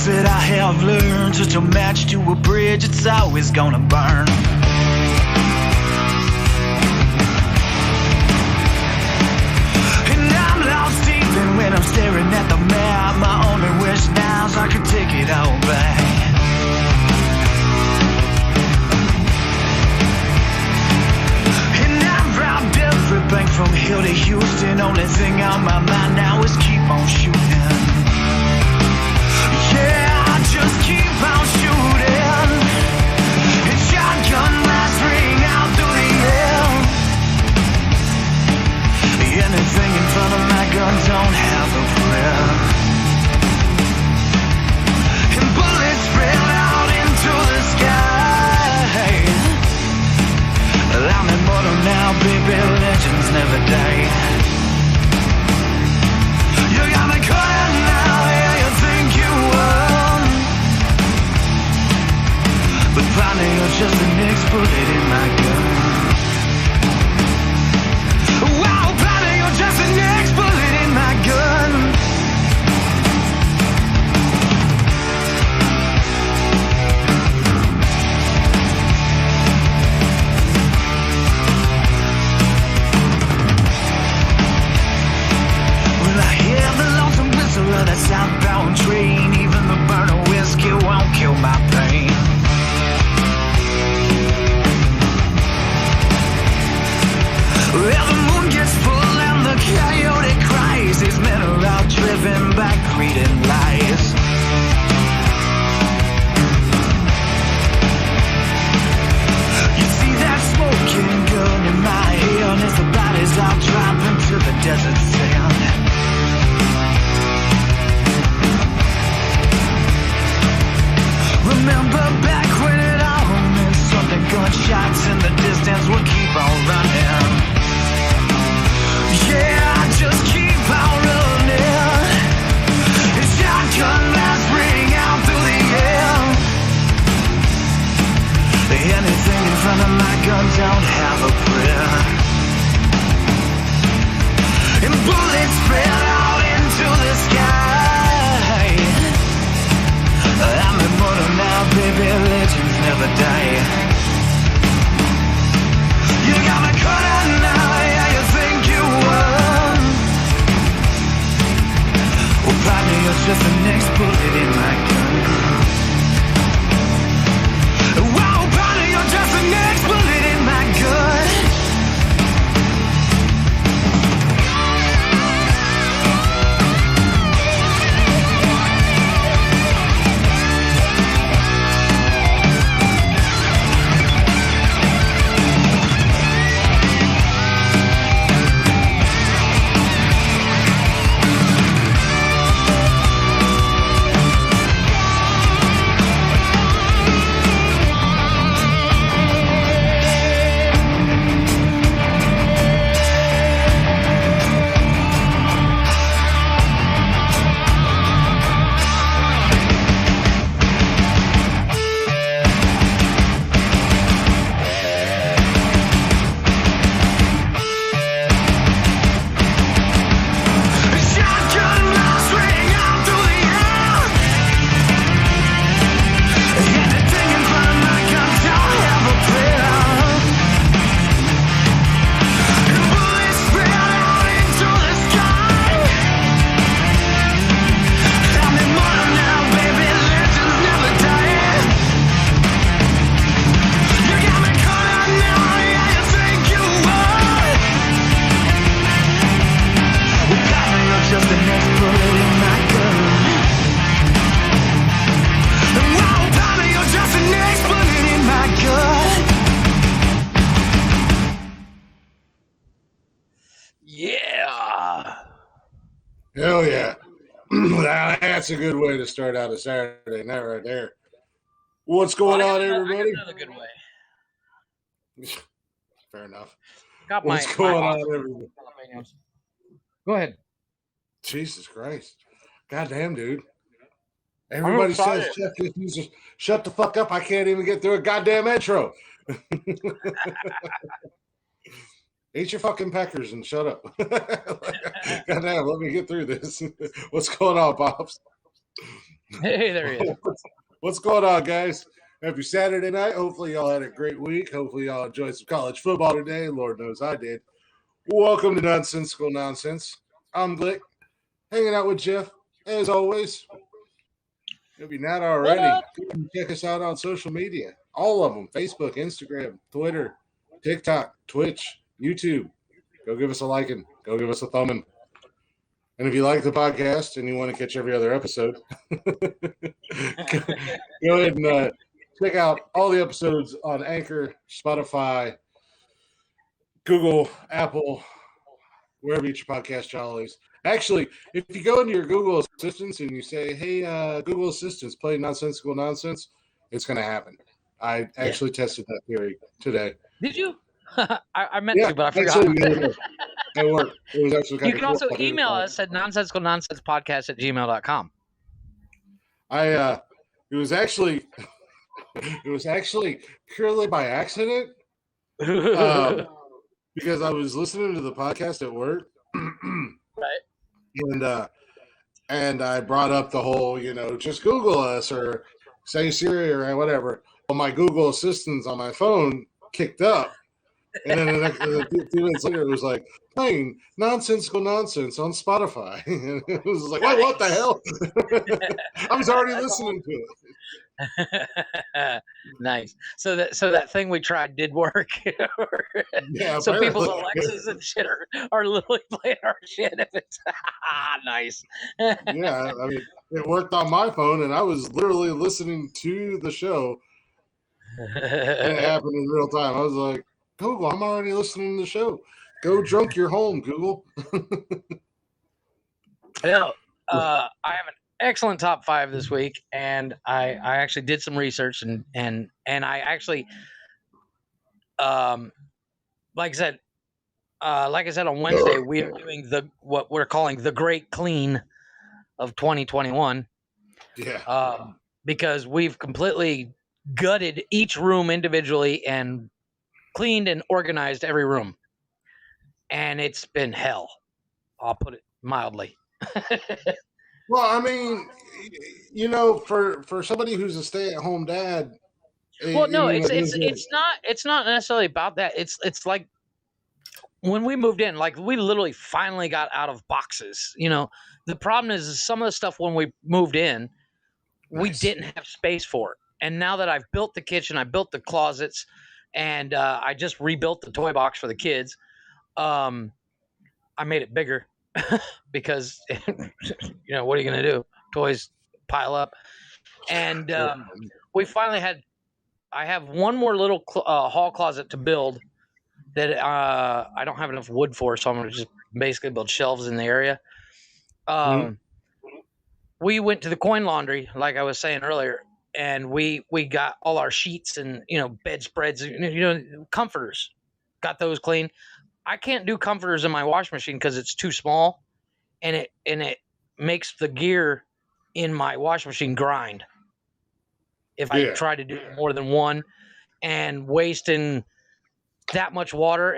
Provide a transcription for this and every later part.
things that I have learned, such a match to a bridge, it's always gonna burn. And I'm lost even when I'm staring at the map. My only wish now is I could take it all back. And I've robbed every bank from here to Houston. Only thing on my mind now is keep on shooting. Yeah, just keep on shooting. And shotgun blasts ring out through the air. Anything in front of my gun don't have a prayer. And bullets spread out into the sky. I'm immortal now, baby, legends never die. You got me caught now, yeah, you think you won. But probably you're just the next bullet in my gun. Wow, probably you're just the next bullet in my gun. Well, I hear the lonesome whistle of that southbound train. Even the burn of whiskey won't kill my pain. Well, the moon gets full and the coyote cries. These men are out driven by greed and lies. You see that smoking gun in my hand as the bodies all drop into the desert sand. Remember back when it all meant something. Gunshots in the distance will keep on running. Yeah, just keep on running. And shotgun blasts ring out through the air. Anything in front of my gun don't have a prayer. And bullets spread out into the sky. I'm immortal now, baby, legends never die. You got me caught out now, yeah, you think you won. Well, probably you're just the next bullet in my gun. Wow, probably you're just the next bullet in my gun. Hell yeah. That's a good way to start out a Saturday night right there. What's going on, everybody? Another good way. Fair enough. Got What's going on, everybody? Go ahead. Jesus Christ. Goddamn, dude. Everybody says, Jeff, just shut the fuck up. I can't even get through a goddamn intro. Eat your fucking peckers and shut up. Goddamn, let me get through this. What's going on, Pops? Hey, there he is. What's going on, guys? Happy Saturday night. Hopefully, y'all had a great week. Hopefully, y'all enjoyed some college football today. Lord knows I did. Welcome to Nonsensical Nonsense. I'm Glick, hanging out with Jeff, as always. If you're not already, check us out on social media. All of them: Facebook, Instagram, Twitter, TikTok, Twitch, YouTube. Go give us a like and go give us a thumbing. And if you like the podcast and you want to catch every other episode, go ahead and check out all the episodes on Anchor, Spotify, Google, Apple, wherever you get your podcast channels. Actually, if you go into your Google Assistants and you say, hey, Google Assistants, play Nonsensical Nonsense, it's going to happen. I actually tested that theory today. Did you? I meant to, but I forgot. It worked. It was actually kind of cool. You can also email us at nonsensicalnonsensepodcast@gmail.com. It was actually purely by accident. Because I was listening to the podcast at work. Right. And I brought up the whole, just Google us or say Siri or whatever. Well, my Google Assistants on my phone kicked up. And then a few minutes later, it was like, playing Nonsensical Nonsense on Spotify. And it was like, what the hell? I was already listening to it. Nice. So that thing we tried did work. Yeah. So people's Alexas and shit are literally playing our shit. If it's nice. Yeah, I mean, it worked on my phone, and I was literally listening to the show. And it happened in real time. I was like, Google, I'm already listening to the show. Go drunk your home, Google. I have an excellent top 5 this week, and I actually did some research and I actually like I said on Wednesday, we are doing what we're calling the Great Clean of 2021. Yeah. Because we've completely gutted each room individually and cleaned and organized every room. And it's been hell. I'll put it mildly. Well, I mean, for somebody who's a stay-at-home dad. Well, no, it's not necessarily about that. It's like when we moved in, like we literally finally got out of boxes. The problem is some of the stuff when we moved in, we didn't have space for it. And now that I've built the kitchen, I built the closets, and I just rebuilt the toy box for the kids. I made it bigger because, what are you going to do? Toys pile up. And we finally I have one more little hall closet to build that I don't have enough wood for, so I'm going to just basically build shelves in the area. We went to the coin laundry, like I was saying earlier, and we got all our sheets and, bedspreads, comforters, got those clean. I can't do comforters in my washing machine because it's too small, and it makes the gear in my washing machine grind if I try to do more than one, and wasting that much water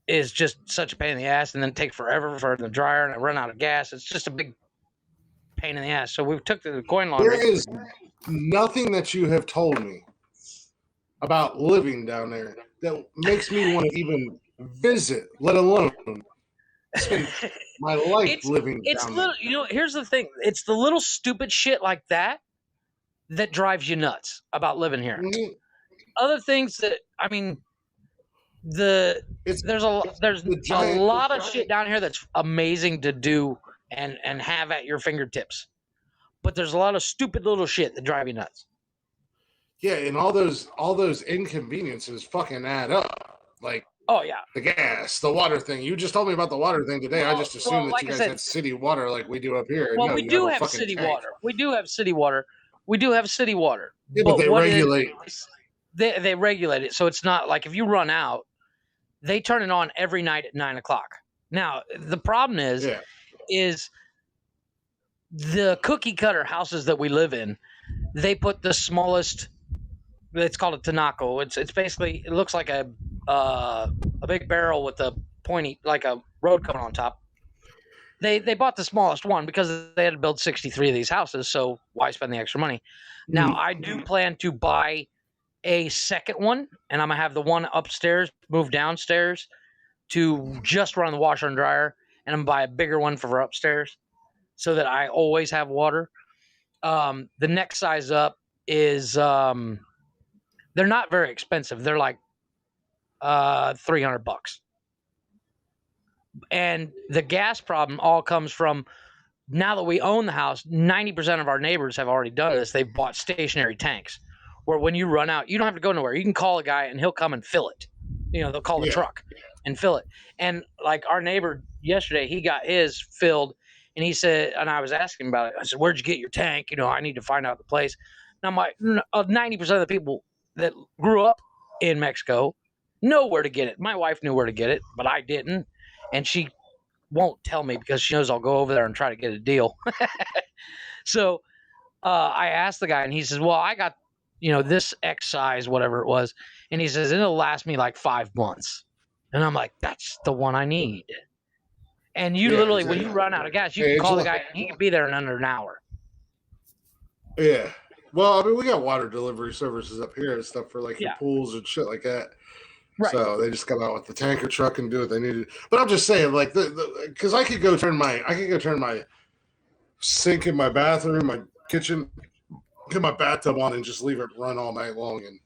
is just such a pain in the ass, and then take forever for the dryer, and I run out of gas. It's just a big pain in the ass. So we took to the coin laundry. There is nothing that you have told me about living down there that makes me want to even visit, let alone spend my life living down there. Here's the thing. It's the little stupid shit like that drives you nuts about living here. Mm-hmm. Other things that, I mean, there's a lot of shit down here that's amazing to do and have at your fingertips. But there's a lot of stupid little shit that drive you nuts. Yeah, and all those inconveniences fucking add up. Like, oh yeah, the gas, the water thing. You just told me about the water thing today. I just assumed that you guys had city water like we do up here. Well, we do have city water. We do have city water. Yeah, but they regulate. They regulate it, so it's not like if you run out, they turn it on every night at 9:00. Now the problem is the cookie cutter houses that we live in. They put the smallest. It's called a tinaco. It's basically, it looks like a big barrel with a pointy, like a road coming on top. They bought the smallest one because they had to build 63 of these houses. So why spend the extra money? Now I do plan to buy a second one, and I'm gonna have the one upstairs move downstairs to just run the washer and dryer, and I'm gonna buy a bigger one for upstairs so that I always have water. The next size up is they're not very expensive. They're like $300. And the gas problem all comes from now that we own the house. 90% of our neighbors have already done this. They've bought stationary tanks where when you run out, you don't have to go nowhere. You can call a guy and he'll come and fill it. They'll call the truck and fill it. And like our neighbor yesterday, he got his filled, and he said, and I was asking about it. I said, "Where'd you get your tank? I need to find out the place." And I'm like, 90% of the people that grew up in Mexico know where to get it. My wife knew where to get it, but I didn't. And she won't tell me because she knows I'll go over there and try to get a deal. So I asked the guy, and he says, "Well, I got, this X size, whatever it was." And he says, "It'll last me like 5 months." And I'm like, "That's the one I need." And you literally, exactly. When you run out of gas, you can call the guy, and he can be there in under an hour. Yeah. Well, I mean, we got water delivery services up here and stuff for like your pools and shit like that. Right. So they just come out with the tanker truck and do what they need to do. But I'm just saying, like, because I could go turn my sink in my bathroom, my kitchen, get my bathtub on, and just leave it run all night long, and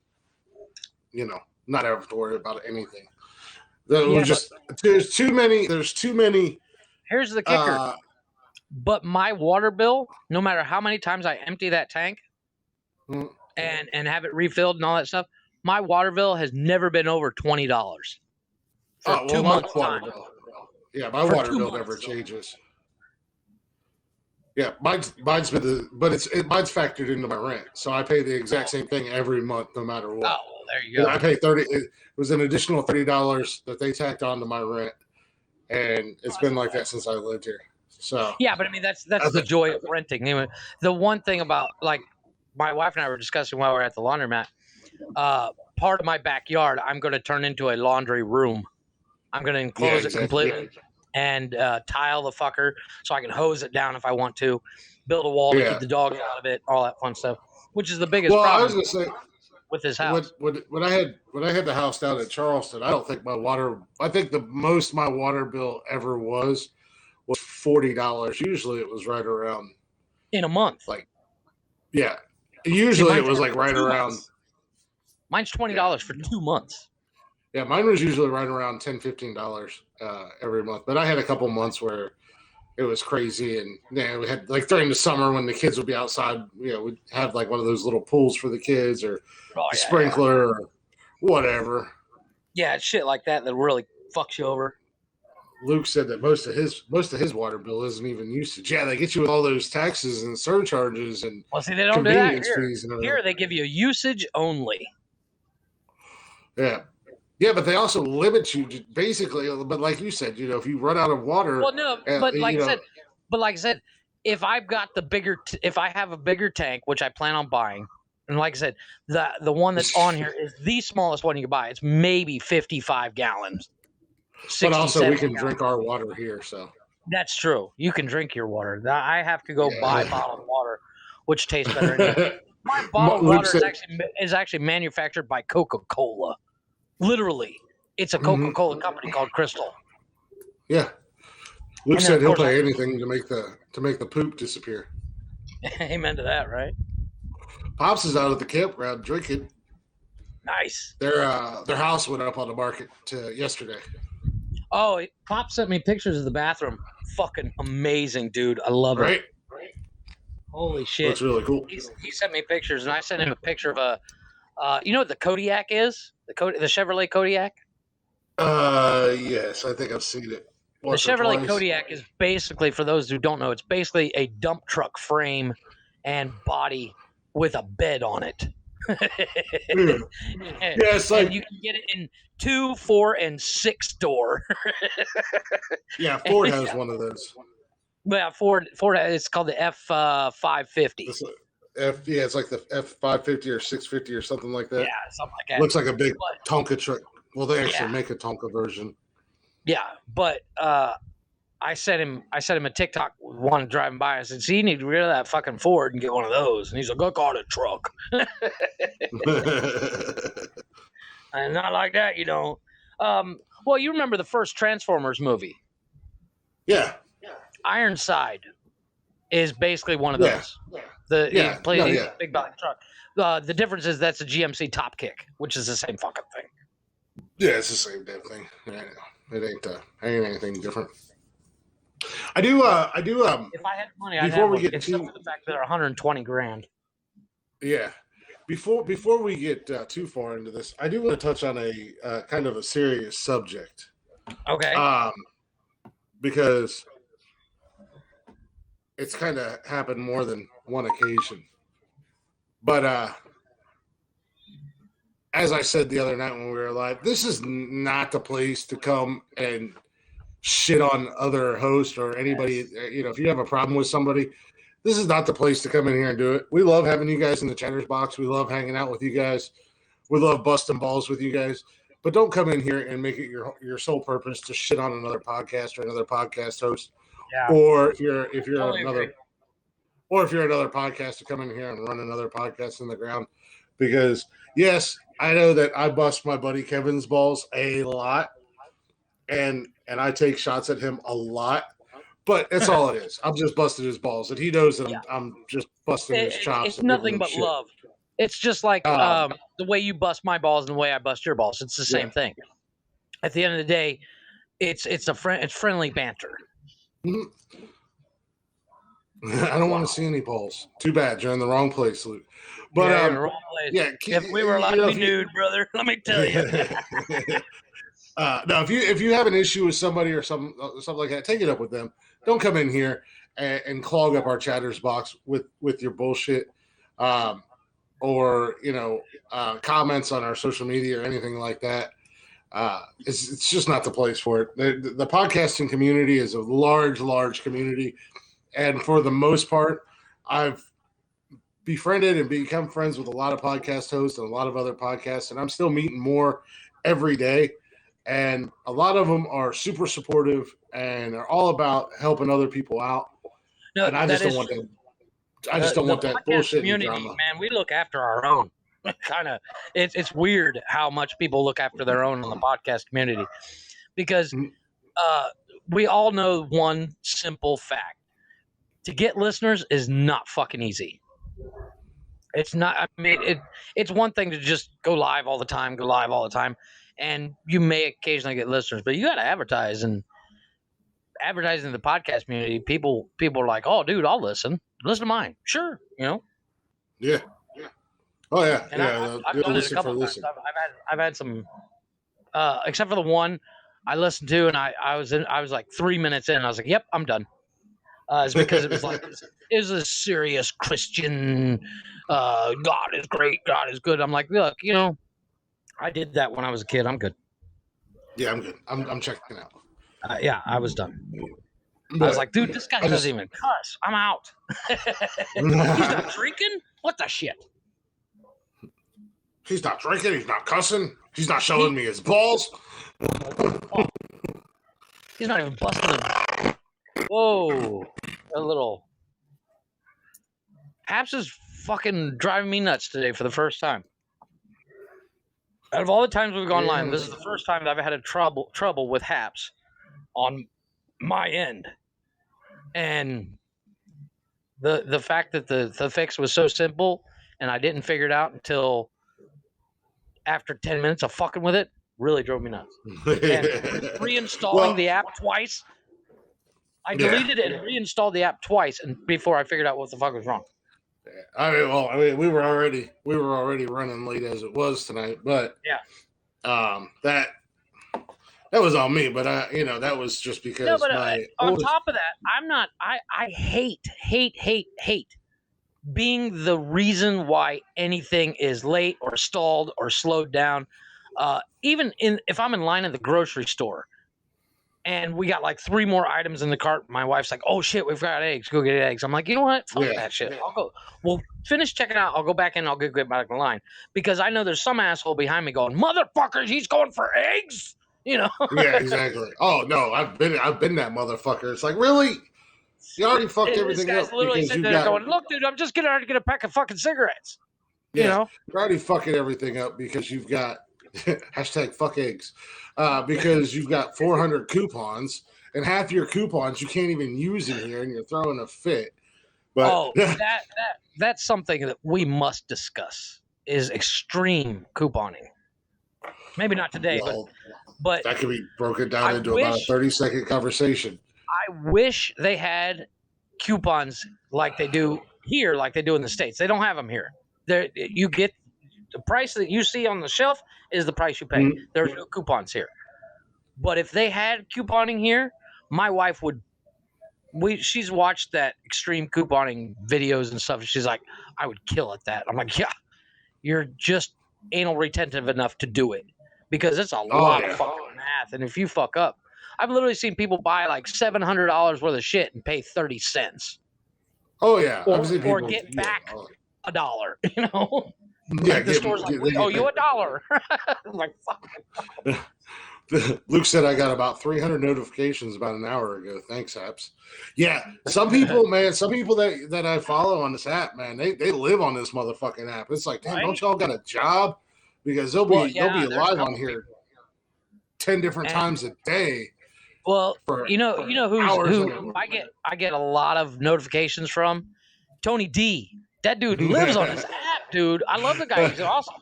not have to worry about anything. There's too many. Here's the kicker. But my water bill, no matter how many times I empty that tank and have it refilled and all that stuff, my water bill has never been over $20 for 2 months. My water bill never changes. Yeah, mine's been mine's factored into my rent, so I pay the exact same thing every month, no matter what. Oh, well, there you go. I pay $30. It was an additional $30 that they tacked onto my rent, and it's been like that since I lived here. So yeah, but I mean that's the joy of renting. Anyway, the one thing about, like, my wife and I were discussing while we were at the laundromat. Part of my backyard, I'm going to turn into a laundry room. I'm going to enclose it completely and tile the fucker so I can hose it down if I want to, build a wall to keep the dogs out of it, all that fun stuff, which is the biggest problem. I was going to say, with this house. When I had the house down in Charleston, I think the most my water bill ever was $40. Usually it was right around in a month. Usually it was like right around. Mine's $20 for 2 months. Yeah, mine was usually right around $10, $15 every month. But I had a couple months where it was crazy, and we had like during the summer when the kids would be outside, we'd have like one of those little pools for the kids or a sprinkler or whatever. Yeah, it's shit like that really fucks you over. Luke said that most of his water bill isn't even usage. Yeah, they get you with all those taxes and surcharges and they don't do that here. Here they give you usage only. Yeah. Yeah, but they also limit you basically. But like you said, if you run out of water. Well, no, but like I said, if I've got if I have a bigger tank, which I plan on buying, and like I said, the one that's on here is the smallest one you can buy. It's maybe 55 gallons. 60, but also we can drink our water here, so. That's true. You can drink your water. I have to go buy bottled water, which tastes better. My bottled water is actually manufactured by Coca-Cola. Literally, it's a Coca-Cola company called Crystal. Yeah, Luke said he'll pay anything to make the poop disappear. Amen to that, right? Pops is out at the campground drinking. Nice. Their house went up on the market yesterday. Oh, Pop sent me pictures of the bathroom. Fucking amazing, dude. I love it. Right. Holy shit. That's really cool. He sent me pictures, and I sent him a picture of you know what the Kodiak is? The Chevrolet Kodiak? Yes, I think I've seen it. The Chevrolet Kodiak is basically, for those who don't know, it's basically a dump truck frame and body with a bed on it. Yes, and you can get it in 2, 4, and 6 door. Yeah, Ford has one of those. Yeah, Ford. It's called the F550. It's like the F550 or 650 or something like that. Yeah, something like that. Looks like a big Tonka truck. Well, they actually make a Tonka version. Yeah, but I sent him a TikTok with one driving by. I said, "See, you need to get rid of that fucking Ford and get one of those." And he's like, "I got a truck." And not like that, you don't. Well, you remember the first Transformers movie? Yeah. Ironside is basically one of those. He plays a big body truck. The difference is that's a GMC Top Kick, which is the same fucking thing. Yeah, it's the same damn thing. Yeah, it ain't anything different. I do. If I had money, I'd before have we one, get except too, for the fact that they're $120,000. yeah, before we get too far into this, I do want to touch on a kind of a serious subject. Okay. Because it's kind of happened more than one occasion. But as I said the other night when we were live, this is not the place to come and shit on other hosts or anybody. You know, if you have a problem with somebody, this is not the place to come in here and do it. We love having you guys in the chatters box. We love hanging out with you guys. We love busting balls with you guys. But don't come in here and make it your sole purpose to shit on another podcast or another podcast host. Yeah. Or if you're Totally another agree. or if you're another podcast to come in here and run another podcast in the ground. Because yes, I know that I bust my buddy Kevin's balls a lot. And I take shots at him a lot. But that's all it is. I'm just busting his balls, and he knows that I'm just busting his chops. It's nothing but shit. love. It's just like the way you bust my balls and the way I bust your balls. It's the same thing. At the end of the day, it's friendly banter. Mm-hmm. I don't want to see any balls. Too bad. You're in the wrong place, Luke. But you're in the wrong place. Yeah, if we were allowed to be nude, brother, let me tell you. No, if you have an issue with somebody or something like that, take it up with them. Don't come in here and clog up our chatters box with your bullshit, or comments on our social media or anything like that. It's just not the place for it. The podcasting community is a large community, and for the most part, I've befriended and become friends with a lot of podcast hosts and a lot of other podcasts, and I'm still meeting more every day. And a lot of them are super supportive and are all about helping other people out. No, and I just don't want that. I just don't want that bullshit community, drama. Man, we look after our own. Kind of, it's weird how much people look after their own in the podcast community, because we all know one simple fact: to get listeners is not fucking easy. It's not. I mean, it's one thing to just go live all the time, and you may occasionally get listeners, but you got to advertise, and advertising the podcast community. People are like, "Oh, dude, I'll listen to mine." Sure, Yeah. Oh yeah. And I've done it a couple times. I've had some, except for the one I listened to, and I was like 3 minutes in, and I was like, "Yep, I'm done." It's because it was like it was a serious Christian. God is great. God is good. I'm like, look, I did that when I was a kid. I'm good. Yeah, I'm good. I'm checking out. Yeah, I was done. But I was like, dude, this guy doesn't even cuss. I'm out. He's not drinking? What the shit? He's not drinking. He's not cussing. He's not showing me his balls. He's not even busting them. Whoa. A little. Haps is fucking driving me nuts today for the first time. Out of all the times we've gone live, this is the first time that I've had a trouble with Haps on my end. And the fact that the fix was so simple and I didn't figure it out until after 10 minutes of fucking with it really drove me nuts. And reinstalling the app twice. I deleted it and reinstalled the app twice and before I figured out what the fuck was wrong. I mean, we were already running late as it was tonight, but that was on me. But that was just because. No, but on top of that, I'm not. I hate being the reason why anything is late or stalled or slowed down. Even if I'm in line at the grocery store. And we got like 3 more items in the cart. My wife's like, "Oh shit, we've got eggs. Go get eggs." I'm like, you know what? Fuck that shit. I'll go. Well, finish checking out. I'll go back in. I'll get back in the line because I know there's some asshole behind me going, "Motherfuckers, he's going for eggs." You know? Yeah, exactly. Oh no, I've been that motherfucker. It's like, really? You already fucked This everything guy's up literally because sitting you've there got going, "Look, dude, I'm just getting out to get a pack of fucking cigarettes." You yeah, know? you're already fucking everything up because you've got hashtag fuck eggs. Because you've got 400 coupons and half your coupons you can't even use in here and you're throwing a fit. But that's something that we must discuss is extreme couponing. Maybe not today, well, but that could be broken down I into about a 30-second conversation. I wish they had coupons like they do here, like they do in the States. They don't have them here. You get the price that you see on the shelf is the price you pay. Mhm. There's no coupons here. But if they had couponing here, my wife would. She's watched that extreme couponing videos and stuff. And she's like, I would kill at that. I'm like, yeah, you're just anal retentive enough to do it because it's a lot of fucking math. And if you fuck up, I've literally seen people buy like $700 worth of shit and pay 30 cents. Oh yeah, Or get back $1. You know, yeah. Like the store's like, we owe you $1. I'm like, fuck. Luke said I got about 300 notifications about an hour ago. Thanks, apps. Yeah, some people, man, that I follow on this app, man, they live on this motherfucking app. It's like, damn, Right? don't y'all got a job? Because they'll be live on here 10 different times a day. Well, you know who I get a lot of notifications from? Tony D. That dude lives on this app, dude. I love the guy. He's awesome.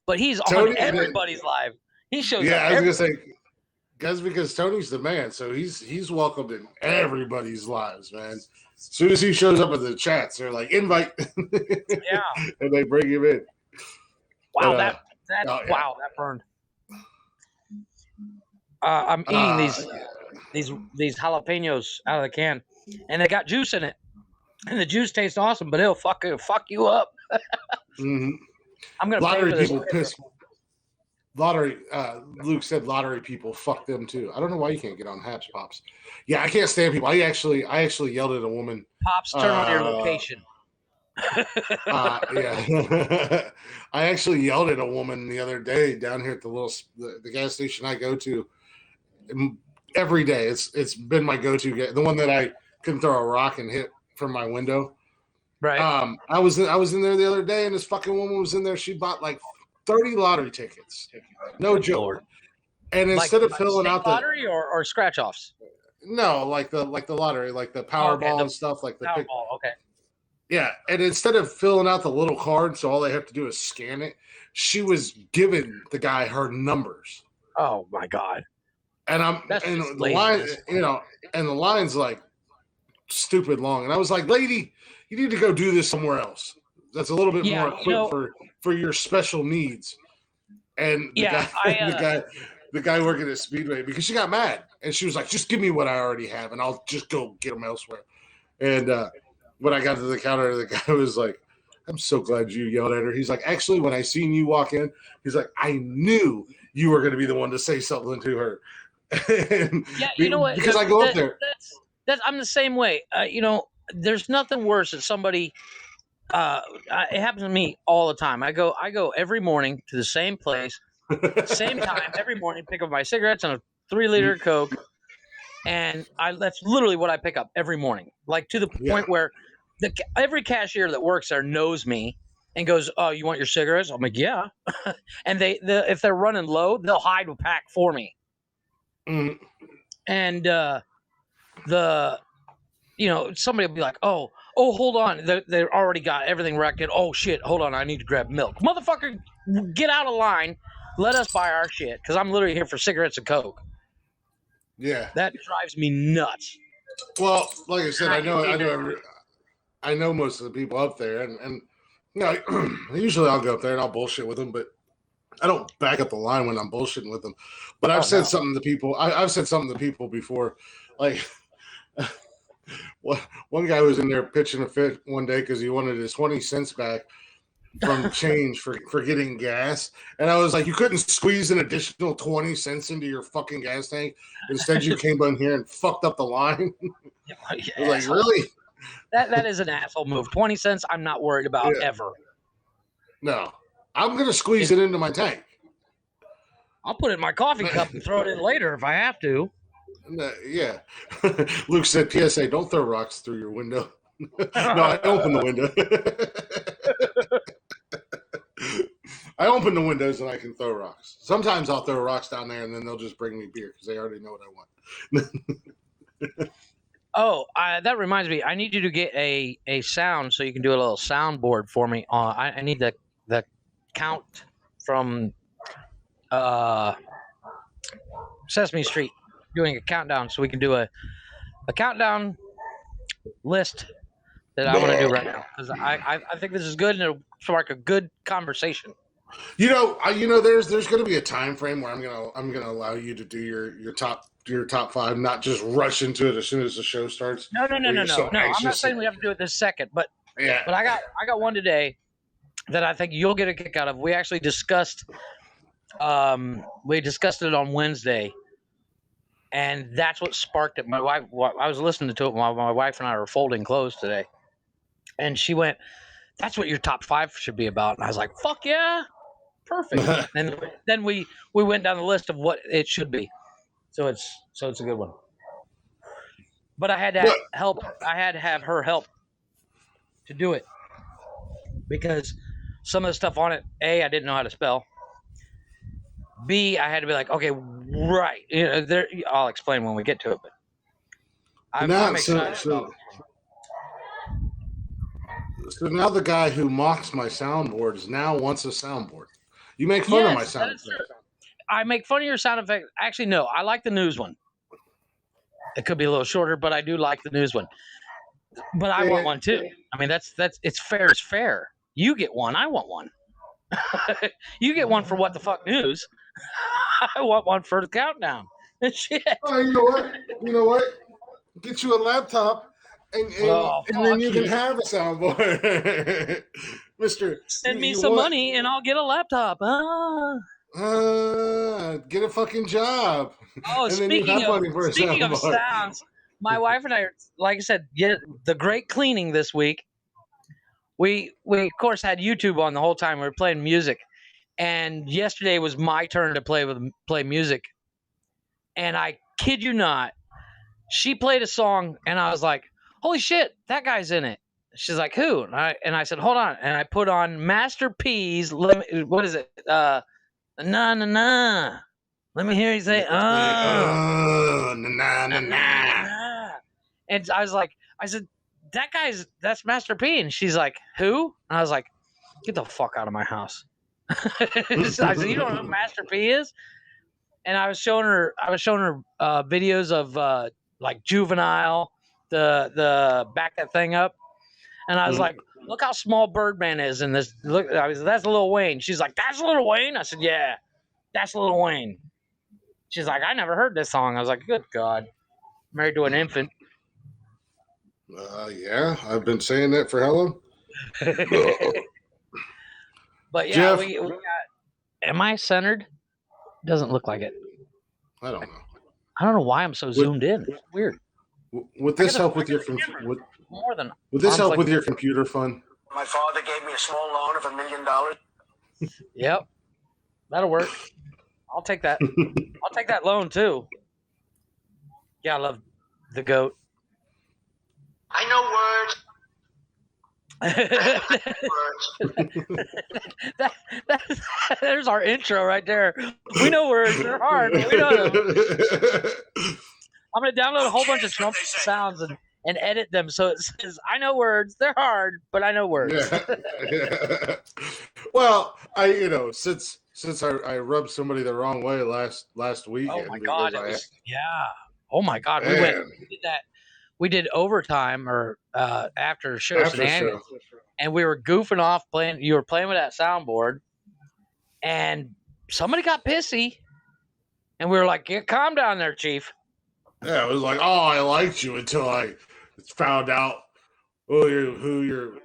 But he's on everybody's live. He shows up. Yeah, I was gonna say, guys, because Tony's the man, so he's welcomed in everybody's lives, man. As soon as he shows up in the chats, they're like, invite. Yeah. And they bring him in. Wow, but, wow, that burned. I'm eating these jalapenos out of the can, and they got juice in it, and the juice tastes awesome, but it'll fuck you up. Mm-hmm. I'm gonna lottery pay for people this. Lottery. Luke said lottery people fuck them too. I don't know why you can't get on Haps Pops. Yeah, I can't stand people. I actually yelled at a woman. Pops, turn on your location. Yeah. I actually yelled at a woman the other day down here at the gas station I go to every day. It's been my go-to, the one that I can throw a rock and hit from my window. Right. I was in there the other day, and this fucking woman was in there. She bought like 30 lottery tickets. No joke. Lord. And instead of filling out the lottery or scratch offs. No, like the lottery, like the Powerball and stuff, like the Powerball. Okay. Yeah, and instead of filling out the little card, so all they have to do is scan it, she was giving the guy her numbers. Oh my god! And the line, and the line's like stupid long, and I was like, lady, you need to go do this somewhere else. That's a little bit more equipped for your special needs. And the guy working at Speedway, because she got mad and she was like, just give me what I already have and I'll just go get them elsewhere. And when I got to the counter, the guy was like, I'm so glad you yelled at her. He's like, actually, when I seen you walk in, he's like, I knew you were going to be the one to say something to her. You know what? Because I go up there. I'm the same way. There's nothing worse than somebody. It happens to me all the time. I go every morning to the same place, same time every morning, pick up my cigarettes and a 3-liter Coke, and that's literally what I pick up every morning. Like to the point where every cashier that works there knows me and goes, "Oh, you want your cigarettes?" I'm like, "Yeah," and if they're running low, they'll hide a pack for me. Mm. And somebody will be like, oh, hold on. They already got everything wrecked. Oh, shit. Hold on. I need to grab milk. Motherfucker, get out of line. Let us buy our shit because I'm literally here for cigarettes and Coke. Yeah. That drives me nuts. Well, like I said, I know most of the people up there. And usually I'll go up there and I'll bullshit with them, but I don't back up the line when I'm bullshitting with them. But I've said something to people. I've said something to people before. Like, one guy was in there pitching a fit one day because he wanted his 20 cents back from change for getting gas. And I was like, you couldn't squeeze an additional 20 cents into your fucking gas tank. Instead, you came on here and fucked up the line. I was like, really? That is an asshole move. 20 cents, I'm not worried about ever. No. I'm going to squeeze it into my tank. I'll put it in my coffee cup and throw it in later if I have to. Yeah. Luke said, PSA, don't throw rocks through your window. No, I open the window. I open the windows and I can throw rocks. Sometimes I'll throw rocks down there and then they'll just bring me beer because they already know what I want. Oh, that reminds me. I need you to get a sound so you can do a little soundboard for me. I need the count from Sesame Street doing a countdown so we can do a countdown list that I want to do right now because I think this is good and it'll spark a good conversation. There's going to be a time frame where I'm gonna allow you to do your top five, not just rush into it as soon as the show starts. No. I'm not saying we have to do it this second, but yeah. But I got one today that I think you'll get a kick out of. We actually discussed it on Wednesday, and that's what sparked it. My wife, I was listening to it while my wife and I were folding clothes today, and she went, "That's what your top five should be about." And I was like, "Fuck yeah, perfect." And then we went down the list of what it should be. So it's a good one. But I had to help. I had to have her help to do it because some of the stuff on it, A, I didn't know how to spell. B, I had to be like, okay, right. I'll explain when we get to it. But I'm excited. So now the guy who mocks my soundboards now wants a soundboard. You make fun of my sound effects. I make fun of your sound effects. Actually, no, I like the news one. It could be a little shorter, but I do like the news one. But I want one too. I mean, that's it's fair is fair. You get one, I want one. You get one for what the fuck news. I want one for the countdown. Shit. Oh, you know what? Get you a laptop and then you can have a soundboard. Mister, send me some money and I'll get a laptop. Get a fucking job. Oh, speaking of sounds, my wife and I, like I said, the great cleaning this week. We of course had YouTube on the whole time. We were playing music, and yesterday was my turn to play music. And I kid you not, she played a song, and I was like, "Holy shit, that guy's in it!" She's like, "Who?" And I said, "Hold on," and I put on Master P's. What is it? Na na na. Let me hear you say, na na na. And I said, that's Master P. And she's like, "Who?" And I was like, "Get the fuck out of my house." I said, "You don't know who Master P is?" And I was showing her videos of like Juvenile, the Back That Thing Up. And I was like, "Look how small Birdman is in this." Look, that's Lil Wayne. She's like, "That's Lil Wayne?" I said, "Yeah, that's Lil Wayne." She's like, "I never heard this song." I was like, "Good God, married to an infant." Yeah, I've been saying that for how long? But yeah, Jeff, we got. Am I centered? Doesn't look like it. I don't know. I don't know why I'm so zoomed in. It's weird. Would this help with your with your computer fund? My father gave me a small loan of $1 million. Yep, that'll work. I'll take that. I'll take that loan too. Yeah, I love the goat. I know words. There's our intro right there. We know words. They're hard. But we know them. I'm going to download a whole bunch of Trump sounds and edit them so it says, "I know words. They're hard, but I know words." Yeah. Well, since I rubbed somebody the wrong way last week. Oh my God! Oh my God! We did that. We did overtime or after show shenanigans, and we were goofing off playing. You were playing with that soundboard, and somebody got pissy, and we were like, "Yeah, calm down there, Chief." Yeah, it was like, "Oh, I liked you," until I found out where your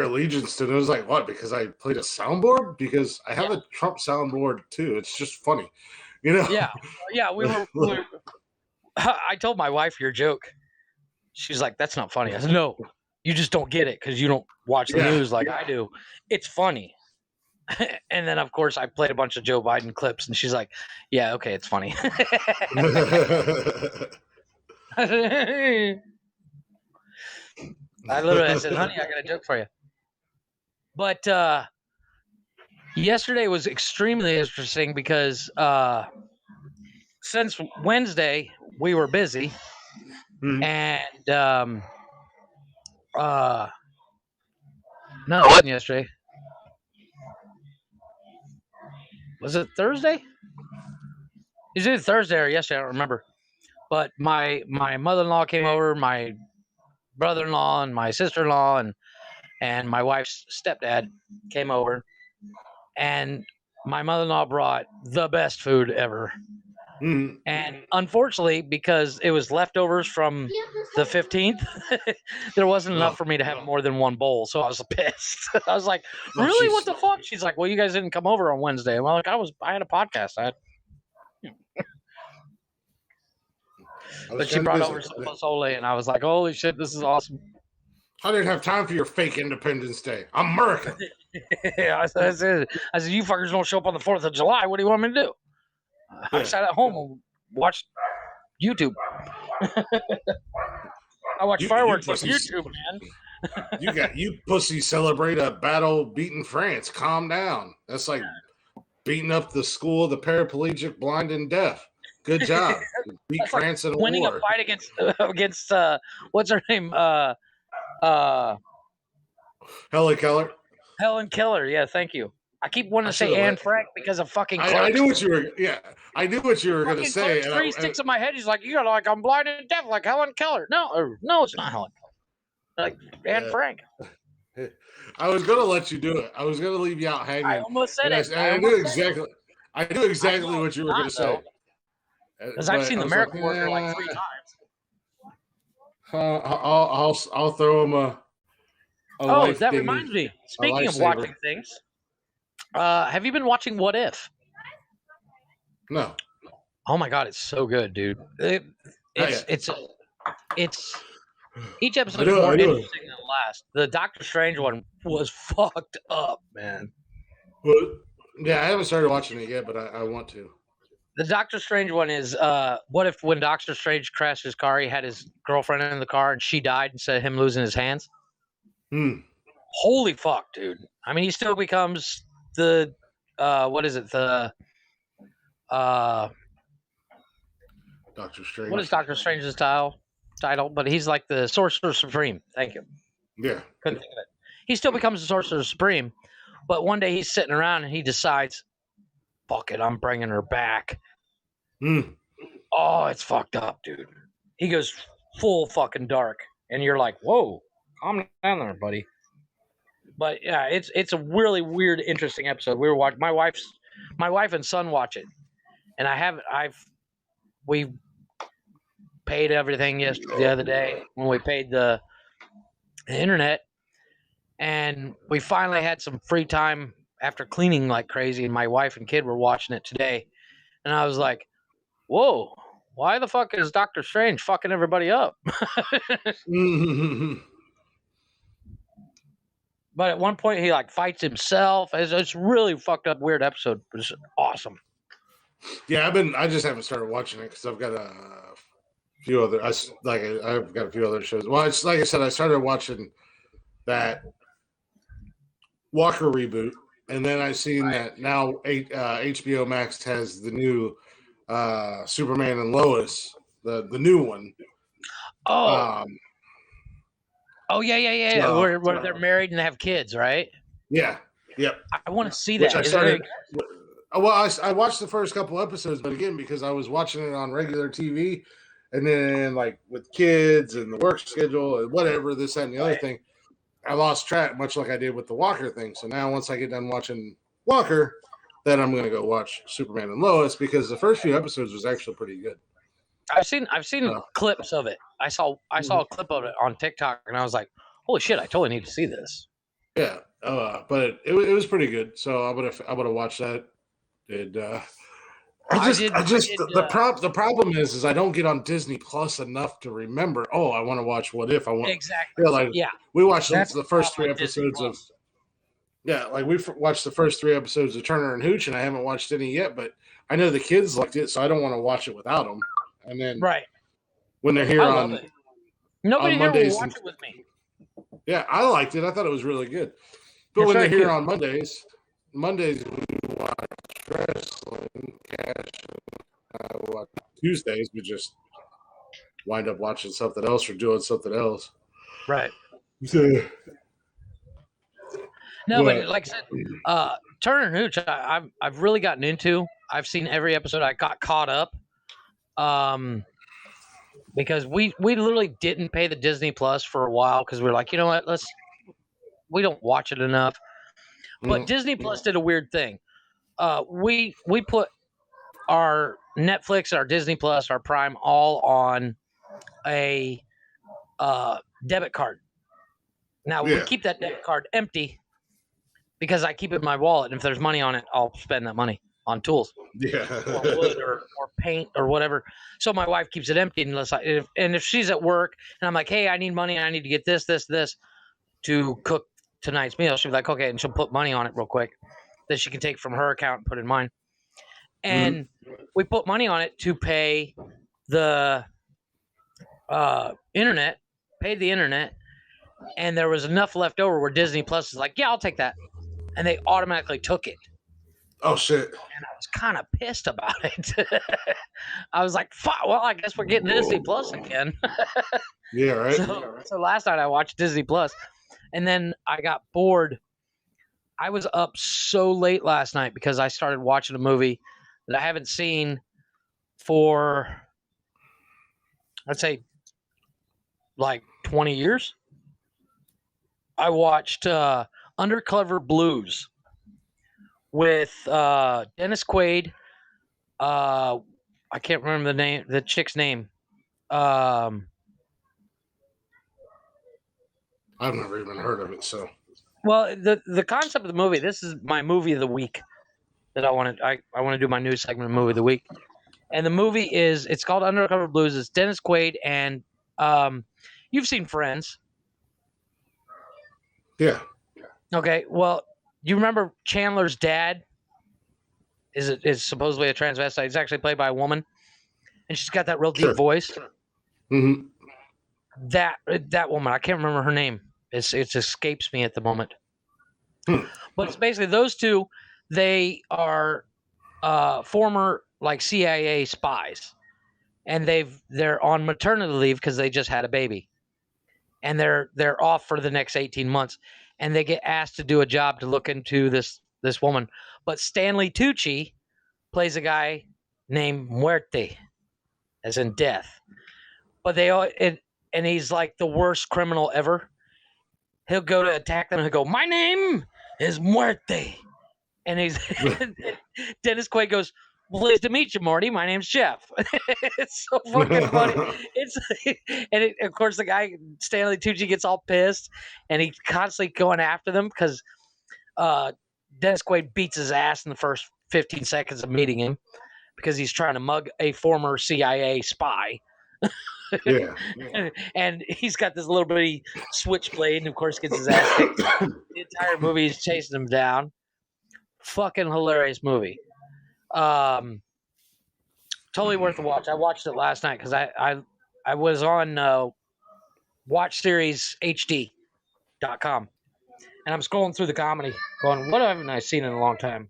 allegiance to. And it was like, what? Because I played a soundboard? Because I have a Trump soundboard too. It's just funny, Yeah. We were I told my wife your joke. She's like, "That's not funny." I said, "No, you just don't get it because you don't watch the news like I do. It's funny." And then, of course, I played a bunch of Joe Biden clips, and she's like, "Yeah, okay, it's funny." I said, "Honey, I got a joke for you." But yesterday was extremely interesting because since Wednesday we were busy, and no, it wasn't yesterday. Was it Thursday? Is it Thursday or yesterday? I don't remember. But my mother-in-law came over, my brother-in-law and my sister-in-law and my wife's stepdad came over, and my mother-in-law brought the best food ever. And unfortunately, because it was leftovers from the 15th, there wasn't enough for me to have more than one bowl. So I was pissed. I was like, really? What the fuck? She's like, well, you guys didn't come over on Wednesday. I'm like, I had a podcast. But she brought over some pozole, and I was like, holy shit, this is awesome. I didn't have time for your fake Independence Day. I'm American. I said, you fuckers don't show up on the 4th of July. What do you want me to do? I sat at home and watched YouTube. I watch fireworks on YouTube, man. You pussy celebrate a battle beating France. Calm down. That's like beating up the school, the paraplegic, blind, and deaf. Good job. Beat France in a winning war. A fight against what's her name? Helen Keller. Helen Keller. Yeah, thank you. I keep wanting to say Anne Frank because of fucking Clerks. I knew what you were. Yeah, I knew what you were going to say. Three sticks in my head. He's like, you got like I'm blind and deaf, like Helen Keller. No, it's not Helen Keller. Like Anne Frank. I was going to let you do it. I was going to leave you out hanging. I almost said it. I knew exactly. I knew exactly what you were going to say. Because I've seen the American Worker like 3 times. I'll throw him a that reminds me. Speaking of watching things, have you been watching What If? No. Oh my god, it's so good, dude. It's each episode is more interesting than the last. The Doctor Strange one was fucked up, man. Well, yeah, I haven't started watching it yet, but I want to. The Doctor Strange one is what if when Doctor Strange crashed his car, he had his girlfriend in the car and she died instead of him losing his hands? Holy fuck, dude. I mean, he still becomes the what is it? The Doctor Strange. What is Doctor Strange's title? But he's like the Sorcerer Supreme. Thank you. Yeah. Couldn't think of it. He still becomes the Sorcerer Supreme, but one day he's sitting around and he decides, fuck it, I'm bringing her back. Oh, it's fucked up, dude. He goes full fucking dark, and you're like, whoa, calm down there, buddy. But yeah, it's a really weird, interesting episode. We were watching. My wife and son watch it, and we paid everything the other day when we paid the internet, and we finally had some free time after cleaning like crazy, and my wife and kid were watching it today, and I was like, whoa, why the fuck is Doctor Strange fucking everybody up? But at one point he like fights himself. It's really fucked up, weird episode. It's awesome. Yeah, I just haven't started watching it because I've got a few other. I've got a few other shows. Well, it's like I said, I started watching that Walker reboot, and then I seen that now HBO Max has the new Superman and Lois, the new one. Yeah. So, where they're married and have kids, right? Yeah. Yep. I want to see that. I watched the first couple episodes, but again, because I was watching it on regular TV, and then like with kids and the work schedule and whatever, this, that, and the other thing, I lost track, much like I did with the Walker thing. So now once I get done watching Walker, then I'm going to go watch Superman and Lois, because the first few episodes was actually pretty good. I've seen clips of it. I saw a clip of it on TikTok, and I was like, holy shit, I totally need to see this. Yeah. But it was pretty good. So I'm gonna watch that. And the problem is I don't get on Disney Plus enough to remember. Oh, I want to watch What If. I want exactly. We watched the first 3 episodes of. Yeah, like we watched the first 3 episodes of Turner and Hooch, and I haven't watched any yet, but I know the kids liked it, so I don't want to watch it without them. And then Right. when they're here I love on it. Nobody here will Mondays, watch it with me. yeah, I liked it. I thought it was really good. But It's when they're very here cute. on Mondays we watch wrestling. Cash, watch Tuesdays, we just wind up watching something else or doing something else. Right. So, No, but like I said, Turner and Hooch, I've really gotten into. I've seen every episode. I got caught up, because we literally didn't pay the Disney Plus for a while because we were like, you know what, we don't watch it enough. But Disney Plus did a weird thing. We put our Netflix, our Disney Plus, our Prime all on a debit card. Now we keep that debit card empty because I keep it in my wallet, and if there's money on it, I'll spend that money on tools, or wood, or paint, or whatever. So my wife keeps it empty unless if she's at work and I'm like, hey, I need money, and I need to get this to cook tonight's meal, she'll be like, okay, and she'll put money on it real quick that she can take from her account and put in mine. And we put money on it to pay the internet, paid the internet, and there was enough left over where Disney Plus is like, yeah, I'll take that. And they automatically took it. Oh, shit. And I was kind of pissed about it. I was like, fuck, well, I guess we're getting Disney Plus again. Yeah, right. So last night I watched Disney Plus, and then I got bored. I was up so late last night because I started watching a movie that I haven't seen for, I'd say, like 20 years. I watched Undercover Blues with Dennis Quaid. I can't remember the chick's name. I've never even heard of it. So, well, the concept of the movie. This is my movie of the week that I want to do my new segment, movie of the week, and the movie it's called Undercover Blues. It's Dennis Quaid and you've seen Friends. Yeah. Okay. Well, you remember Chandler's dad? Is supposedly a transvestite. He's actually played by a woman, and she's got that real deep voice. Mm-hmm. That woman, I can't remember her name. It escapes me at the moment. But it's basically those two. They are former like CIA spies, and they're on maternity leave because they just had a baby, and they're off for the next 18 months, and they get asked to do a job to look into this woman. But Stanley Tucci plays a guy named Muerte, as in death. But and he's like the worst criminal ever. He'll go to attack them and he'll go, "My name is Muerte," and he's Dennis Quaid goes, "Pleased to meet you, Morty. My name's Jeff." It's so fucking funny. Of course, the guy Stanley Tucci gets all pissed, and he's constantly going after them because Dennis Quaid beats his ass in the first 15 seconds of meeting him because he's trying to mug a former CIA spy. Yeah. And he's got this little bitty switchblade, and of course gets his ass kicked. The entire movie is chasing him down. Fucking hilarious movie. Totally worth a watch. I watched it last night because I was on WatchSeriesHD.com, and I'm scrolling through the comedy, going, "What haven't I seen in a long time?"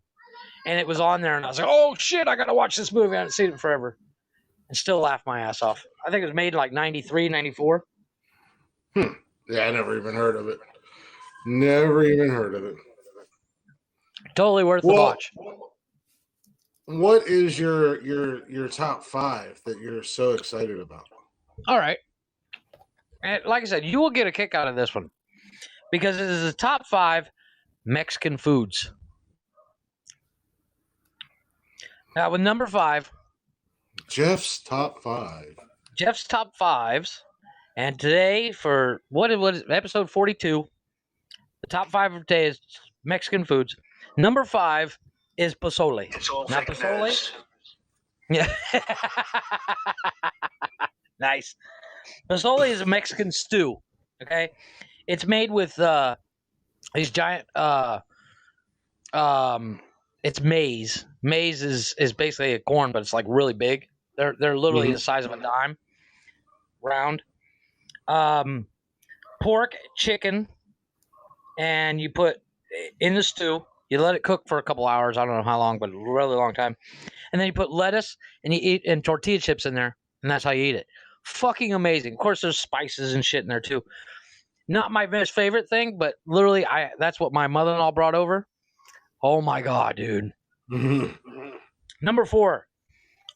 And it was on there, and I was like, "Oh shit, I gotta watch this movie. I haven't seen it in forever." And still laugh my ass off. I think it was made in like 93, 94. Yeah, I never even heard of it. Never even heard of it. Totally worth the watch. What is your top 5 that you're so excited about? All right. And like I said, you will get a kick out of this one because it is the top 5 Mexican foods. Now, with number 5, Jeff's top 5. Jeff's top 5s, and today for what is episode 42, the top 5 of today is Mexican foods. Number 5 is pozole. It's all Not fake pozole. news. Yeah. Nice. Pozole is a Mexican stew. Okay, it's made with these giant It's maize. Maize is basically a corn, but it's like really big. They're literally the size of a dime, round. Pork, chicken, and you put in the stew. You let it cook for a couple hours. I don't know how long, but a really long time. And then you put lettuce and you eat and tortilla chips in there, and that's how you eat it. Fucking amazing. Of course, there's spices and shit in there too. Not my most favorite thing, but literally, that's what my mother-in-law brought over. Oh my god, dude. Number 4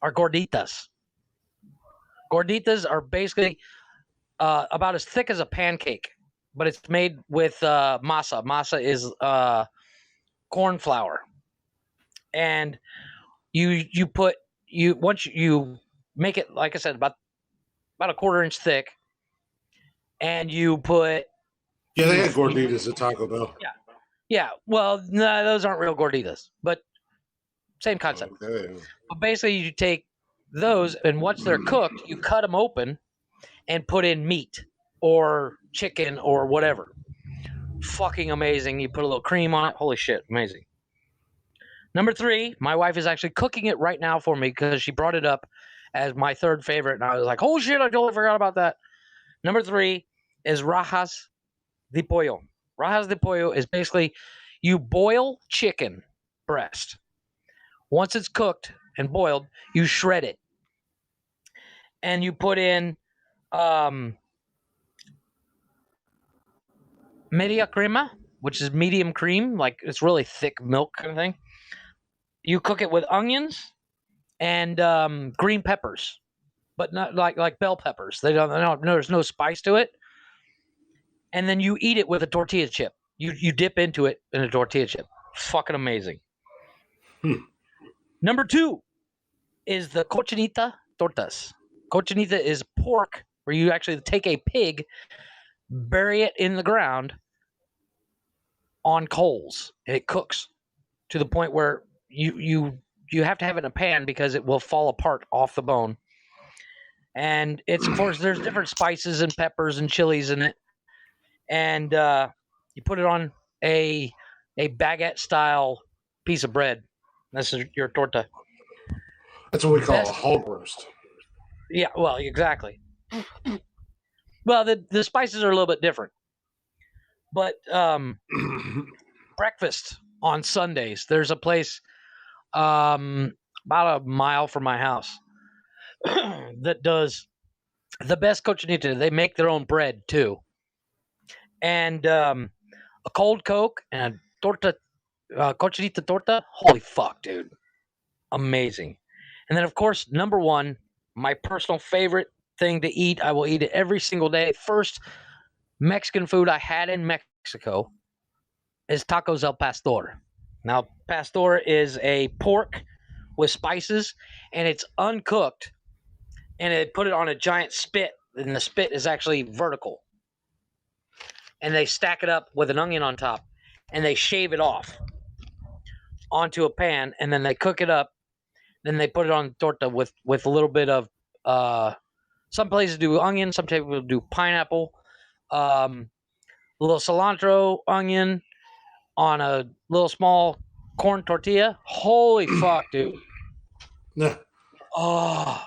are gorditas. Gorditas are basically about as thick as a pancake, but it's made with masa. Masa is corn flour, and once you make it, like I said, about a quarter-inch thick, and you put they had gorditas at Taco Bell. Yeah. Well, no, those aren't real gorditas, but same concept. Okay. But basically, you take those, and once they're cooked, you cut them open and put in meat or chicken or whatever. Fucking amazing. You put a little cream on it. Holy shit, amazing. Number 3, my wife is actually cooking it right now for me because she brought it up as my third favorite, and I was like, oh shit, I totally forgot about that. Number 3 is rajas de pollo. Rajas de pollo is basically you boil chicken breast. Once it's cooked and boiled, you shred it. And you put in media crema, which is medium cream, like it's really thick milk kind of thing. You cook it with onions and green peppers, but not like bell peppers. There's no spice to it. And then you eat it with a tortilla chip. You dip into it in a tortilla chip. Fucking amazing. Number 2 is the cochinita tortas. Cochinita is pork where you actually take a pig, bury it in the ground on coals, and it cooks to the point where you have to have it in a pan because it will fall apart off the bone. And it's, of course, there's different spices and peppers and chilies in it. And you put it on a baguette style piece of bread. This is your torta. That's what we call a hog roast. Yeah, well, exactly. Well, the spices are a little bit different. But breakfast on Sundays, there's a place about a mile from my house that does the best cochinita. They make their own bread too. And a cold Coke and a torta, cochinita torta. Holy fuck, dude. Amazing. And then, of course, number 1, my personal favorite thing to eat. I will eat it every single day. First Mexican food I had in Mexico is tacos al pastor. Now, pastor is a pork with spices, and it's uncooked, and they put it on a giant spit, and the spit is actually vertical. And they stack it up with an onion on top, and they shave it off onto a pan, and then they cook it up. Then they put it on torta with a little bit of some places do onion, some people do pineapple, a little cilantro, onion on a little small corn tortilla. Holy fuck, dude. Yeah. Oh.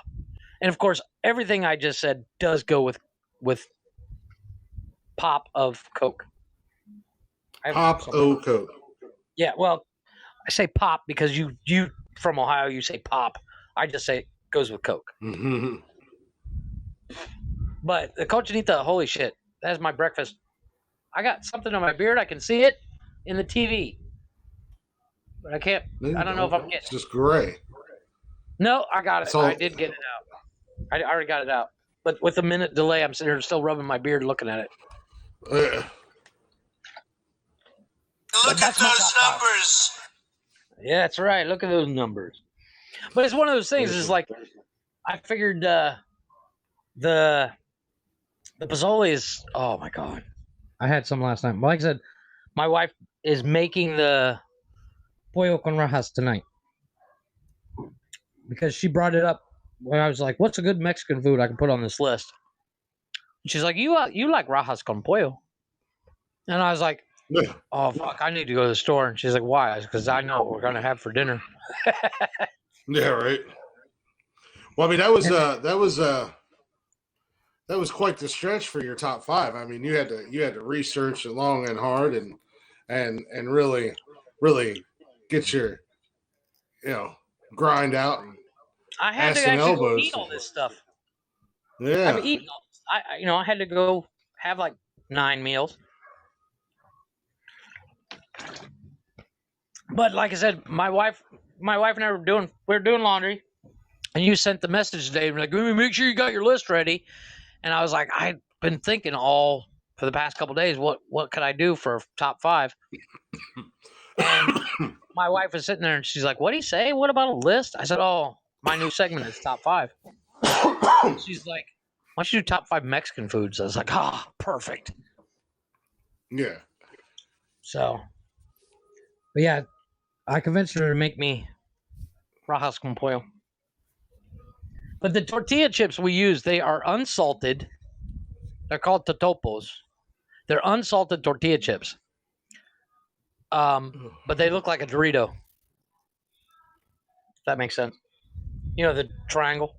And of course, everything I just said does go with pop of Coke. Pop o Coke. Yeah, well, I say pop because you from Ohio, you say pop. I just say it goes with Coke. Mm-hmm. But the cochinita, holy shit, that's my breakfast. I got something on my beard. I can see it in the TV. But I can't. I don't know if I'm getting. It's just gray. No, I got it. I did get it out. I already got it out. But with a minute delay, I'm sitting here still rubbing my beard looking at it. Look at those numbers. Yeah, that's right. Look at those numbers. But it's one of those things. It's like I figured the pozole is. Oh my god! I had some last night. Like I said, my wife is making the pollo con rajas tonight because she brought it up when I was like, "What's a good Mexican food I can put on this list?" She's like, "You like rajas con pollo," and I was like, oh fuck, I need to go to the store. And she's like, why? Because I know what we're gonna have for dinner. Yeah, right. Well, I mean, that was quite the stretch for your top five. I mean, you had to research it long and hard and really get your grind out and I had to ass and actually go elbows. eat all this stuff. Yeah. I've eaten all this. I had to go have like 9 meals. But like I said, my wife and I we were doing laundry, and you sent the message today, like, make sure you got your list ready. And I was like, I've been thinking all for the past couple of days, what could I do for top 5? And my wife was sitting there, and she's like, what do you say? What about a list? I said, oh, my new segment is top 5. She's like, why don't you do top 5 Mexican foods? I was like, perfect. Yeah. So, but yeah, I convinced her to make me rajas con pollo. But the tortilla chips we use, they are unsalted. They're called totopos. They're unsalted tortilla chips. But they look like a Dorito. If that makes sense. You know, the triangle.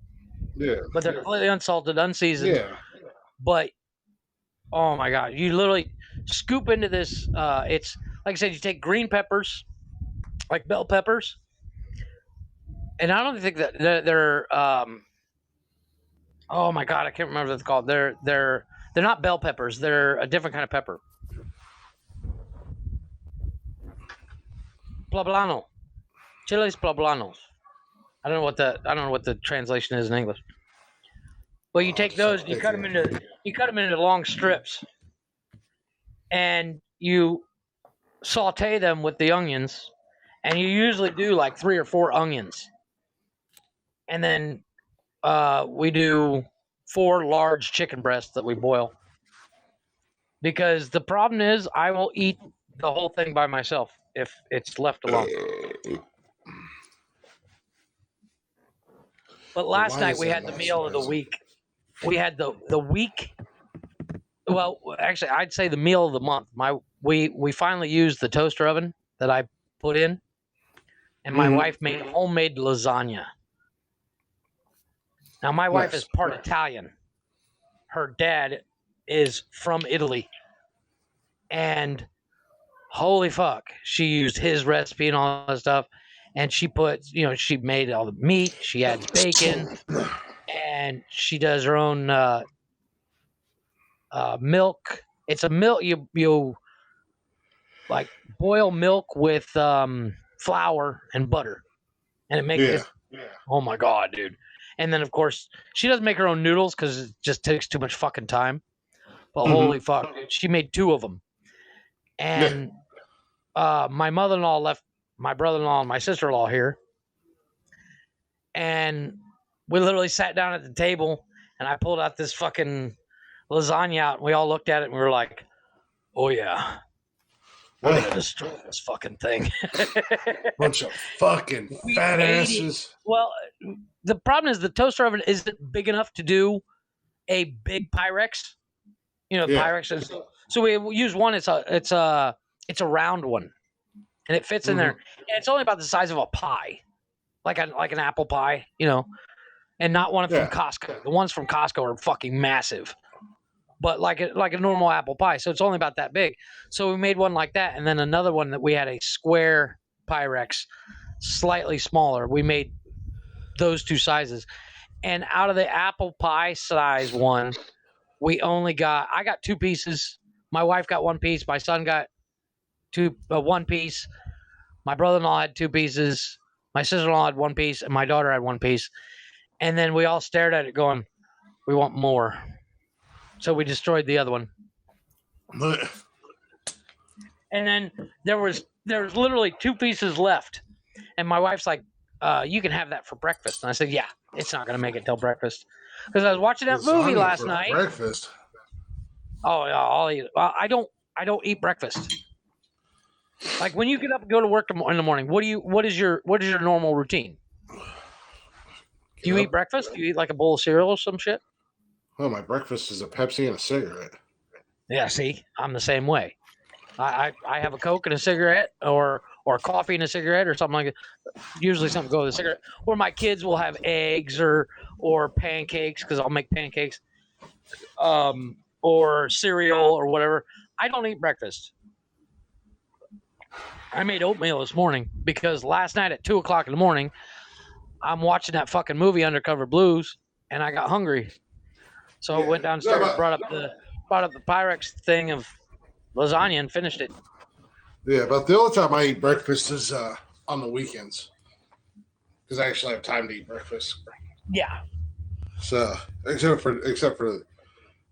Yeah. But they're completely unsalted, unseasoned. Yeah. But, oh my God, you literally scoop into this. It's, like I said, you take green peppers, like bell peppers. And I don't think that they're oh my God, I can't remember what it's called. They're not bell peppers. They're a different kind of pepper. Poblano. Chiles poblanos. I don't know what the translation is in English. But you take those, you cut them into long strips, and you saute them with the onions, and you usually do like 3 or 4 onions, and then we do 4 large chicken breasts that we boil. Because the problem is, I will eat the whole thing by myself if it's left alone. But last night we had the meal of the week. We had the week. Well, actually, I'd say the meal of the month. We finally used the toaster oven that I put in, and my wife made homemade lasagna. Now, my wife is part Italian. Her dad is from Italy. And holy fuck, she used his recipe and all that stuff. And she put, she made all the meat. She adds bacon. And she does her own milk. It's a milk, you like boil milk with flour and butter. And it makes it, oh my God, dude. And then, of course, she doesn't make her own noodles because it just takes too much fucking time. But holy fuck, dude, she made 2 of them. And my mother-in-law left my brother-in-law and my sister-in-law here. And we literally sat down at the table, and I pulled out this fucking lasagna out, and we all looked at it, and we were like, oh, yeah. We're going to destroy this fucking thing. Bunch of fucking fat asses. Well, the problem is the toaster oven isn't big enough to do a big Pyrex. Pyrex is... So we use one. It's a round one, and it fits in there. And it's only about the size of a pie, like an apple pie, and not one from Costco. The ones from Costco are fucking massive, but like a normal apple pie. So it's only about that big. So we made one like that, and then another one that we had a square Pyrex, slightly smaller. We made those 2 sizes, and out of the apple pie size one, I got 2 pieces. My wife got 1 piece. My son got 1 piece. My brother-in-law had 2 pieces. My sister-in-law had 1 piece, and my daughter had 1 piece. And then we all stared at it going, we want more. So we destroyed the other one. And then there was literally 2 pieces left. And my wife's like, you can have that for breakfast. And I said, yeah, it's not going to make it till breakfast. Because I was watching that movie last night. Breakfast. Oh yeah, I'll eat it. I don't eat breakfast. Like when you get up and go to work in the morning, what is your normal routine? Do you eat breakfast? Do you eat like a bowl of cereal or some shit? Oh, my breakfast is a Pepsi and a cigarette. Yeah, see, I'm the same way. I have a Coke and a cigarette, or coffee and a cigarette, or something like that. Usually something go with a cigarette. Or my kids will have eggs or pancakes, because I'll make pancakes, or cereal or whatever. I don't eat breakfast. I made oatmeal this morning because last night at 2:00 in the morning, I'm watching that fucking movie Undercover Blues, and I got hungry. So I went downstairs, brought up the Pyrex thing of lasagna, and finished it. Yeah, but the only time I eat breakfast is on the weekends, because I actually have time to eat breakfast. Yeah. So except for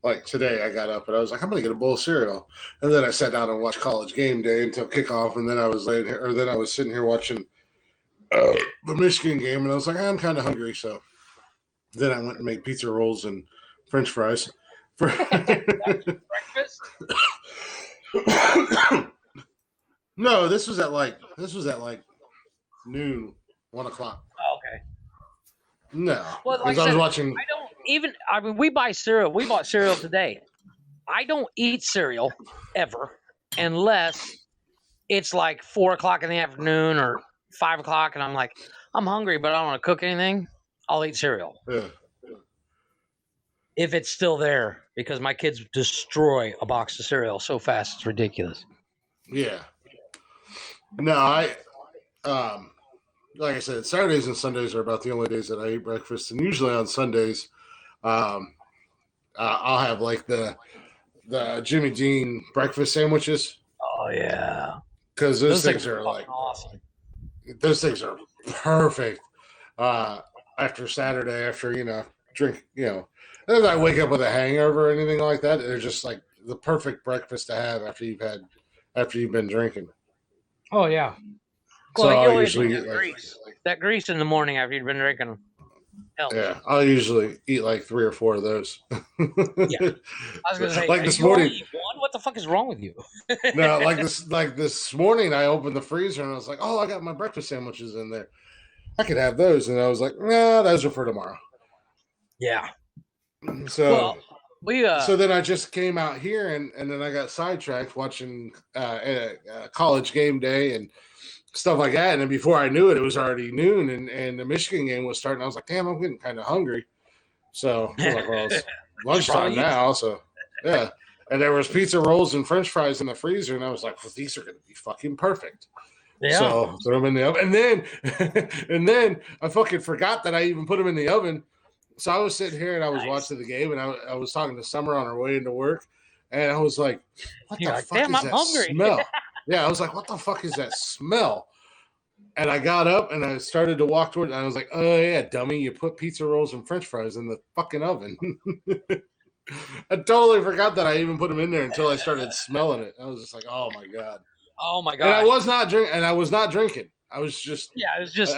like today, I got up and I was like, I'm gonna get a bowl of cereal, and then I sat down and watched College Game Day until kickoff, and then I was sitting here watching the Michigan game, and I was like, I'm kind of hungry, so then I went and made pizza rolls and French fries for breakfast. No, this was at like noon, 1:00. Oh, okay. No, well, like I was watching. I don't even. I mean, we buy cereal. We bought cereal today. I don't eat cereal ever unless it's like 4:00 in the afternoon or 5:00, and I'm like, I'm hungry, but I don't want to cook anything. I'll eat cereal. Yeah. If it's still there, because my kids destroy a box of cereal so fast, it's ridiculous. Yeah. No, like I said, Saturdays and Sundays are about the only days that I eat breakfast, and usually on Sundays, I'll have like the Jimmy Dean breakfast sandwiches. Oh yeah, because those things are like awesome. Those things are perfect. After Saturday, after drink, as I wake up with a hangover or anything like that, they're just like the perfect breakfast to have after you've been drinking. Oh yeah. So well, I'll usually get that grease in the morning after you've been drinking. Helps. Yeah, I'll usually eat like 3 or 4 of those. Yeah, I was gonna say, like this morning. What the fuck is wrong with you? No, like this morning, I opened the freezer and I was like, "Oh, I got my breakfast sandwiches in there. I could have those." And I was like, "Nah, those are for tomorrow." Yeah. So so then I just came out here and then I got sidetracked watching College Game Day and stuff like that. And then before I knew it, it was already noon and the Michigan game was starting. I was like, damn, I'm getting kind of hungry. So I was like, well, it's lunchtime now. So yeah. And there was pizza rolls and French fries in the freezer. And I was like, well, these are going to be fucking perfect. Yeah. So throw them in the oven. And then I fucking forgot that I even put them in the oven. So I was sitting here and I was watching the game and I was talking to Summer on her way into work. And I was like, what the fuck is that smell? Yeah, I was like, what the fuck is that smell? And I got up and I started to walk toward it. And I was like, oh, yeah, dummy. You put pizza rolls and French fries in the fucking oven. I totally forgot that I even put them in there until I started smelling it. I was just like, oh, my God. Oh, my God. And I was not drinking. I was just. Yeah, it was just.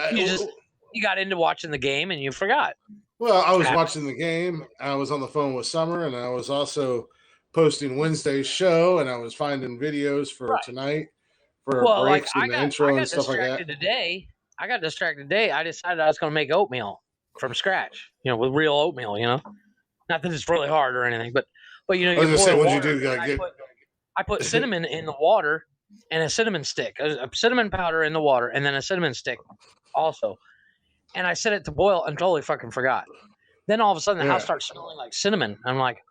You got into watching the game and you forgot. Well, I was watching the game. I was on the phone with Summer and I was also posting Wednesday's show, and I was finding videos for tonight for breaks and the intro and stuff like that. I got distracted today. I decided I was going to make oatmeal from scratch, with real oatmeal, Not that it's really hard or anything, but you I was going to say, what'd you do? I put cinnamon in the water and a cinnamon stick, a cinnamon powder in the water, and then a cinnamon stick also. And I set it to boil and totally fucking forgot. Then all of a sudden the house starts smelling like cinnamon. I'm like,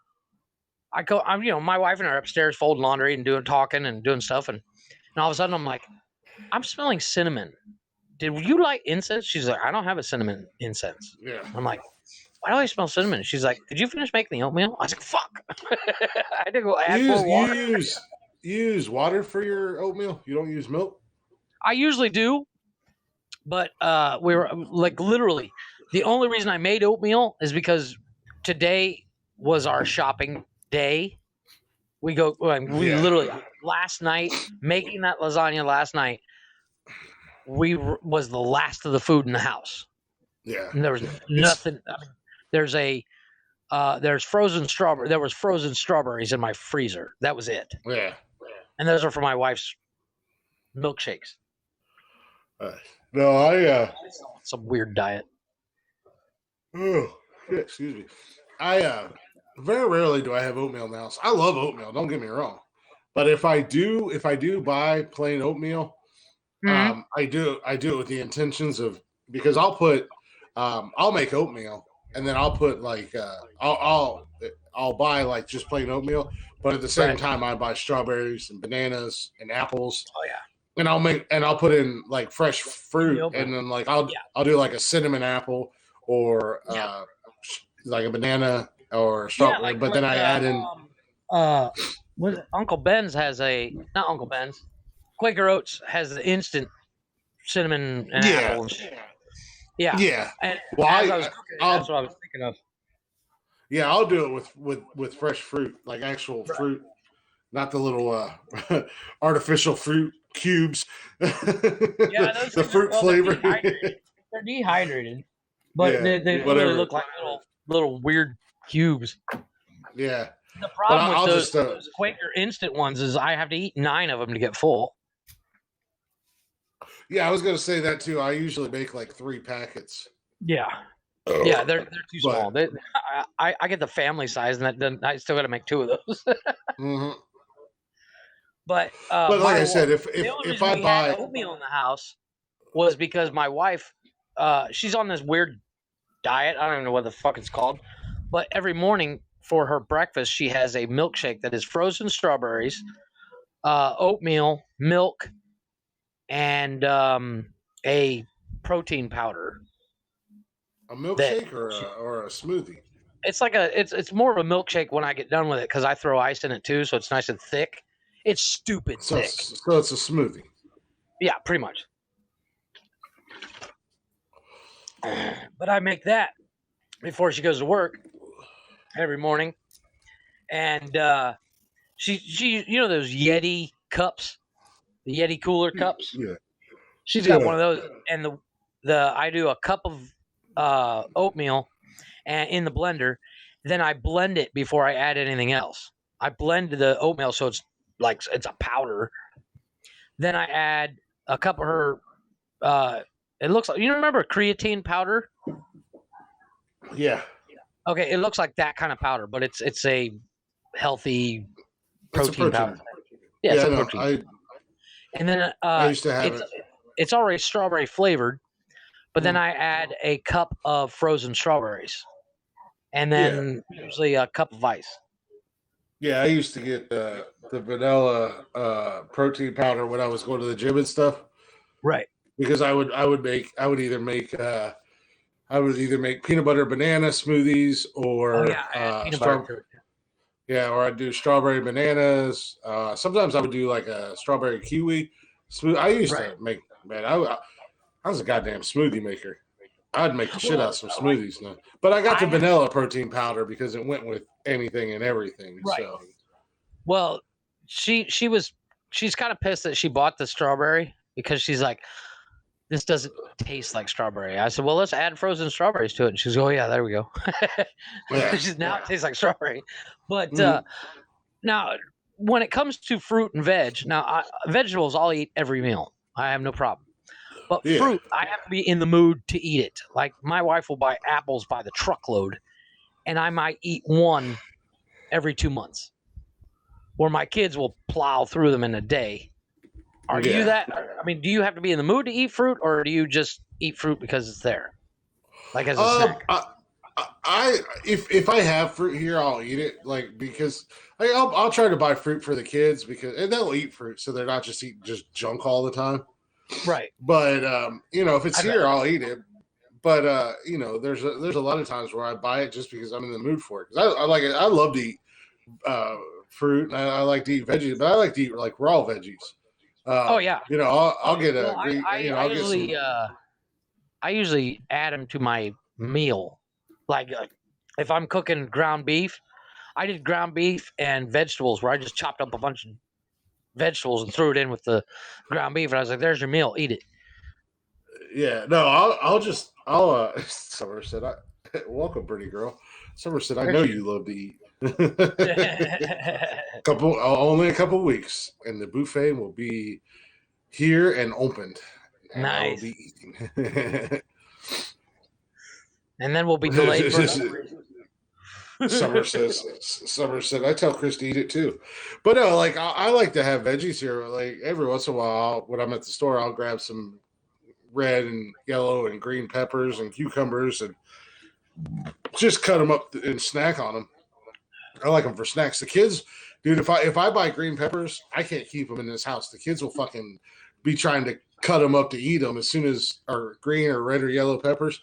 my wife and I are upstairs folding laundry and talking and doing stuff. And all of a sudden I'm like, I'm smelling cinnamon. Did you light incense? She's like, I don't have a cinnamon incense. Yeah. I'm like, why do I smell cinnamon? She's like, did you finish making the oatmeal? I was like, fuck. I had to go add more water. You use water for your oatmeal? You don't use milk? I usually do. But we were like literally the only reason I made oatmeal is because today was our shopping day. We literally last night making that lasagna last night. Was the last of the food in the house. Yeah, and there was nothing. I mean, there's frozen strawberry. There was frozen strawberries in my freezer. That was it. Yeah, and those are for my wife's milkshakes. No, some weird diet. Oh, excuse me. I very rarely do I have oatmeal in the house. I love oatmeal. Don't get me wrong, But if I do buy plain oatmeal, Mm-hmm. I do it with the intentions of, because I'll make oatmeal and then I'll put like I'll buy like just plain oatmeal, but at the same Right. time I buy strawberries and bananas and apples. Oh yeah. And I'll put in like fresh fruit, oatmeal. and then like I'll do like a cinnamon apple or like a banana or strawberry, but then I add in what is it? Uncle Ben's has not Uncle Ben's. Quaker Oats has the instant cinnamon and apple and shit. Yeah. Yeah. And well, as I was cooking, that's what I was thinking of. Yeah, I'll do it with fresh fruit, like actual fruit, not the little artificial fruit cubes. Yeah, those the fruit flavor. They're dehydrated, but they really look like little weird cubes. Yeah. The problem with those Quaker instant ones is I have to eat 9 of them to get full. Yeah, I was going to say that too. I usually make like 3 packets. Yeah. Yeah, they're too small. I get the family size, and then I still got to make 2 of those. Mm-hmm. But like I said, if I buy oatmeal in the house was because my wife, she's on this weird diet. I don't even know what the fuck it's called, but every morning for her breakfast, she has a milkshake that is frozen strawberries, oatmeal, milk, and a protein powder. A milkshake or a smoothie? It's like it's more of a milkshake when I get done with it because I throw ice in it too, so it's nice and thick. It's stupid thick. So it's a smoothie. Yeah, pretty much. But I make that before she goes to work every morning, and she you know those Yeti cups, the Yeti cooler cups. Yeah. She's got one of those, and I do a cup of oatmeal and in the blender, then I blend it before I add anything else. I blend the oatmeal so it's like it's a powder. Then I add a cup of her. It looks like, you remember creatine powder? Yeah. Okay, it looks like that kind of powder, but it's a healthy protein powder. Yeah, it's a protein. And then I used to have it. It's already strawberry flavored, but then I add a cup of frozen strawberries, and then usually a cup of ice. Yeah, I used to get the vanilla protein powder when I was going to the gym and stuff. Right. Because I would either make peanut butter banana smoothies or or I'd do strawberry bananas. Sometimes I would do like a strawberry kiwi smoothie. I used to make, man, I was a goddamn smoothie maker. I'd make the shit out of some smoothies now. But I got the vanilla protein powder because it went with anything and everything. Right. So. Well, she's kind of pissed that she bought the strawberry because she's like, this doesn't taste like strawberry. I said, well, let's add frozen strawberries to it. And she's oh yeah, there we go. Now it tastes like strawberry. But now when it comes to fruit and veg, vegetables I'll eat every meal. I have no problem. But fruit, I have to be in the mood to eat it. Like my wife will buy apples by the truckload, and I might eat one every 2 months. Or my kids will plow through them in a day. Are you that? I mean, do you have to be in the mood to eat fruit, or do you just eat fruit because it's there, like as a snack? If I have fruit here, I'll eat it. Like because I'll try to buy fruit for the kids and they'll eat fruit, so they're not just eating just junk all the time. Right. But if it's here, I'll eat it. But there's a lot of times where I buy it just because I'm in the mood for it. Because I like it. I love to eat fruit. And I like to eat veggies, but I like to eat like raw veggies. Oh yeah. I'll get a. I usually add them to my meal. Like if I'm cooking ground beef, I did ground beef and vegetables where I just chopped up a bunch of vegetables and threw it in with the ground beef, and I was like, "There's your meal, eat it." Yeah, no, I'll. Summer said, "Welcome, pretty girl." Summer said, "I know you love to eat." Only a couple weeks, and the buffet will be here and opened. And nice. I will be eating. And then we'll be delayed for Summer said, I tell Chris to eat it too. But no, like I like to have veggies here. Like every once in a while, when I'm at the store, I'll grab some red and yellow and green peppers and cucumbers and just cut them up and snack on them. I like them for snacks. The kids, dude, if I buy green peppers, I can't keep them in this house. The kids will fucking be trying to cut them up to eat them as soon as or green or red or yellow peppers.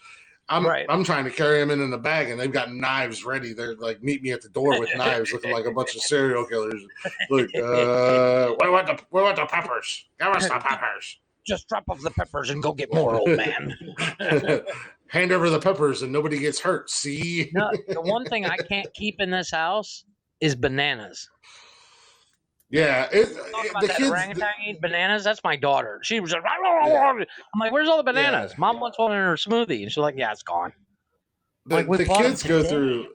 I'm trying to carry them in the bag, and they've got knives ready. They're like, meet me at the door with knives, looking like a bunch of serial killers. Look, we want the peppers. Give us the peppers. Just drop off the peppers and go get more, old man. Hand over the peppers, and nobody gets hurt. See? No, the one thing I can't keep in this house is bananas. Yeah, the kids orangutan eat bananas. That's my daughter. She was like, I'm like, where's all the bananas? Yeah. Mom wants one in her smoothie, and she's like, yeah, it's gone. The kids go through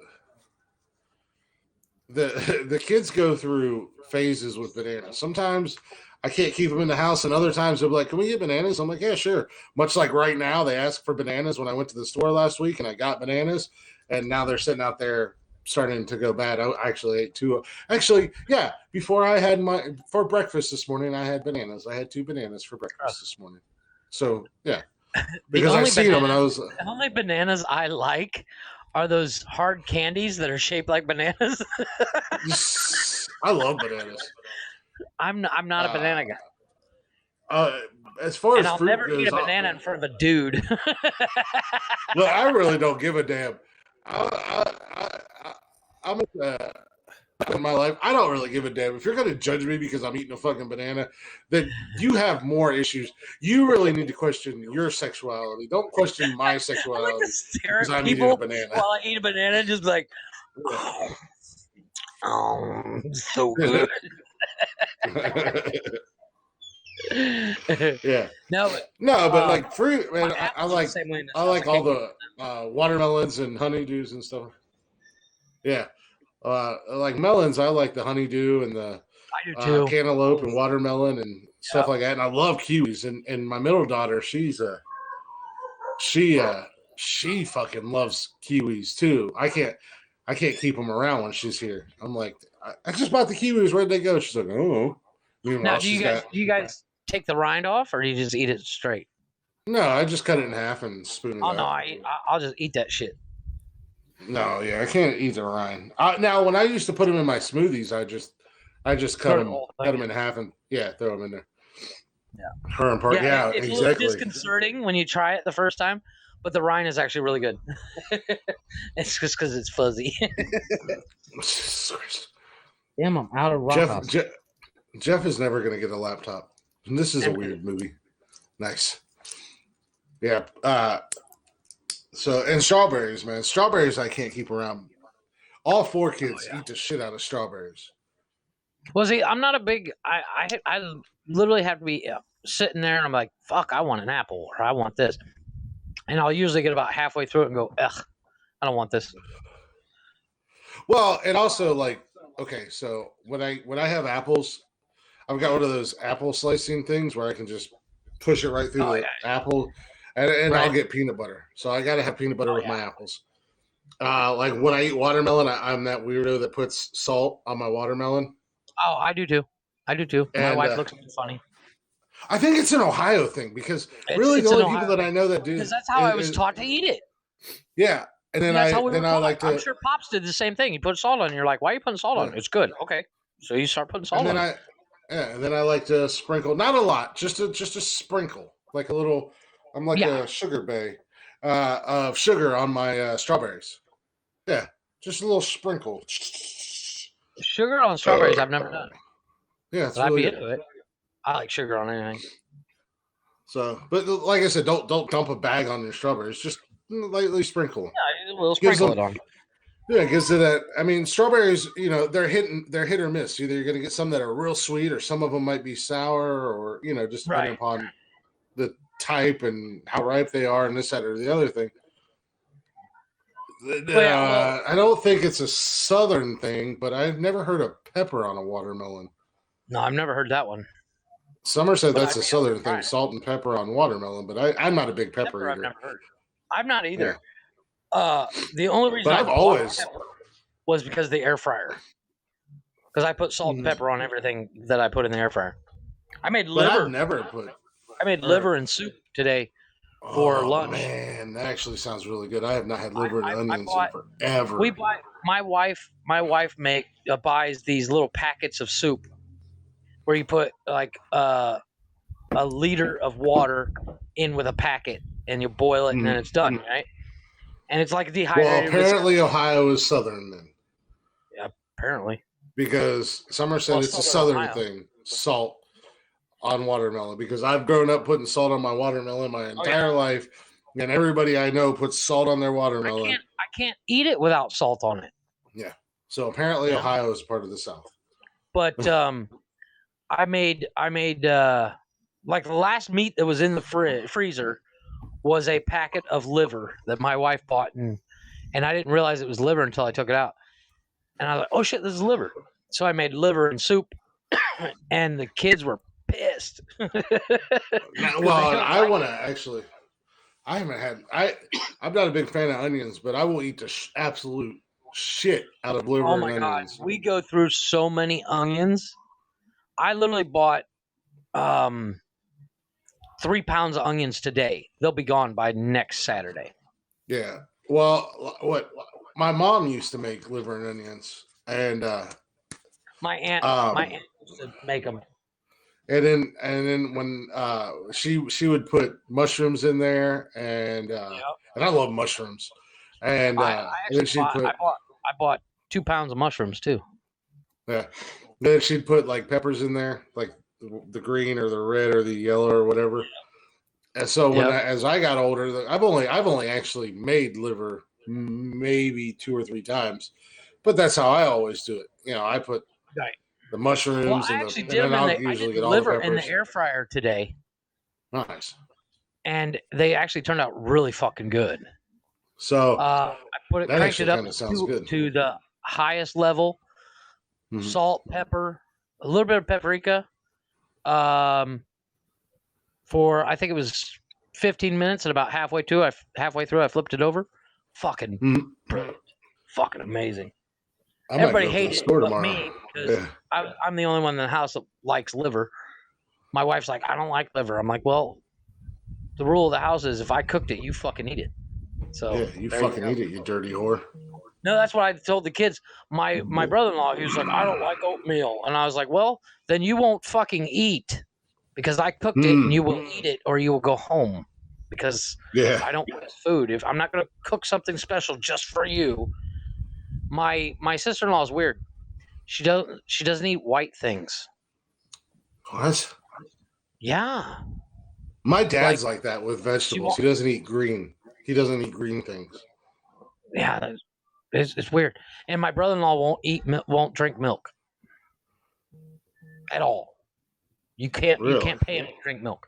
the kids go through phases with bananas. Sometimes I can't keep them in the house, and other times they'll be like, can we get bananas? I'm like, yeah, sure. Much like right now, they asked for bananas when I went to the store last week, and I got bananas, and now they're sitting out there starting to go bad. I actually ate two. Actually, yeah. Before for breakfast this morning, I had bananas. I had 2 bananas for breakfast this morning. So yeah, because I seen them and I was. The only bananas I like are those hard candies that are shaped like bananas. I love bananas. I'm not a banana guy. As far as I'll fruit never goes, eat a banana in front of a dude. Look, I really don't give a damn. I'm in my life. I don't really give a damn. If you're going to judge me because I'm eating a fucking banana, then you have more issues. You really need to question your sexuality. Don't question my sexuality. I like to stare because at I'm people eating a banana. while I eat a banana, just like, so good. Yeah. But like fruit, man. I like all the watermelons and honeydews and stuff. Yeah. Like melons, I like the honeydew and the cantaloupe and watermelon and stuff like that. And I love kiwis. And my middle daughter, she fucking loves kiwis too. I can't keep them around when she's here. I'm like, I just bought the kiwis. Where'd they go? She's like, oh. Now, do you guys take the rind off, or do you just eat it straight? No, I just cut it in half and spoon it out. Oh no, I'll just eat that shit. No, yeah, I can't eat the rind. Now, when I used to put them in my smoothies, I just cut them in half and throw them in there. Yeah, her and part. Yeah, it's exactly. a little disconcerting when you try it the first time, but the rind is actually really good. It's just because it's fuzzy. Damn, I'm out of rock. Jeff is never going to get a laptop. And this is a weird movie. Nice. Yeah. And strawberries, man. Strawberries I can't keep around. All 4 kids eat the shit out of strawberries. Well, see, I'm not a big. I literally have to be sitting there and I'm like, fuck, I want an apple or I want this. And I'll usually get about halfway through it and go, ugh, I don't want this. Well, and also like, okay, so when I have apples, I've got one of those apple slicing things where I can just push it right through the apple, and I'll get peanut butter. So I got to have peanut butter with my apples. Like when I eat watermelon, I'm that weirdo that puts salt on my watermelon. Oh, I do too. My wife looks funny. I think it's an Ohio thing because the only people that I know that do. Because that's how I was taught to eat it. Yeah. And then I like to. I'm sure Pops did the same thing. You put salt on, and you're like, "Why are you putting salt on? It's good." Okay, so you start putting salt on. And then I like to sprinkle, not a lot, just a sprinkle, like a little. I'm like a sugar bay of sugar on my strawberries. Yeah, just a little sprinkle. Sugar on strawberries, I've never done. Yeah, it's really good. Into it. I like sugar on anything. So, but like I said, don't dump a bag on your strawberries. Just lightly sprinkle. Yeah, we'll sprinkle it on. Yeah, it gives it that. I mean, strawberries, they're hit or miss. Either you're going to get some that are real sweet, or some of them might be sour, or just depending upon the type and how ripe they are, and this, that, or the other thing. I don't think it's a southern thing, but I've never heard of pepper on a watermelon. No, I've never heard that one. Summer said that's a southern thing, salt and pepper on watermelon, but I'm not a big pepper eater. I've never heard. I'm not either. The only reason I've always was because of the air fryer. Because I put salt and pepper on everything that I put in the air fryer. I made liver. But I've never put. I made liver and soup today for lunch. Man, that actually sounds really good. I have not had liver and onions in forever. My wife buys these little packets of soup where you put like a liter of water in with a packet and you boil it and then it's done, right? And it's like dehydrated. Well, apparently Ohio is southern then. Yeah, apparently. Because Summer said it's a southern thing, salt on watermelon. Because I've grown up putting salt on my watermelon my entire life, and everybody I know puts salt on their watermelon. I can't eat it without salt on it. Yeah. So apparently Ohio is part of the South. But I made like the last meat that was in the freezer was a packet of liver that my wife bought, and I didn't realize it was liver until I took it out. And I was like, oh shit, this is liver. So I made liver and soup, and the kids were pissed. Well, I want to actually. I haven't had. I'm not a big fan of onions, but I will eat the absolute shit out of liver and onions. God, we go through so many onions. I literally bought 3 pounds of onions today. They'll be gone by next Saturday. Yeah. Well, what my mom used to make liver and onions, and my aunt used to make them. And then when she would put mushrooms in there, and I love mushrooms, and then she put. I bought 2 pounds of mushrooms too. Yeah. Then she'd put like peppers in there, like the green or the red or the yellow or whatever. And so as I got older, I've only actually made liver maybe 2 or 3 times, but that's how I always do it. You know, I put the mushrooms I and then I'll usually get all the liver peppers. in the air fryer today. Nice. And they actually turned out really fucking good. So I cranked it up to the highest level. Mm-hmm. Salt, pepper, a little bit of paprika. For I think it was 15 minutes, and about halfway through, I flipped it over. Fucking brilliant. Fucking amazing. Everybody hates it but me because I'm the only one in the house that likes liver. My wife's like, I don't like liver. I'm like, well, the rule of the house is if I cooked it, you fucking eat it. So yeah, you fucking eat it, you dirty whore. No, that's what I told the kids. My brother-in-law, he was like, I don't like oatmeal. And I was like, well, then you won't fucking eat because I cooked it and you will eat it or you will go home because I don't waste food. If I'm not going to cook something special just for you. My sister-in-law is weird. She doesn't eat white things. What? Yeah. My dad's like that with vegetables. He doesn't eat green. He doesn't eat green things. Yeah, it's weird. And my brother-in-law won't drink milk at all. You can't pay him to drink milk.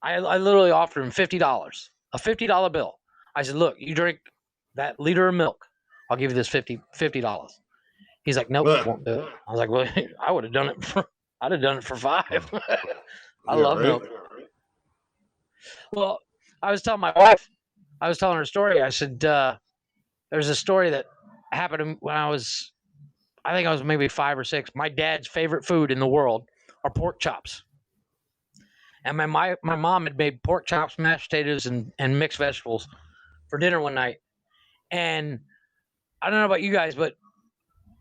I literally offered him $50, a $50 bill. I said, look, you drink that liter of milk, I'll give you this $50. He's like, nope, won't do it. I was like, well, I'd have done it for $5. I love milk. Well, I was telling my wife, I was telling her a story. I said, there's a story that happened when I think I was maybe 5 or 6. My dad's favorite food in the world are pork chops. And my mom had made pork chops, mashed potatoes, and mixed vegetables for dinner one night. And I don't know about you guys, but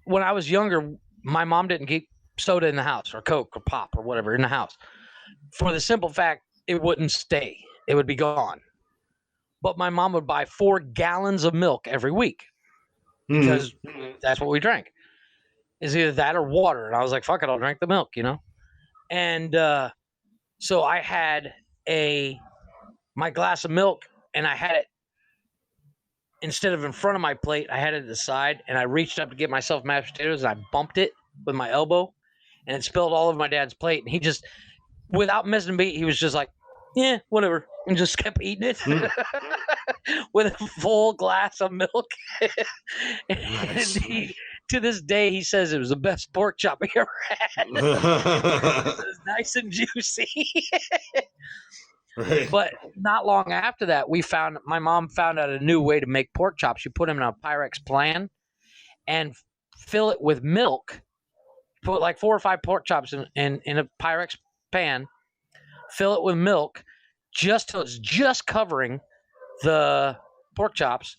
when I was younger, my mom didn't keep soda in the house or Coke or pop or whatever in the house. For the simple fact, it wouldn't stay. It would be gone. But my mom would buy 4 gallons of milk every week because that's what we drank. It's either that or water. And I was like, fuck it, I'll drink the milk, you know? And so I had my glass of milk, and I had it, instead of in front of my plate, I had it at the side, and I reached up to get myself mashed potatoes, and I bumped it with my elbow, and it spilled all over my dad's plate. And he just, without missing a beat, he was just like, yeah, whatever, and just kept eating it with a full glass of milk. Nice. And to this day, he says it was the best pork chop he ever had. It was nice and juicy. Right. But not long after that, my mom found out a new way to make pork chops. You put them in a Pyrex pan, and fill it with milk. Put like 4 or 5 pork chops in a Pyrex pan. Fill it with milk just till it's just covering the pork chops.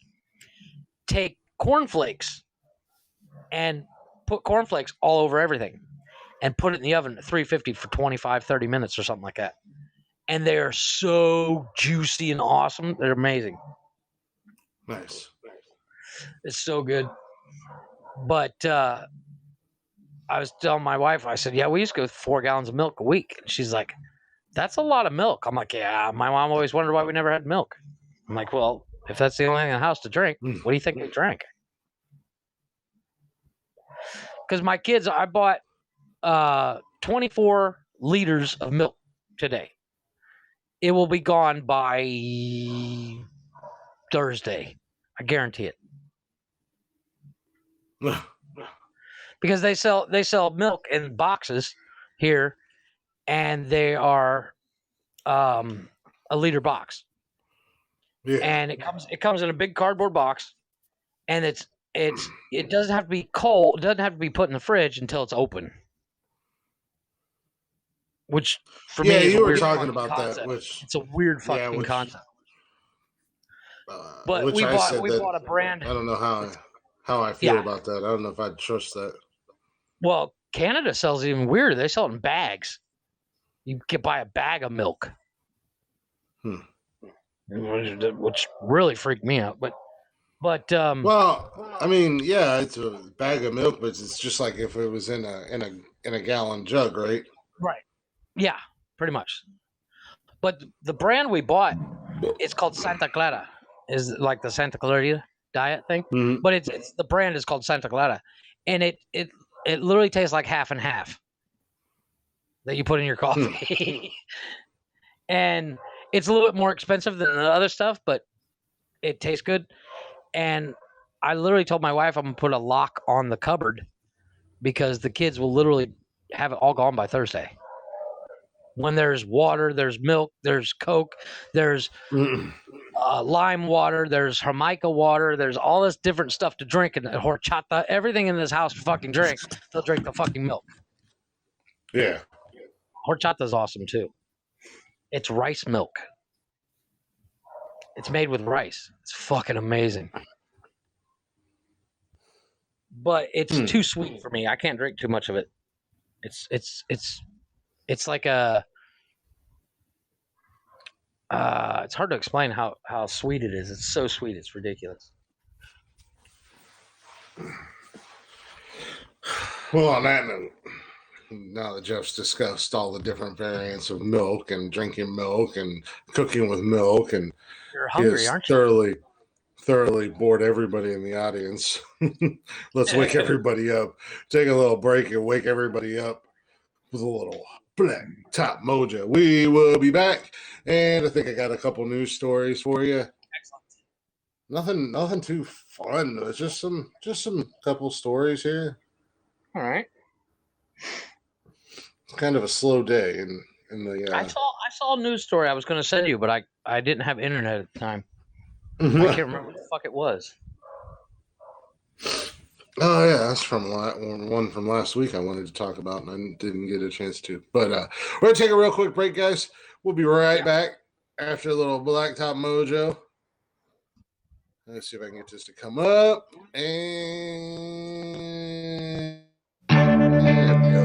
Take cornflakes and put cornflakes all over everything and put it in the oven at 350 for 25, 30 minutes or something like that. And they are so juicy and awesome. They're amazing. Nice. It's so good. But I was telling my wife, I said, yeah, we used to go 4 gallons of milk a week. And she's like, that's a lot of milk. I'm like, yeah, my mom always wondered why we never had milk. I'm like, well, if that's the only thing in the house to drink, what do you think we drank? Because my kids, I bought 24 liters of milk today. It will be gone by Thursday. I guarantee it. Because they sell milk in boxes here, and they are a liter box. Yeah. And it comes in a big cardboard box, and it doesn't have to be cold. It doesn't have to be put in the fridge until it's open. Which for me, is you a were weird talking about concept. that. Which it's a weird fucking concept. But which we I said bought a brand. I don't know how I feel about that. I don't know if I'd trust that. Well, Canada sells it even weirder. They sell it in bags. You can buy a bag of milk. Which really freaked me out. But well, I mean, yeah, it's a bag of milk, but it's just like if it was in a gallon jug, right? Right. Yeah, pretty much. But the brand we bought, it's called Santa Clara. Is like the Santa Clarita diet thing. Mm-hmm. But it's the brand is called Santa Clara. And it literally tastes like half and half that you put in your coffee. And it's a little bit more expensive than the other stuff, but it tastes good. And I literally told my wife I'm going to put a lock on the cupboard because the kids will literally have it all gone by Thursday. When there's water, there's milk, there's Coke, there's lime water, there's Jamaica water, there's all this different stuff to drink, and horchata, everything in this house to fucking drink, they'll drink the fucking milk. Yeah. Horchata's awesome too. It's rice milk. It's made with rice. It's fucking amazing. But it's too sweet for me. I can't drink too much of it. It's like a it's hard to explain how sweet it is. It's so sweet, it's ridiculous. Well, on that note, now that Jeff's discussed all the different variants of milk and drinking milk and cooking with milk, and you're hungry, aren't you? Thoroughly bored everybody in the audience. Let's wake everybody up. Take a little break and wake everybody up with a little Black Top Mojo. We will be back, and I think I got a couple news stories for you. Excellent. Nothing too fun. It's just some couple stories here. All right. It's kind of a slow day in the. I saw a news story I was going to send you, but I didn't have internet at the time. I can't remember what the fuck it was. Oh yeah, that's from one from last week I wanted to talk about, and I didn't get a chance to. But we're gonna take a real quick break, guys. We'll be right back after a little Blacktop Mojo. Let's see if I can get this to come up. And there we go.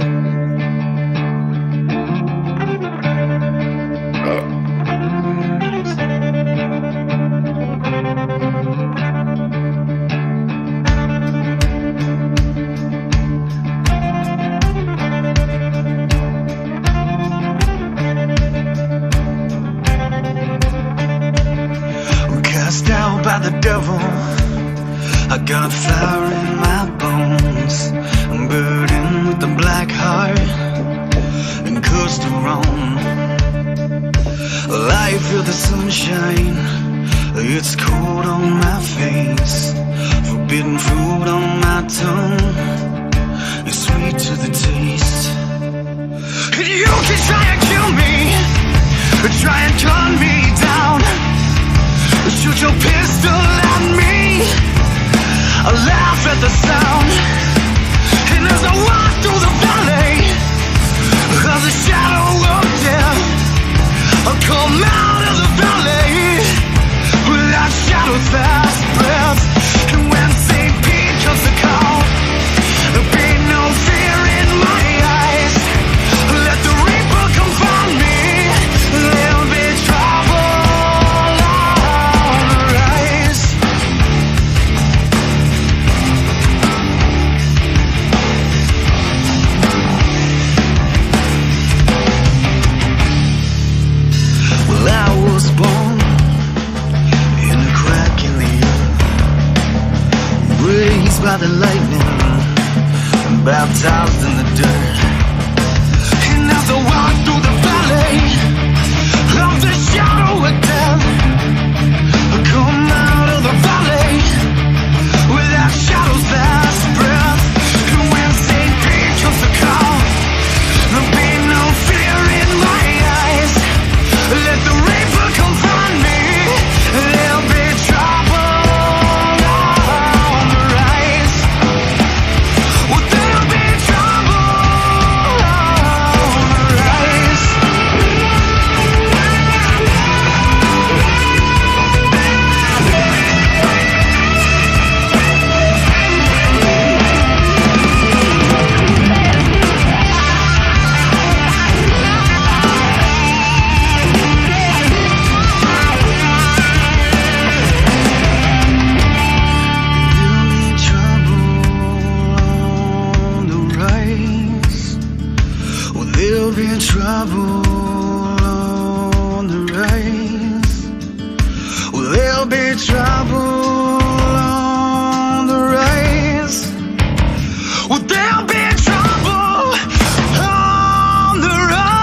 Cast out by the devil, I got fire in my bones. I'm burdened with the black heart and cursed to roam. I feel the sunshine, it's cold on my face. Forbidden fruit on my tongue, it's sweet to the taste. And you can try and kill me, try and gun me down. Shoot your pistol at me, I laugh at the sound, and as I walk through the valley of the shadow of death, I come out of the valley with that shadow fast breath. And when St. Pete comes to call, there'll be no fear in my eyes. Let the reaper come find me. There'll be trouble on the rise. Well, I was born in a crack in the earth, raised by the lightning and baptized in the dirt. And as I walk through the valley of the shadow of death, I come out of the valley with that shadow's last breath. And when St. Pete comes to call, there'll be no fear in my eyes. Let the reaper come find me. There'll be trouble on the rise. Well, there'll be trouble on the rise. There'll be trouble on the rise. Well, there'll be trouble on the rise. Well, there'll be trouble on the rise.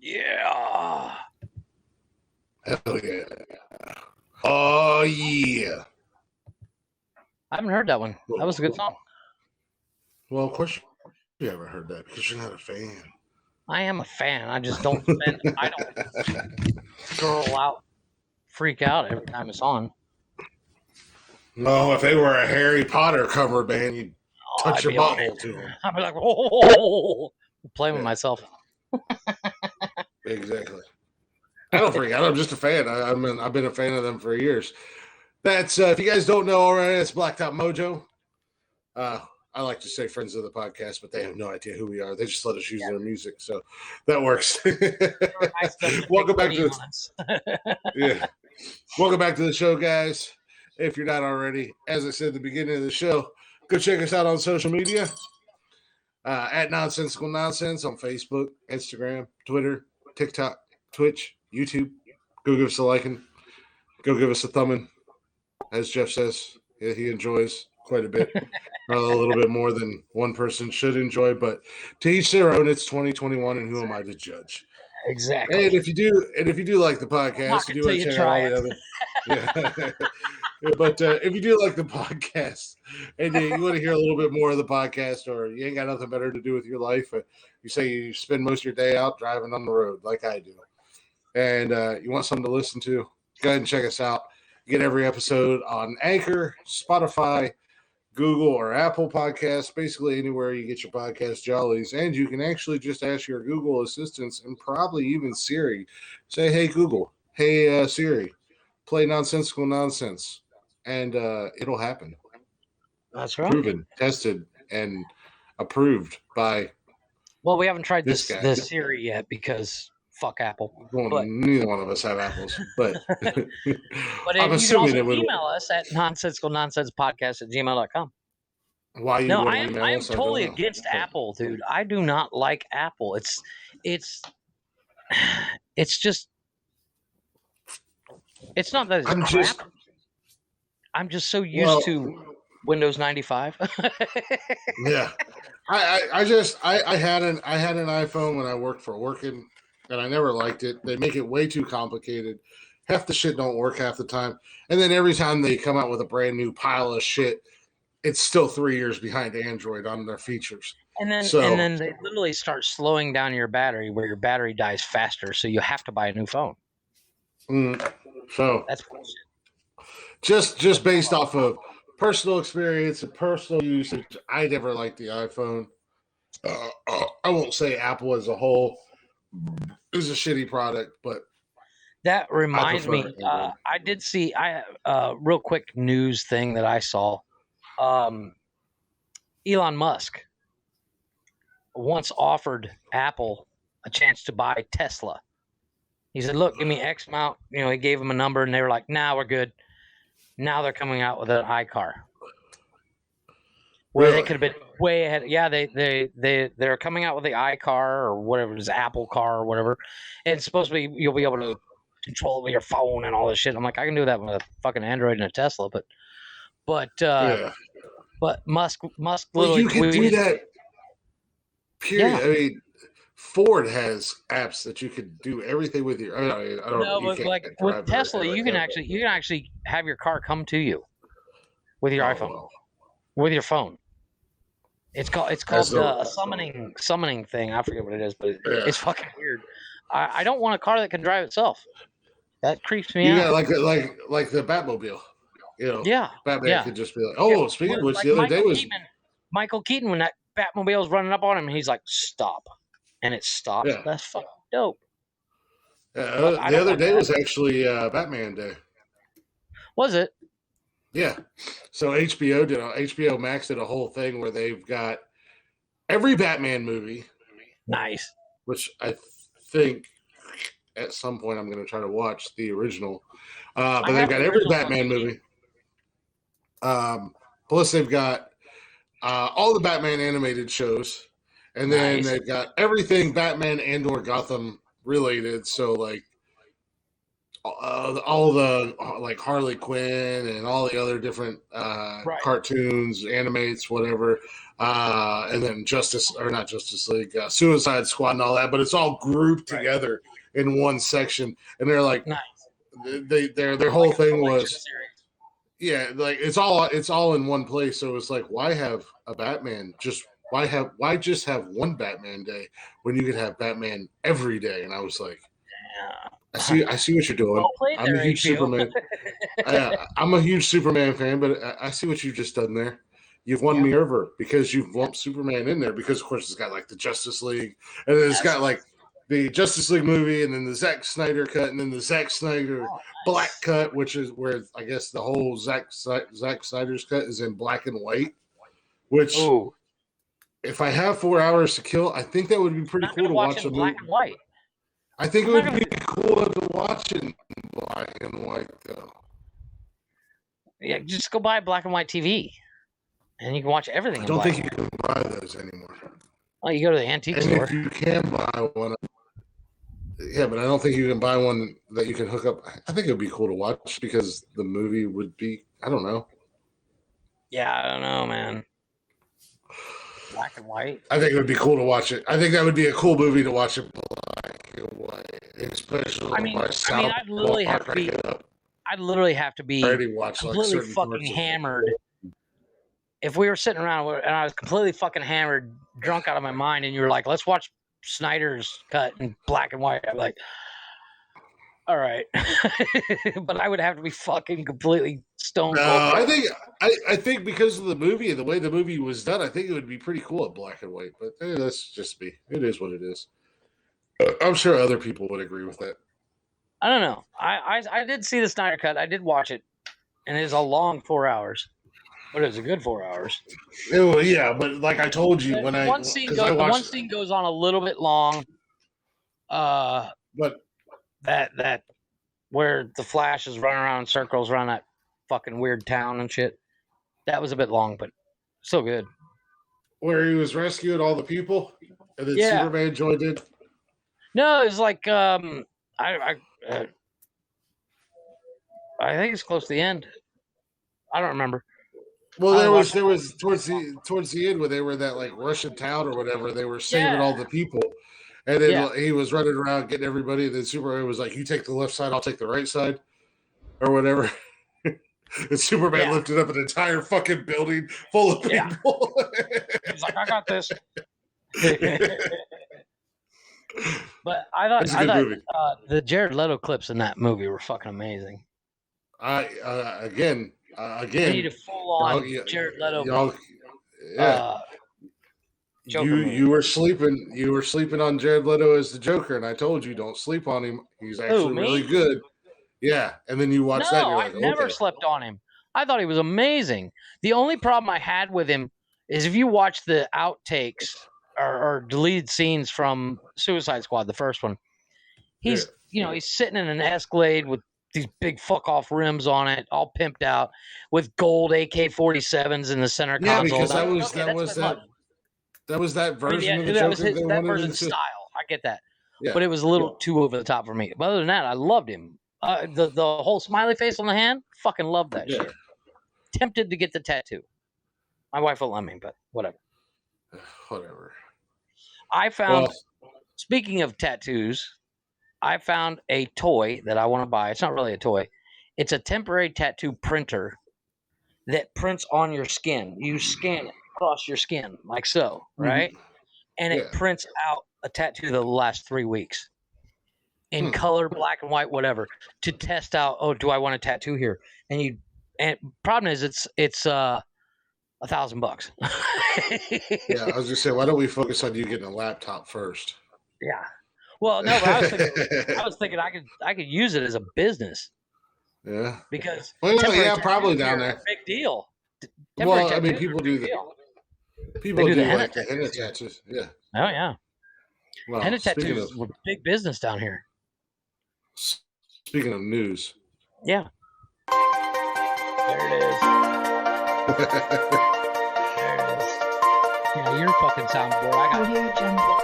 Yeah. Hell yeah. Oh, yeah. I haven't heard that one. That was a good song. Well, of course you haven't heard that because you're not a fan. I am a fan. I just don't spend. I don't scroll out, freak out every time it's on. No, if they were a Harry Potter cover band, you'd touch your butthole to them. I'd be like, oh, playing with myself. Exactly. I don't freak out. I'm just a fan. I've been a fan of them for years. That's if you guys don't know already, it's Blacktop Mojo. I like to say friends of the podcast, but they have no idea who we are. They just let us use their music, so that works. Welcome back to yeah. Welcome back to the show, guys. If you're not already, as I said at the beginning of the show, go check us out on social media at Nonsensical Nonsense on Facebook, Instagram, Twitter, TikTok, Twitch, YouTube. Go give us a liking. Go give us a thumbing. As Jeff says, he enjoys quite a bit. A little bit more than one person should enjoy, but to each their own. It's 2021, and who am I to judge? Exactly. And if you do like the podcast, you do want to check out all the other. Yeah. But if you do like the podcast and you want to hear a little bit more of the podcast, or you ain't got nothing better to do with your life, you say you spend most of your day out driving on the road like I do, and you want something to listen to, go ahead and check us out. You get every episode on Anchor, Spotify, Google, or Apple Podcasts, basically anywhere you get your podcast jollies. And you can actually just ask your Google assistants and probably even Siri. Say, hey, Google, hey, Siri, play Nonsensical Nonsense. And it'll happen. That's right. Proven, tested, and approved by Well, we haven't tried this Siri yet because Fuck Apple. Well, But neither one of us have apples, but but I'm you can assuming also it would. email us at nonsensicalnonsenspodcast@gmail.com. Why you No, wouldn't I email am us? I totally don't know. against Apple, dude. I do not like Apple. It's just it's not that it's I'm crap. just I'm just so used to Windows 95. Yeah, I had an iPhone when I worked for Working, and I never liked it. They make it way too complicated. Half the shit don't work half the time, and then every time they come out with a brand new pile of shit, it's still 3 years behind Android on their features. And then they literally start slowing down your battery, where your battery dies faster, so you have to buy a new phone. So That's bullshit. Just based off of personal experience and personal usage, I never liked the iPhone. I won't say Apple as a whole is a shitty product, but that reminds me. Android. I did see real quick news thing that I saw. Elon Musk once offered Apple a chance to buy Tesla. He said, "Look, give me X amount." He gave them a number, and they were like, "Nah, we're good." Now they're coming out with an iCar, where they could have been way ahead. Yeah, they're coming out with the iCar or whatever it is, Apple Car or whatever. And it's supposed to be you'll be able to control it with your phone and all this shit. I'm like, I can do that with a fucking Android and a Tesla, but Musk literally. You can do that. Period. Yeah. I mean, Ford has apps that you could do everything with your. I don't. No, but like with Tesla, you can actually have your car come to you with your iPhone, with your phone. It's called a summoning thing. I forget what it is, but it's fucking weird. I don't want a car that can drive itself. That creeps me out. Yeah, like the Batmobile. Batman could just be like, "Oh, speaking of which, the other day was Michael Keaton when that Batmobile was running up on him, and he's like, "Stop," and it stops. Yeah. That's fucking dope. The other day was actually Batman Day. Was it? Yeah. So HBO Max did a whole thing where they've got every Batman movie. Nice. Which I think at some point I'm going to try to watch the original. But they've got every Batman movie. Plus they've got all the Batman animated shows. And then they've got everything Batman and or Gotham related. So like all the like Harley Quinn and all the other different cartoons, animates, whatever, and then not Justice League, Suicide Squad, and all that. But it's all grouped together in one section, and they're like, their whole thing was, like it's all in one place. So it's like, why have a Batman? Why just have one Batman day when you could have Batman every day? And I was like, I see what you're doing. I'm a huge Superman. I'm a huge Superman fan, but I see what you've just done there. You've won me over because you've lumped Superman in there because, of course, it's got like the Justice League, and then it's got like the Justice League movie, and then the Zack Snyder cut, and then the Zack Snyder black cut, which is where I guess the whole Zack Snyder's cut is in black and white. Which, if I have 4 hours to kill, I think that would be pretty cool to watch a movie. Black and white. I think it would be cool to watch it in black and white, though. Yeah, just go buy a black and white TV, and you can watch everything. I don't think you can buy those anymore. Well, you go to the antique store. If you can buy one, but I don't think you can buy one that you can hook up. I think it would be cool to watch because the movie would be. I don't know. Yeah, I don't know, man. Black and white. I think it would be cool to watch it. I think that would be a cool movie to watch it black and white, especially. I'd literally have to be completely fucking hammered. If we were sitting around and I was completely fucking hammered, drunk out of my mind, and you were like, "Let's watch Snyder's cut in black and white," I'm like, "All right," but I would have to be fucking completely stoned. No, I think because of the movie and the way the movie was done, I think it would be pretty cool at black and white. But that's just me. It is what it is. I'm sure other people would agree with that. I don't know. I did see the Snyder cut. I did watch it, and it's a long 4 hours, but it was a good 4 hours. Oh yeah, but like I told you, one scene goes on a little bit long, But that where the Flash is running around in circles around that fucking weird town and shit. That was a bit long, but still good. Where he was rescuing all the people, and then Superman joined in. No, it was like I think it's close to the end. I don't remember. Well, there was towards the end where they were in that like Russian town or whatever. They were saving all the people, and then he was running around getting everybody. And then Superman was like, "You take the left side, I'll take the right side," or whatever. And Superman lifted up an entire fucking building full of people. He's like, "I got this." But I thought the Jared Leto clips in that movie were fucking amazing. Again, they need a full-on Jared Leto. You were sleeping on Jared Leto as the Joker, and I told you don't sleep on him. He's actually really good. Yeah, and then you watch that. And you're like, I never slept on him. I thought he was amazing. The only problem I had with him is if you watch the outtakes or deleted scenes from Suicide Squad, the first one, he's he's sitting in an Escalade with these big fuck off rims on it, all pimped out, with gold AK-47s in the center console. Yeah, because that was that version of the Joker. That version's style. I get that, but it was a little too over the top for me. But other than that, I loved him. The whole smiley face on the hand, fucking loved that shit. Tempted to get the tattoo. My wife won't let me, but whatever. Whatever. I found. Speaking of tattoos, I found a toy that I want to buy. It's not really a toy. It's a temporary tattoo printer that prints on your skin. You scan it across your skin like so, right? Mm-hmm. And it prints out a tattoo that will last 3 weeks in color, black and white, whatever, to test out, do I want a tattoo here? And problem is it's $1,000. Yeah, I was just saying, why don't we focus on you getting a laptop first? Yeah. Well, no, but I was thinking I could use it as a business. Yeah. Because probably down there. Big deal. Well, I mean, people do People do like the henna tattoos. Yeah. Oh yeah. Well, henna tattoos were big business down here. Speaking of news. Yeah. There it is. There it is. Yeah, your fucking soundboard. I got Audio Jungle.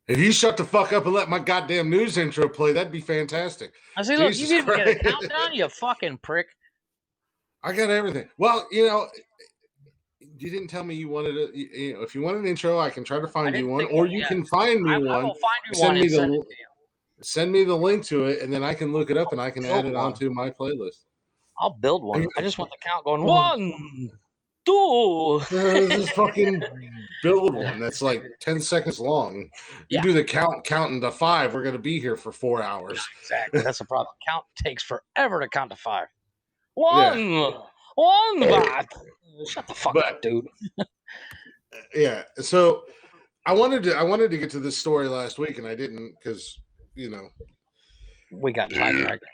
If you shut the fuck up and let my goddamn news intro play, that'd be fantastic. I say, look, you didn't get a countdown, you fucking prick. I got everything. Well, you didn't tell me you wanted it. If you want an intro, I can try to find you one, or you can find me one. I will find you one and send it to you. Send me the link to it, and then I can look it up and I can add it onto my playlist. I'll build one. I just want the count going 1, 2. Just fucking build one that's like 10 seconds long. You do the counting to 5. We're going to be here for 4 hours. Exactly. That's the problem. Count takes forever to count to 5. 1. Shut the fuck up, dude. Yeah. So I wanted to get to this story last week, and I didn't because we got sidetracked.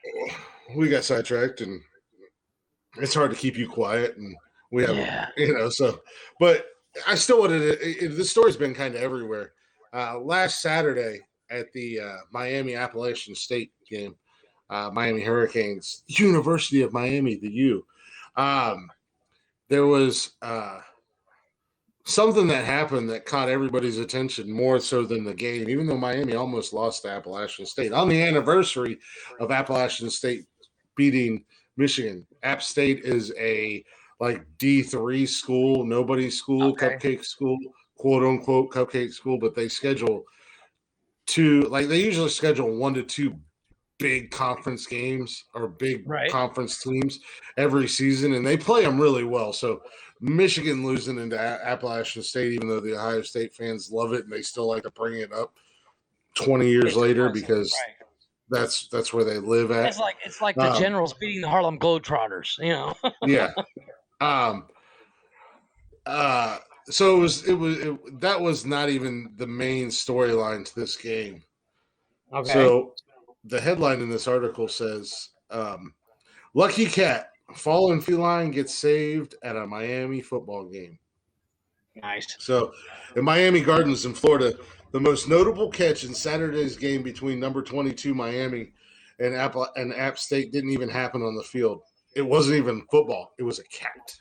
We got sidetracked, and it's hard to keep you quiet, and we have so. But I still wanted to. This story's been kind of everywhere. Last Saturday at the Miami Appalachian State game, Miami Hurricanes, University of Miami, the U. There was something that happened that caught everybody's attention more so than the game, even though Miami almost lost to Appalachian State. On the anniversary of Appalachian State beating Michigan, App State is a D3 school, nobody's school, cupcake school, quote unquote cupcake school, but they schedule they usually schedule 1 to 2 big conference games or big conference teams every season, and they play them really well. So Michigan losing into Appalachian State, even though the Ohio State fans love it and they still like to bring it up 20 years later because that's where they live at. It's like the Generals beating the Harlem Globetrotters, Yeah. So that was not even the main storyline to this game. Okay. So the headline in this article says Lucky cat, fallen feline gets saved at a Miami football game. Nice. So, in Miami Gardens in Florida, the most notable catch in Saturday's game between number 22 Miami and App State didn't even happen on the field. It wasn't even football. It was a cat.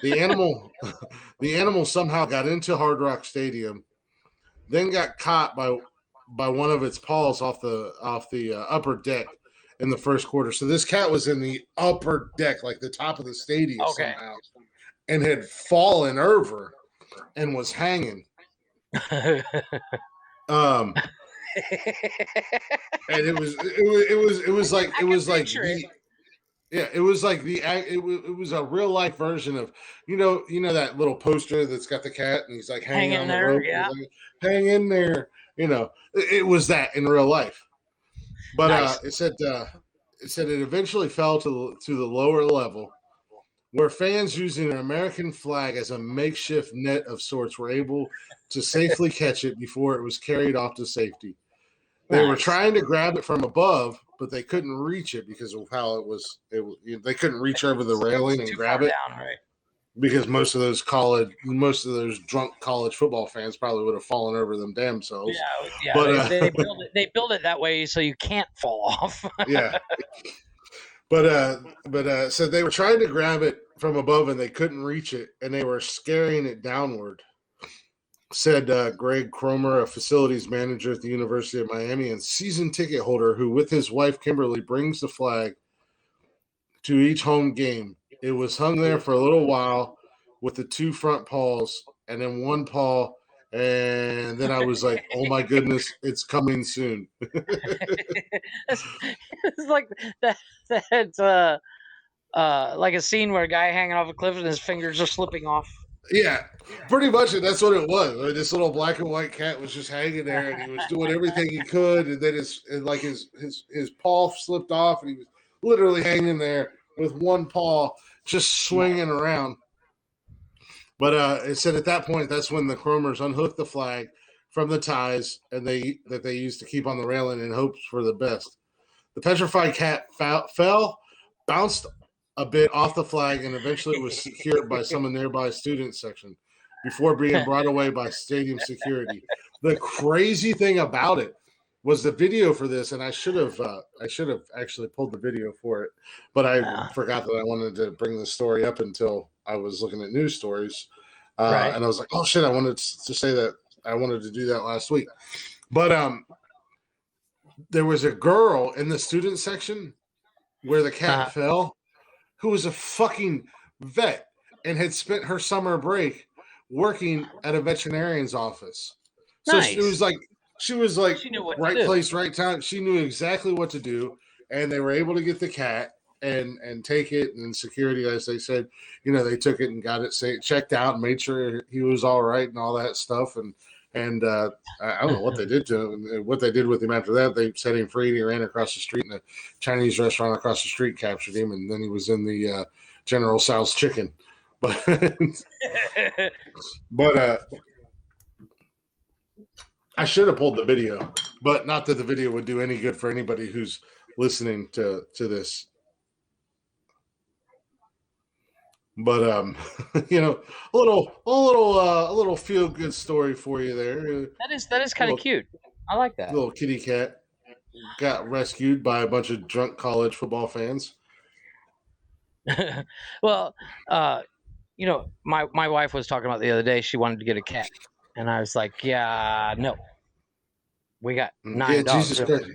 The animal somehow got into Hard Rock Stadium, then got caught by one of its paws off the upper deck in the first quarter. So this cat was in the upper deck, like the top of the stadium somehow, and had fallen over and was hanging. And it was a real life version of you know that little poster that's got the cat and he's like hanging on the rope, like, hang in there. It was that in real life. But nice. It said it eventually fell to the lower level, where fans using an American flag as a makeshift net of sorts were able to safely catch it before it was carried off to safety. They were trying to grab it from above, but they couldn't reach it because of how it was. They couldn't reach over the railing and grab it down, right? Because most of those drunk college football fans probably would have fallen over them damn selves. Yeah. But they build it that way so you can't fall off. Yeah. But so they were trying to grab it from above and they couldn't reach it, and they were scaring it downward. Said Greg Cromer, a facilities manager at the University of Miami and season ticket holder who, with his wife Kimberly, brings the flag to each home game. It was hung there for a little while with the two front paws and then one paw, and then I was like, oh my goodness, it's coming soon. It's like that like a scene where a guy hanging off a cliff and his fingers are slipping off. Yeah, pretty much that's what it was. This little black and white cat was just hanging there, and he was doing everything he could, and then his paw slipped off, and he was literally hanging there with one paw just swinging around. But it said at that point, that's when the Cromers unhooked the flag from the ties and they used to keep on the railing in hopes for the best. The petrified cat fell, bounced a bit off the flag, and eventually was secured by some nearby student section before being brought away by stadium security. The crazy thing about it was the video for this, and I should have actually pulled the video for it, but I forgot that I wanted to bring the story up until I was looking at news stories, right. And I was like, oh shit, I wanted to say that I wanted to do that last week, but there was a girl in the student section where the cat fell, who was a fucking vet and had spent her summer break working at a veterinarian's office. So nice. She was like right place, right time. She knew exactly what to do, and they were able to get the cat and take it. And security, as they said, they took it and got it checked out and made sure he was all right and all that stuff. And I don't know what they did to him. What they did with him after that, they set him free. And he ran across the street, and the Chinese restaurant across the street captured him, and then he was in the General Tso's chicken. But I should have pulled the video, but not that the video would do any good for anybody who's listening to this. But a little feel good story for you there. That is kind of cute. I like that. Little kitty cat got rescued by a bunch of drunk college football fans. Well, my wife was talking about the other day. She wanted to get a cat, and I was like, "Yeah, no, we got 9 dogs." Jesus Christ.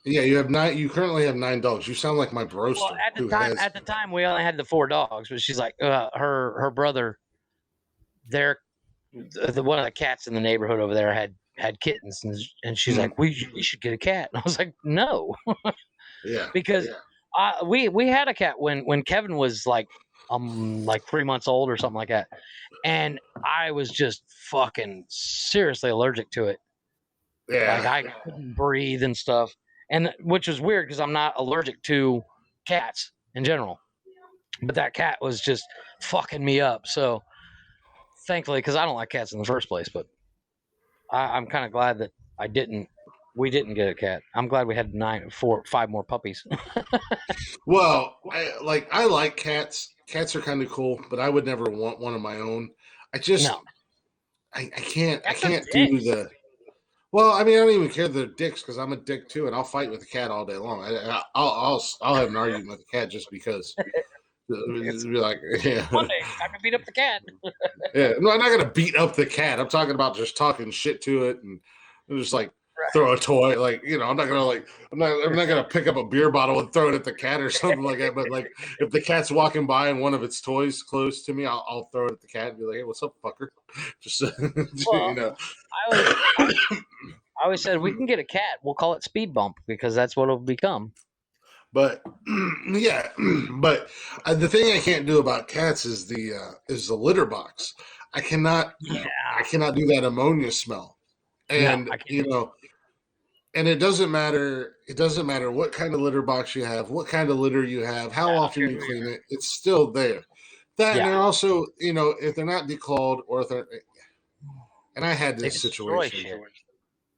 Yeah, you have 9. You currently have 9 dogs. You sound like my broster. Well, at the time, we only had the 4 dogs, but she's like, her brother, one of the cats in the neighborhood over there had kittens, and she's like, we should get a cat. And I was like, no, because we had a cat when Kevin was like 3 months old or something like that, and I was just fucking seriously allergic to it. Yeah, like I couldn't breathe and stuff. And which is weird because I'm not allergic to cats in general, but that cat was just fucking me up. So thankfully, because I don't like cats in the first place, but I'm kind of glad that I didn't We didn't get a cat. I'm glad we had 5 more puppies. Well, I like cats. Cats are kind of cool, but I would never want one of my own. I just No. I can't Cats are do dicks. the. Well, I mean, I don't even care they're dicks because I'm a dick too, and I'll fight with a cat all day long. I'll have an argument with a cat just because. It's Be like, yeah, Monday. Time to beat up the cat. yeah. No, I'm not gonna beat up the cat. I'm talking about just talking shit to it and just like throw a toy. Like, I'm not gonna I'm not gonna pick up a beer bottle and throw it at the cat or something like that. But like, if the cat's walking by and one of its toys close to me, I'll throw it at the cat and be like, "Hey, what's up, fucker?" Just Well, I always said we can get a cat. We'll call it Speed Bump because that's what it'll become. But yeah, but the thing I can't do about cats is the litter box. I cannot do that ammonia smell, and and it doesn't matter. It doesn't matter what kind of litter box you have, what kind of litter you have, how often you clean it. It's still there. That and they're also, if they're not declawed or if they're, and I had this situation.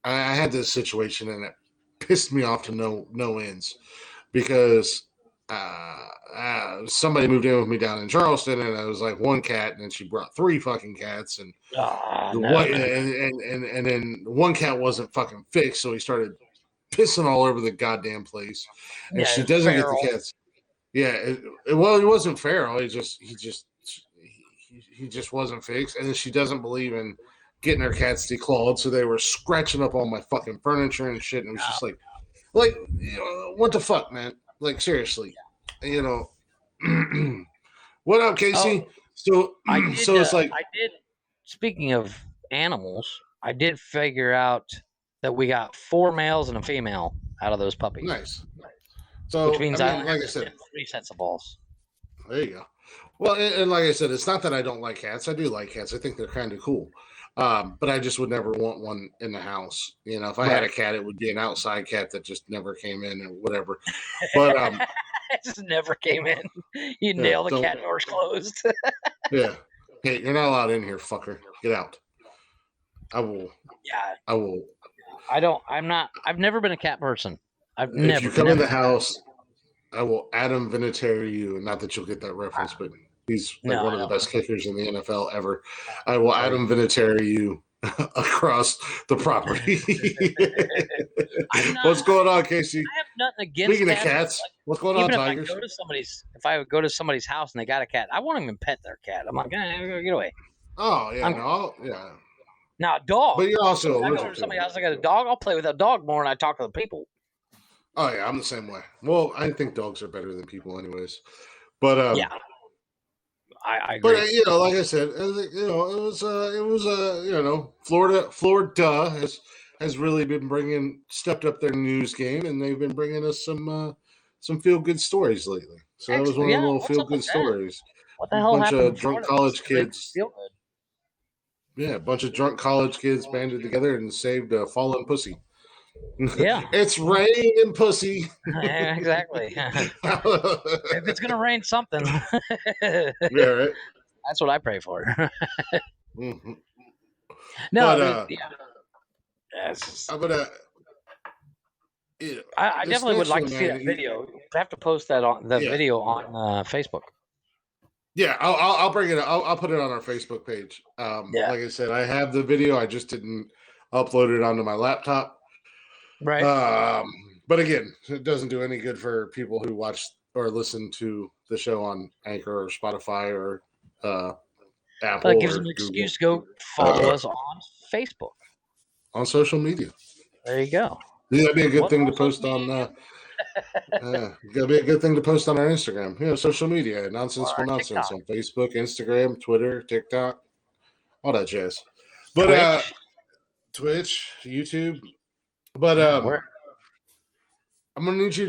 I had this situation, and it pissed me off to no ends. Because somebody moved in with me down in Charleston, and I was like one cat, and then she brought 3 fucking cats, and and then one cat wasn't fucking fixed, so he started pissing all over the goddamn place, and she doesn't get the cats. Yeah, well, he wasn't feral. He just wasn't fixed, and then she doesn't believe in getting her cats declawed, so they were scratching up all my fucking furniture and shit, and it was just like, what the fuck, man? Like, seriously, what up, Casey? So it's like, I did. Speaking of animals, I did figure out that we got 4 males and a female out of those puppies. Nice. So, which means like I said, 3 sets of balls. There you go. Well, and like I said, it's not that I don't like cats. I do like cats. I think they're kind of cool. But I just would never want one in the house. If I had a cat, it would be an outside cat that just never came in or whatever. But it just never came in. You nail the cat doors closed. Yeah. Hey, you're not allowed in here, fucker. Get out. I will. Yeah. I will. I don't. I'm not. I've never been a cat person. If you come in the house, I will Adam Vinatieri you. Not that you'll get that reference, but he's one of the best kickers in the NFL ever. I will Adam Vinatieri you across the property. What's going on, Casey? I have nothing against Speaking of cats, what's going on, Tigers? If I would go to somebody's house and they got a cat, I won't even pet their cat. I'm like, get away. Oh yeah, yeah. Now, a dog. But you're also I go to somebody's house, I got a dog. I'll play with that dog more than I talk to the people. Oh yeah, I'm the same way. Well, I think dogs are better than people, anyways. But yeah, I agree. But like I said, it was Florida has really been stepped up their news game, and they've been bringing us some feel good stories lately. So that was one of the little feel good stories. What the hell happened? A bunch of drunk college kids. Yeah, a bunch of drunk college kids banded together and saved a fallen pussy. Yeah, it's raining pussy. Yeah, exactly. If it's gonna rain something, yeah, right. That's what I pray for. Mm-hmm. No, I definitely would like to see that video. I have to post that on video on Facebook. Yeah, I'll bring it up. I'll put it on our Facebook page. Like I said, I have the video. I just didn't upload it onto my laptop. Right. But again, it doesn't do any good for people who watch or listen to the show on Anchor or Spotify or Apple. That gives them an excuse to go follow us on Facebook. On social media. There you go. That'd be a good thing to post on. That'd be a good thing to post on our Instagram. Social media, Nonsensical Nonsense on Facebook, Instagram, Twitter, TikTok, all that jazz. But Twitch, YouTube. But I'm gonna need you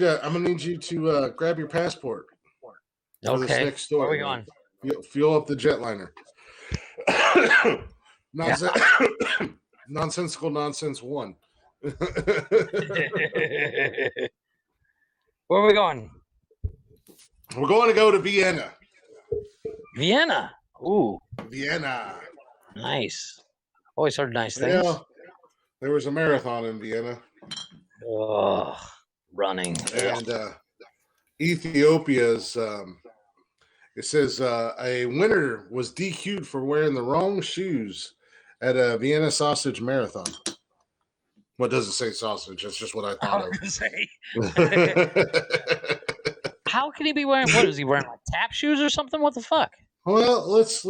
to grab your passport. Okay. This next story. Where are we going? Fuel up the jetliner. Nonsensical Nonsense 1. Where are we going? We're going to go to Vienna. Vienna. Ooh. Vienna. Nice. Always heard nice things. There was a marathon in Vienna. Ugh, running. And Ethiopia's, it says a winner was DQ'd for wearing the wrong shoes at a Vienna sausage marathon. Well, it doesn't say sausage. That's just what I thought I was gonna say. of. How can he be wearing? What is he wearing? Like tap shoes or something? What the fuck? Well, let's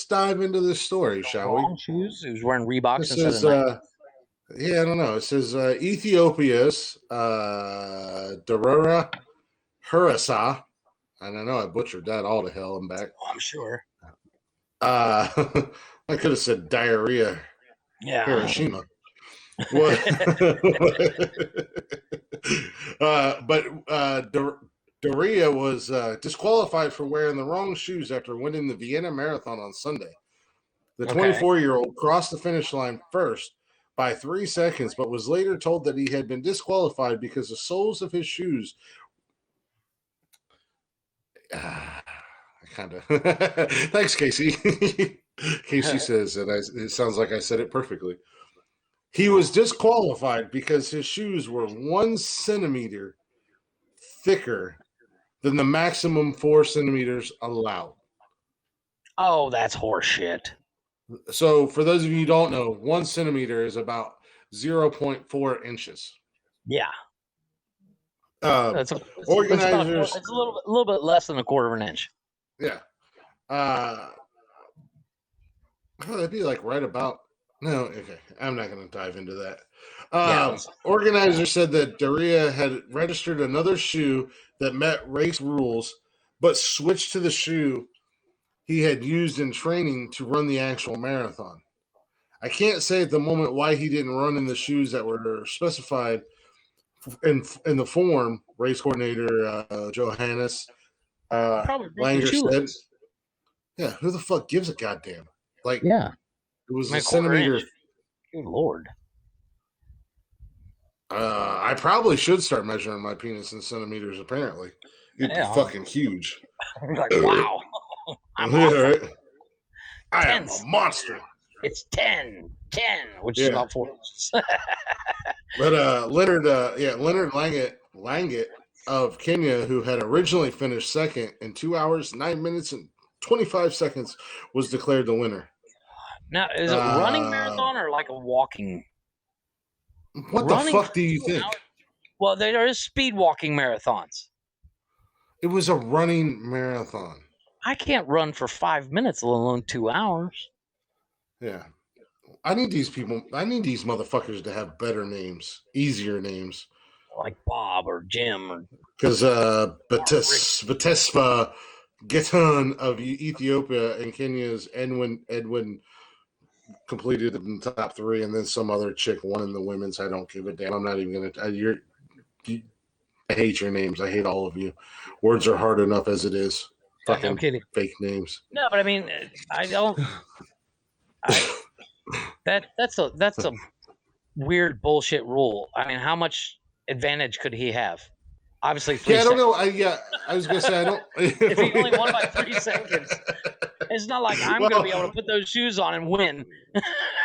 dive into this story, shall we? Shoes. He was wearing Reeboks This instead is of Nike. yeah, I don't know. It says Ethiopia's Darura Hurasa. And I know I butchered that all to hell and back. Oh, I'm sure. I could have said diarrhea. Yeah. Hiroshima. But Daria was disqualified for wearing the wrong shoes after winning the Vienna Marathon on Sunday. The 24-year-old crossed the finish line first by 3 seconds, but was later told that he had been disqualified because the soles of his shoes. Kind of. Thanks, Casey. Casey says that it sounds like I said it perfectly. He was disqualified because his shoes were 1 centimeter thicker than the maximum 4 centimeters allowed. Oh, that's horseshit. So, for those of you who don't know, 1 centimeter is about 0.4 inches. Yeah. Organizers. It's a little bit less than a quarter of an inch. Yeah. That'd be like right about. No, okay. I'm not going to dive into that. Organizers said that Daria had registered another shoe that met race rules, but switched to the shoe he had used in training to run the actual marathon. I can't say at the moment why he didn't run in the shoes that were specified in the form. Race coordinator Johannes Langer said, "Yeah, who the fuck gives a goddamn? Like, yeah, it was a centimeter." Good Lord. I probably should start measuring my penis in centimeters. Apparently, it'd be fucking huge. Like, wow, right? I am a monster. It's 10, which is about 4 inches. But Leonard Langett of Kenya, who had originally finished second in 2 hours, 9 minutes, and 25 seconds, was declared the winner. Now, is it running marathon or like a walking? What the fuck do you think? Well, there is speed walking marathons. It was a running marathon. I can't run for 5 minutes, let alone 2 hours. Yeah. I need these motherfuckers to have better names, easier names. Like Bob or Jim. Because Batesfa Getan of Ethiopia and Kenya's Edwin completed in the top 3, and then some other chick won in the women's. I don't give a damn. I'm not even going to. I hate your names. I hate all of you. Words are hard enough as it is. Fucking I'm kidding. Fake names. No, but I mean, I don't. That's a weird bullshit rule. I mean, how much advantage could he have? Obviously, 3 seconds. I don't know. I was gonna say I don't. If he only won by 3 seconds, it's not like I'm gonna be able to put those shoes on and win.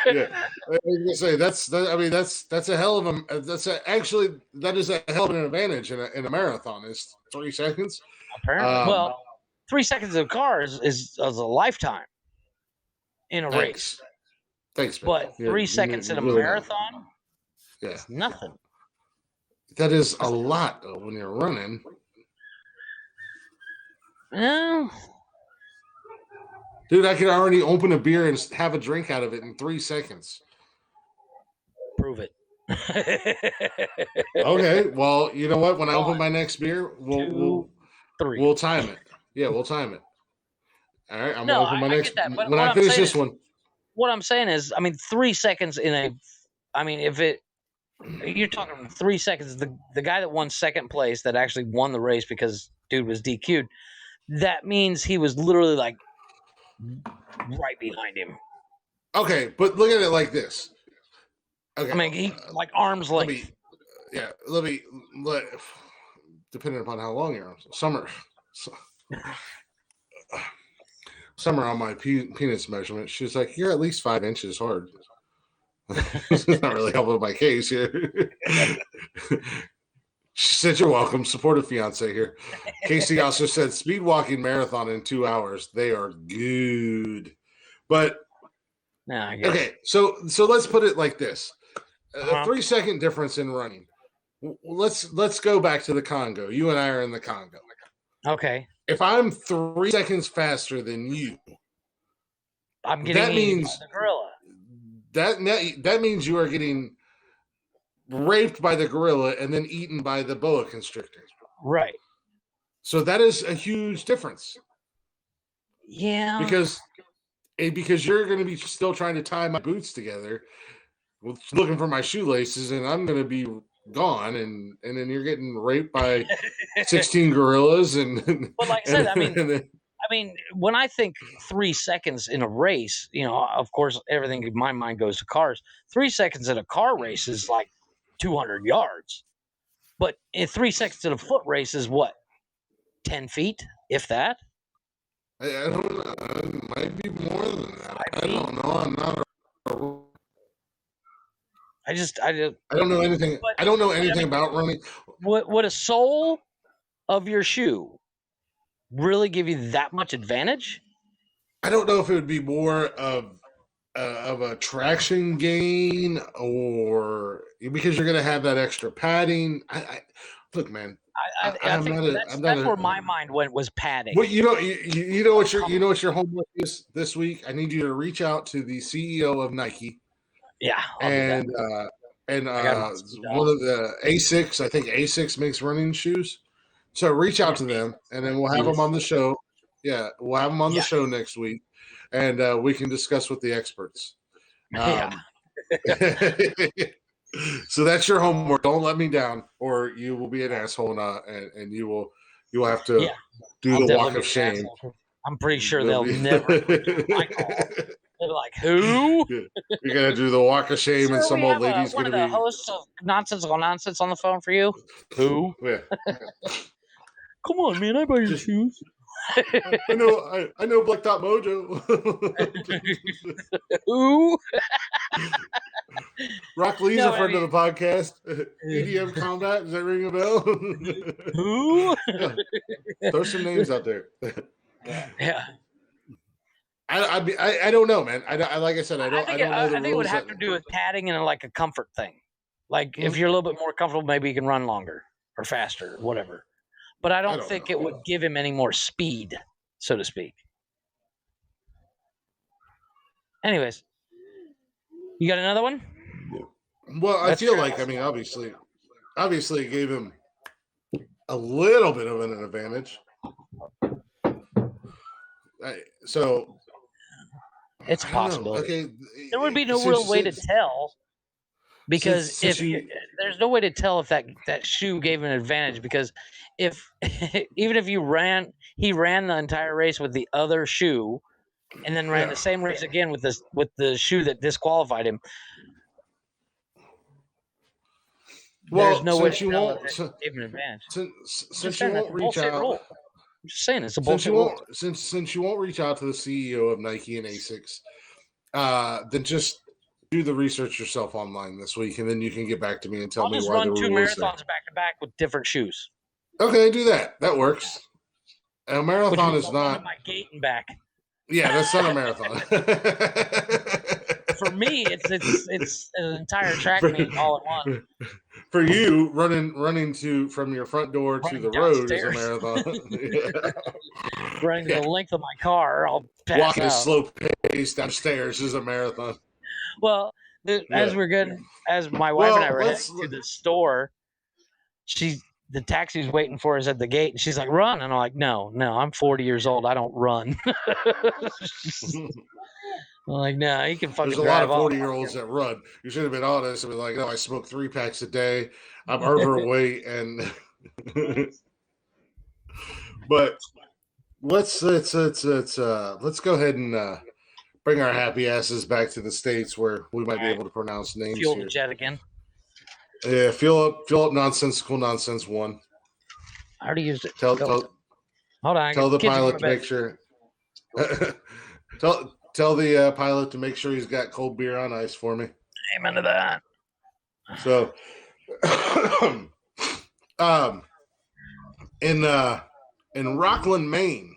Yeah, I was gonna say that's a hell of a that is a hell of an advantage in a marathon. Is 3 seconds. Apparently, 3 seconds in a car is a lifetime in a race. Thanks, man. But 3 seconds in a marathon, it's nothing. That is a lot though, when you're running. No. Dude, I could already open a beer and have a drink out of it in 3 seconds. Prove it. Okay, well, you know what? When I open my next beer, we'll time it. Yeah, we'll time it. All right, I'm gonna open my next. When I finish this one, what I'm saying is, I mean, 3 seconds you're talking 3 seconds. The guy that won second place, that actually won the race because dude was DQ'd. That means he was literally like right behind him. Okay, but look at it like this. Okay, I mean, he like arm's length. Depending upon how long your arms. Summer on my penis measurement, she's like, "You're at least 5 inches hard." It's not really helping my case here. She said, "You're welcome." Supportive fiance here. Casey also said, "Speed walking marathon in 2 hours. They are good." But okay, so let's put it like this: a 3-second difference in running. Let's go back to the Congo. You and I are in the Congo. Okay. If I'm 3 seconds faster than you, I'm getting eaten by the gorilla. That means you are getting raped by the gorilla and then eaten by the boa constrictor. Right. So that is a huge difference. Yeah. Because you're going to be still trying to tie my boots together, looking for my shoelaces, and I'm going to be gone, and then you're getting raped by 16 gorillas. And well, like I said, I mean, when I think 3 seconds in a race, of course, everything in my mind goes to cars. 3 seconds in a car race is like 200 yards. But in 3 seconds in a foot race is what? 10 feet, if that? I don't know. It might be more than that. I don't know. I'm not I don't know anything. I don't know anything about running. Would a sole of your shoe really give you that much advantage? I don't know if it would be more of a traction gain, or because you're going to have that extra padding. Look, man. I think that's where my mind went, was padding. Well, you know what your homework is this week. I need you to reach out to the CEO of Nike. Yeah, and one of the ASICs. I think ASICs makes running shoes. So reach out to them, and then we'll have them on the show. Yeah, we'll have them on the show next week, and we can discuss with the experts. So that's your homework. Don't let me down, or you will be an asshole, and you will have to do the walk of shame. I'm pretty sure they'll never. They're like, who? You're gonna do the walk of shame, and some old lady's gonna be one of the hosts of Nonsensical Nonsense on the phone for you. Who? Yeah. Come on, man! I buy your shoes. I know Black Top Mojo. Who? Rock Lee's a friend of the podcast. EDM Combat, does that ring a bell? Who? Throw some names out there. Yeah. I don't know, man. I like I said, I don't know the rules. I think it would have to do with padding and like a comfort thing. Like if you're a little bit more comfortable, maybe you can run longer or faster, whatever. But I don't think it would give him any more speed, so to speak. Anyways, you got another one? Well, I feel like, obviously it gave him a little bit of an advantage. So it's possible. Okay, there would be no real way to tell, because there's no way to tell if that shoe gave an advantage, because if even if he ran the entire race with the other shoe, and then ran the same race again with the shoe that disqualified him. Well, there's no way to tell if it gave an advantage. Since you won't reach out. Rule. I'm just saying it's a bullshit rule. Since you won't reach out to the CEO of Nike and ASICs, then just do the research yourself online this week, and then you can get back to me and tell me why the rules. I'll just run 2 marathons back to back with different shoes. Okay, do that. That works. A marathon is not my gate and back. Yeah, that's not a marathon. For me, it's an entire track meet all at once. For you, running from your front door to the road is a marathon. Running the length of my car, I'll pass walking out. a slow pace downstairs is a marathon. Well, as my wife and I were heading to the store, the taxi's waiting for us at the gate, and she's like, "Run!" And I'm like, "No, I'm 40 years old. I don't run." I'm like, "No, you can fucking." There's a lot of 40-year-olds that run. You should have been honest and be like, "No, I smoke 3 packs a day. I'm overweight," and but let's go ahead and bring our happy asses back to the States, where we might be able to pronounce names. Fuel here. the jet again. Yeah, fill up Nonsensical Nonsense 1. I already used it. Hold on. Tell the pilot to make sure. Tell the pilot to make sure he's got cold beer on ice for me. Amen to that. So, in Rockland, Maine,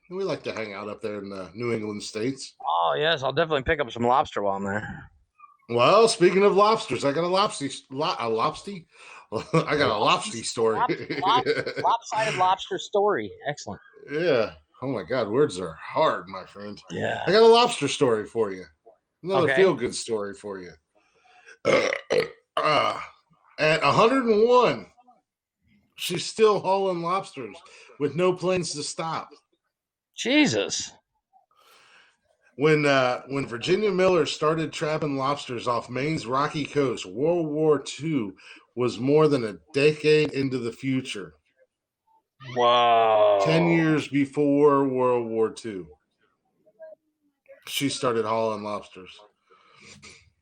we like to hang out up there in the New England states. Oh yes, I'll definitely pick up some lobster while I'm there. Well, speaking of lobsters, I got a lobster. I got a lobster story. Lopsided lobster story. Excellent. Yeah. Oh my God, words are hard, my friend. Yeah. I got a lobster story for you. Another Okay. feel-good story for you. At 101, she's still hauling lobsters with no plans to stop. Jesus. When Virginia Miller started trapping lobsters off Maine's rocky coast, World War II was more than a decade into the future. Whoa. 10 years before World War II, she started hauling lobsters.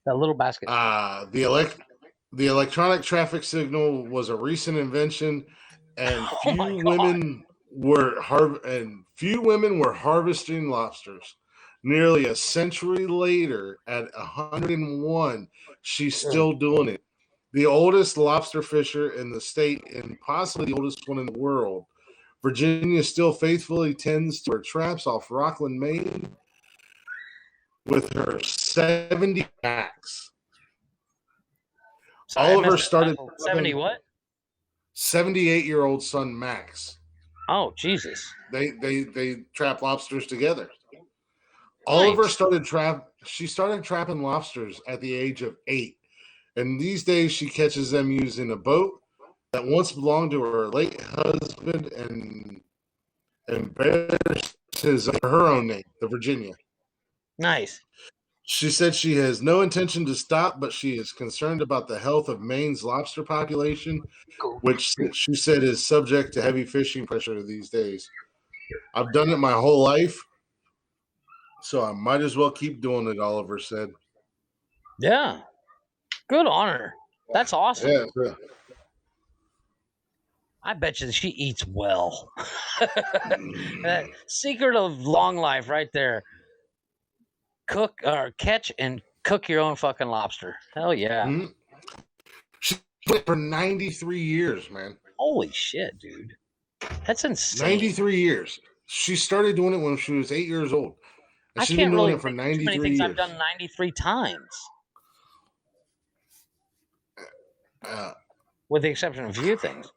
That little basket. The electronic traffic signal was a recent invention, and few women were harvesting lobsters. Nearly a century later, at 101, she's still doing it. The oldest lobster fisher in the state and possibly the oldest one in the world. Virginia still faithfully tends to her traps off Rockland, Maine, with her 70 max. Oliver started 70 what? 78-year-old son Max. Oh, Jesus. They trap lobsters together. Nice. Oliver started trapping lobsters at the age of 8. And these days she catches them using a boat that once belonged to her late husband and bears her own name, the Virginia. Nice. She said she has no intention to stop, but she is concerned about the health of Maine's lobster population, which she said is subject to heavy fishing pressure these days. I've done it my whole life, so I might as well keep doing it, Oliver said. Yeah. Good on her. That's awesome. Yeah. I bet you she eats well. That secret of long life right there. Cook or catch and cook your own fucking lobster. Hell yeah. Mm-hmm. She did it for 93 years, man. Holy shit, dude. That's insane. 93 years. She started doing it when she was 8 years old. And she's been doing it for 93 many things years. I've done 93 times. With the exception of a few things.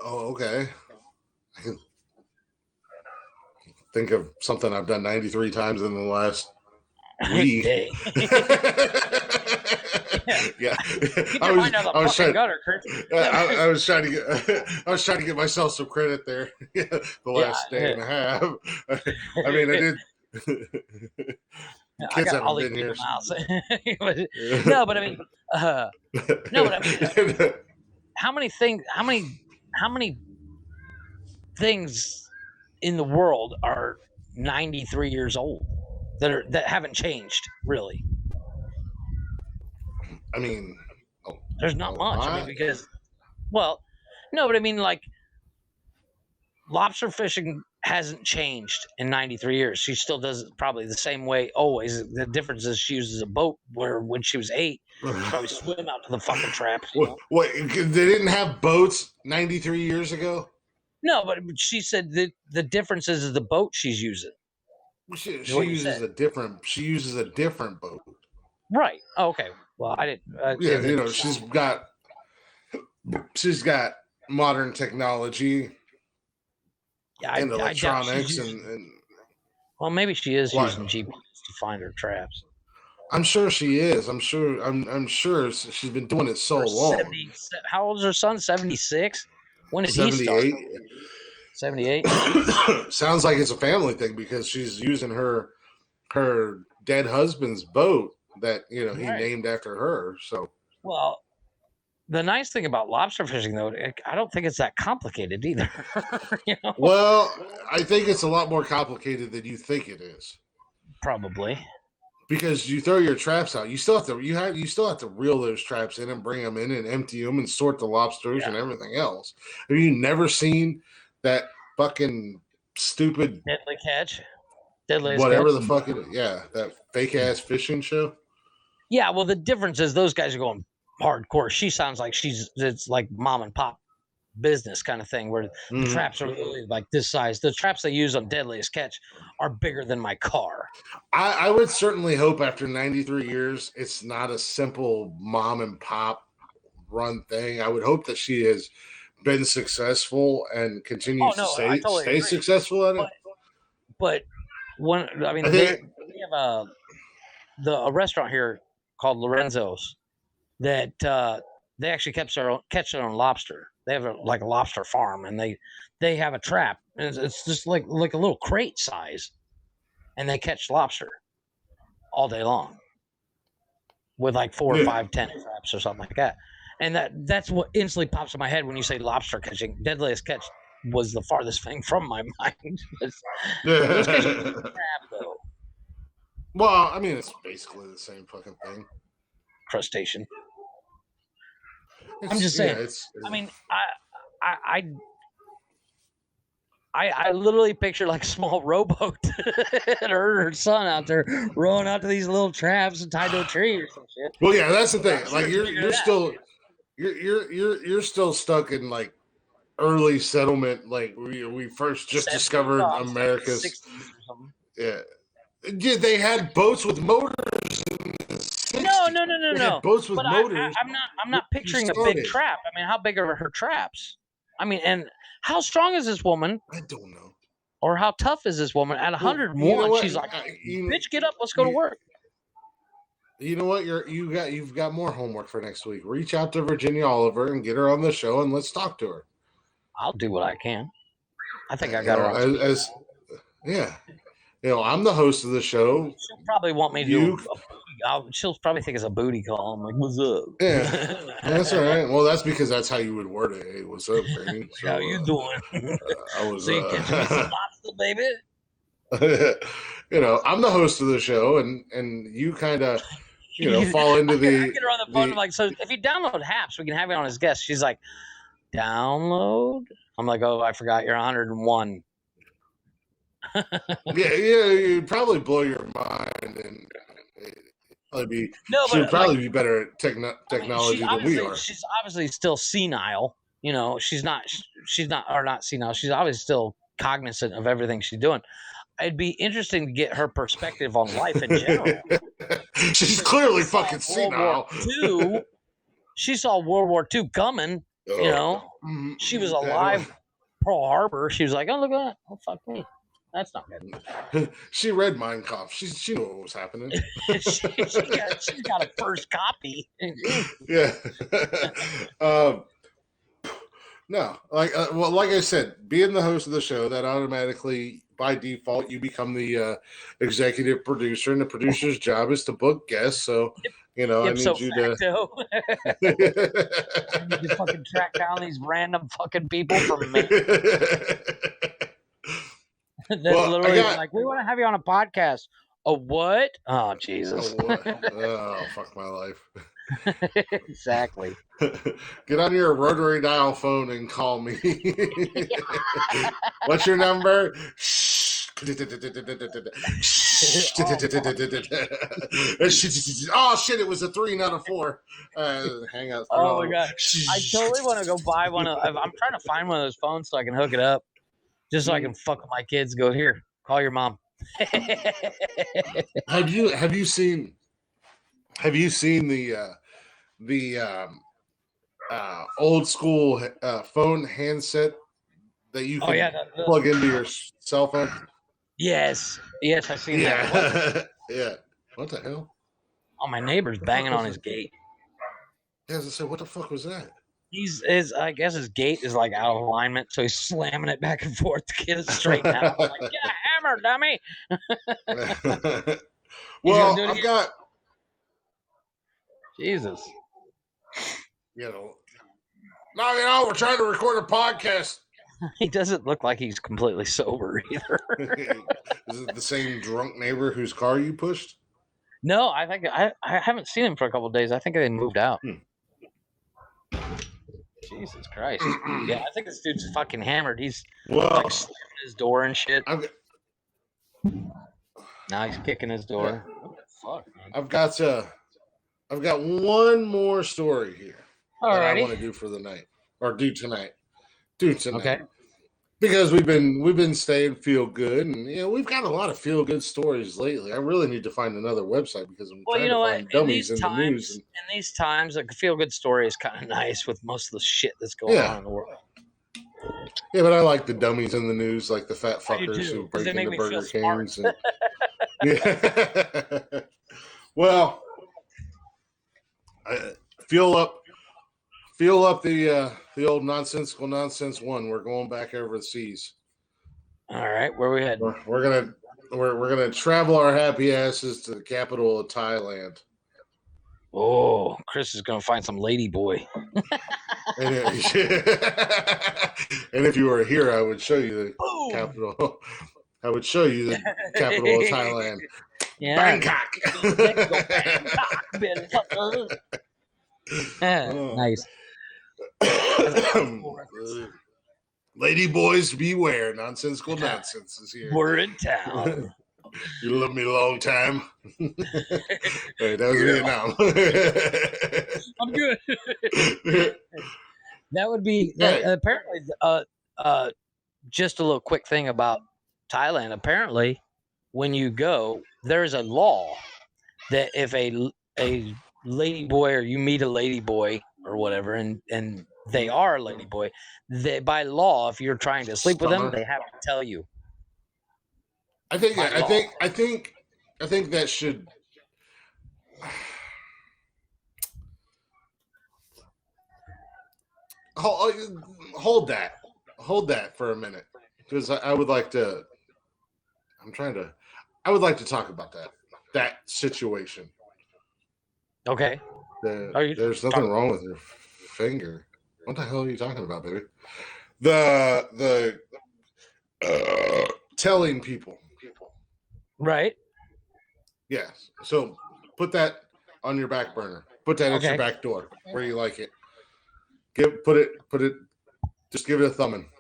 Okay. I can think of something I've done 93 times in the last week. Yeah. I was trying to get myself some credit there. The last day and a half. I mean, I did. I got all these miles. No, but I mean, how many things in the world are 93 years old that haven't changed really? I mean, there's not much. I mean, because, well, no, but I mean, like, lobster fishing hasn't changed in 93 years. She still does it probably the same way always. The difference is she uses a boat where when she was 8, she'd probably swim out to the fucking traps. What? They didn't have boats 93 years ago? No, but she said that the difference is the boat she's using. She uses a different boat. Right. Oh, okay. Well, I didn't. she's got modern technology. Yeah, and electronics well, maybe she is using GPS to find her traps. I'm sure she is. I'm sure she's been doing it so long. How old is her son? 76. When did he start? 78. Sounds like it's a family thing because she's using her dead husband's boat that he named after her. So well. The nice thing about lobster fishing, though, I don't think it's that complicated either. Well, I think it's a lot more complicated than you think it is. Probably. Because you throw your traps out, you still have to reel those traps in and bring them in and empty them and sort the lobsters and everything else. Have you never seen that fucking stupid Deadly Catch? Whatever the fuck that fake ass fishing show? Yeah, well, the difference is those guys are going hardcore. She sounds like it's like mom and pop business kind of thing where the traps are really like this size. The traps they use on Deadliest Catch are bigger than my car. I would certainly hope after 93 years, it's not a simple mom and pop run thing. I would hope that she has been successful and continues to stay successful at it. But they have a restaurant here called Lorenzo's that they actually catch their own lobster. They have a lobster farm, and they have a trap, and it's just like a little crate size, and they catch lobster all day long with 4 or 5, 10 traps or something like that. And that's what instantly pops in my head when you say lobster catching. Deadliest Catch was the farthest thing from my mind. Those guys are crab, though. Well, I mean, it's basically the same fucking thing. Crustacean. I'm just saying. I mean, I literally picture a small rowboat and her son out there rowing out to these little traps and tied to a tree or some shit. Well, yeah, that's the thing. You're still stuck in early settlement, we first just discovered America's 60s or something. Yeah, they had boats with motors. No. Boats with motors. I'm not picturing a big trap. I mean, how big are her traps? I mean, and how strong is this woman? I don't know. Or how tough is this woman? At 101, she's like, "Bitch, get up, let's go to work." You know what? You've got more homework for next week. Reach out to Virginia Oliver and get her on the show, and let's talk to her. I'll do what I can. I think I got her on. Yeah. I'm the host of the show. She'll probably want me to do. She'll probably think it's a booty call. I'm like, "What's up?" Yeah, that's all right. Well, that's because that's how you would word it. Hey, what's up, Granny? So, how you doing? I was. So you catching me some lobster, baby? I'm the host of the show, and you kind of, fall into the. I get her on the phone. I'm like, so if you download Haps, we can have you on as guest. She's like, download? I'm like, oh, I forgot you're 101. yeah, you'd probably blow your mind, and she'd probably be better at technology than we are. She's obviously still senile. She's not senile. She's obviously still cognizant of everything she's doing. It'd be interesting to get her perspective on life in general. She's clearly fucking senile. She saw World War II coming. She was alive. Pearl Harbor. She was like, "Oh, look at that! Oh, fuck me." That's not good. She read Mein Kampf. She knew what was happening. She got a first copy. Yeah. No, like I said, being the host of the show, that automatically, by default, you become the executive producer, and the producer's job is to book guests. So, I need you to. I need to fucking track down these random fucking people from me. Literally we want to have you on a podcast. A what? Oh, Jesus. Oh, fuck my life. Exactly. Get on your rotary dial phone and call me. What's your number? Oh shit! It was a 3, not a 4. Hang up. Oh my god! I totally want to go buy one. I'm trying to find one of those phones so I can hook it up, just so I can fuck with my kids. Go here, call your mom. Have you seen the old school phone handset that you can plug into your cell phone? Yes, I've seen that. Yeah. What the hell? Oh, my neighbor's banging on his gate. Yeah, I said, what the fuck was that? I guess his gate is out of alignment, so he's slamming it back and forth to get it straightened out. I'm like, get a hammer, dummy. Well, I've got Jesus. Knock it out. We're trying to record a podcast. He doesn't look like he's completely sober either. Is it the same drunk neighbor whose car you pushed? No, I think I haven't seen him for a couple of days. I think they moved out. Jesus Christ. Yeah, I think this dude's fucking hammered. He's slamming his door and shit. Now he's kicking his door. Yeah. What the fuck, man? I've got I've got one more story here that I want to Alrighty. do for the night, or do tonight. Do tonight. Okay. Because we've been staying feel good, and we've got a lot of feel good stories lately. I really need to find another website because I'm Well, trying you to know what? find dummies in the news. And In these times, a feel good story is kind of nice with most of the shit that's going Yeah. on in the world. yeah, but I like the dummies in the news, like the fat I do fuckers too, who 'cause break they make into me Burger feel smart. Kings. And yeah, well, feel up the old nonsensical nonsense one. We're going back over the seas. All right, where we heading? We're gonna travel our happy asses to the capital of Thailand. Oh, Chris is gonna find some lady boy. And, and if you were here, I would show you the Boom. capital. I would show you the capital of Thailand, Yeah. Bangkok. Nice. Lady boys, beware! Nonsensical nonsense is here. We're in town. You love me a long time. Wait, that was Vietnam. I'm good. That would be apparently. Just a little quick thing about Thailand. Apparently, when you go, there's a law that if a lady boy or you meet a lady boy or whatever, and they are a lady boy, they, by law, if you're trying to sleep with them, they have to tell you. I think that should. Hold that for a minute, because I would like to. I would like to talk about that situation. Okay. There's nothing wrong with your finger. What the hell are you talking about, baby? The telling people. Right. Yes. So put that on your back burner. Put that at your back door where you like it. Put it. Just give it a thumbing.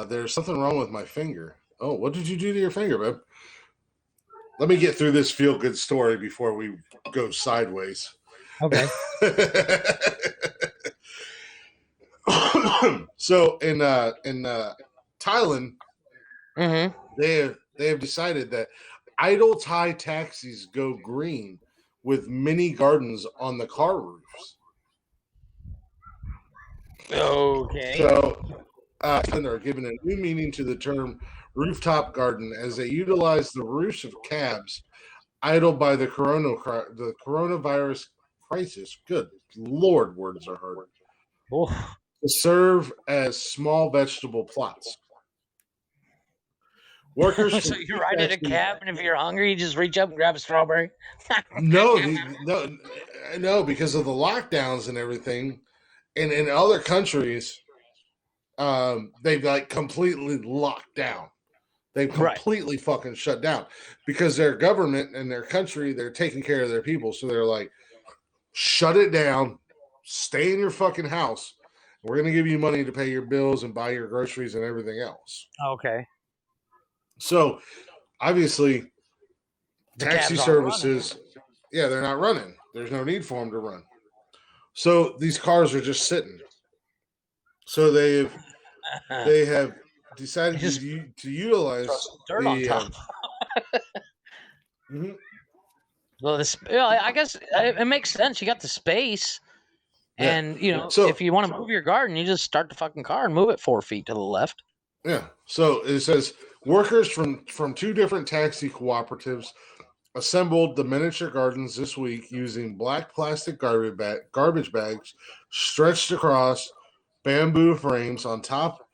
There's something wrong with my finger. Oh, what did you do to your finger, babe? Let me get through this feel good story before we go sideways. Okay. So in Thailand, Mm-hmm. they have decided that idle Thai taxis go green with mini gardens on the car roofs. Okay. So are given a new meaning to the term rooftop garden as they utilize the roofs of cabs idled by the coronavirus crisis. Good Lord, words are hard. Oh. To serve as small vegetable plots. Workers. So you ride in a cab, and if you're hungry, you just reach up and grab a strawberry. No, because of the lockdowns and everything, and in other countries, they've like completely locked down. They've completely fucking shut down because their government and their country, they're taking care of their people. So they're like, shut it down, stay in your fucking house. We're going to give you money to pay your bills and buy your groceries and everything else. Okay. So obviously, taxi services, they're not running. There's no need for them to run. So these cars are just sitting. So they have decided to utilize dirt on top. Mm-hmm. Well, I guess it makes sense. You got the space, and if you want to move your garden, you just start the fucking car and move it 4 feet to the left. Yeah. So it says workers from 2 different taxi cooperatives assembled the miniature gardens this week using black plastic garbage bags stretched across bamboo frames. On top,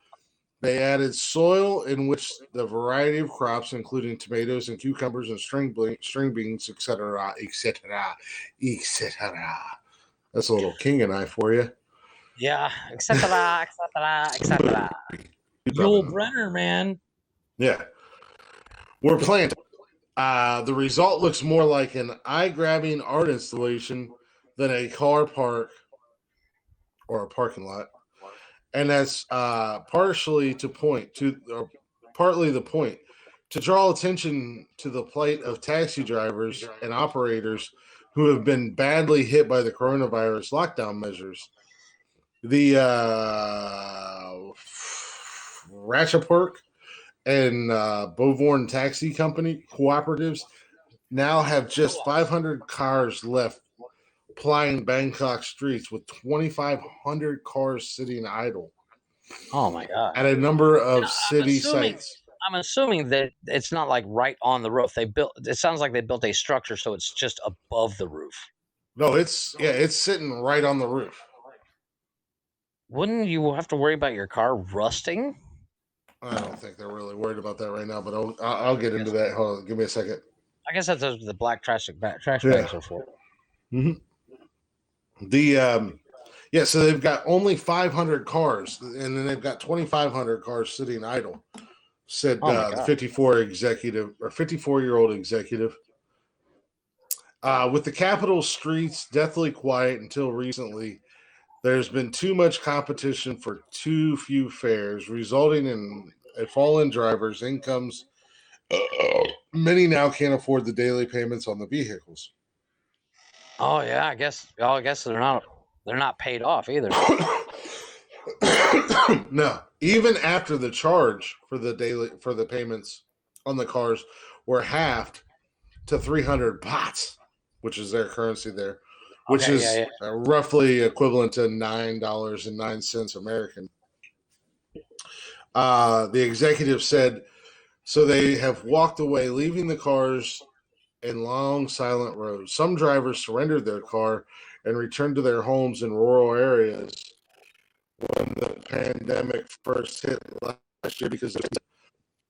they added soil in which the variety of crops, including tomatoes and cucumbers and string beans, etc., etc., etc. That's a little King and I for you. Yeah, etc., etc., etc. Yul Brenner, man. Yeah. We're planting. The result looks more like an eye-grabbing art installation than a car park or a parking lot. And that's partly the point. to draw attention to the plight of taxi drivers and operators who have been badly hit by the coronavirus lockdown measures. The Ratchapork and Bovorn Taxi Company cooperatives now have just 500 cars left plying Bangkok streets with 2,500 cars sitting idle. Oh my god! At a number of city sites. I'm assuming that it's not like right on the roof. It sounds like they built a structure so it's just above the roof. No, it's sitting right on the roof. Wouldn't you have to worry about your car rusting? I don't think they're really worried about that right now, but I'll get into that. Hold on, give me a second. I guess that's what the black trash bags are for. Mm-hmm. So they've got only 500 cars, and then they've got 2,500 cars sitting idle. Said the 54-year-old executive. With the capital streets deathly quiet until recently, there's been too much competition for too few fares, resulting in a fall in drivers' incomes. Many now can't afford the daily payments on the vehicles. Oh yeah, I guess they're not paid off either. No, even after the charge for the payments on the cars were halved to 300 bahts, which is their currency there, which is roughly equivalent to $9.09 American. The executive said, so they have walked away, leaving the cars in long, silent rows. Some drivers surrendered their car and returned to their homes in rural areas when the pandemic first hit last year, because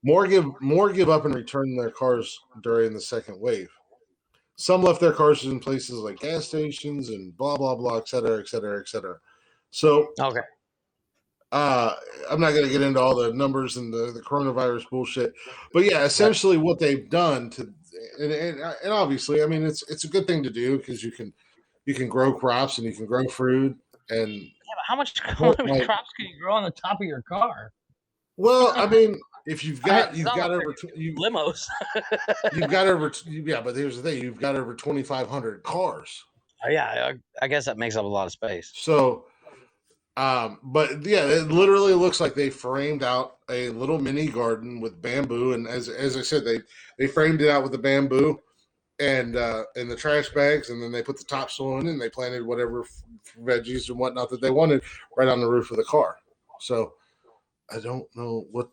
more give up and return their cars during the second wave. Some left their cars in places like gas stations and blah blah blah, et cetera, et cetera, et cetera. So okay, I'm not going to get into all the numbers and the coronavirus bullshit, but yeah, essentially what they've done to, and obviously, I mean, it's a good thing to do because you can grow crops and you can grow fruit. And yeah, but how much crops can you grow on the top of your car? Well, I mean, if you've got limos, but here's the thing: you've got over 2,500 cars. Yeah, I guess that makes up a lot of space. So, but yeah, it literally looks like they framed out a little mini garden with bamboo, and as I said, they framed it out with the bamboo and the trash bags, and then they put the topsoil in, and they planted whatever veggies and whatnot that they wanted right on the roof of the car. So I don't know what.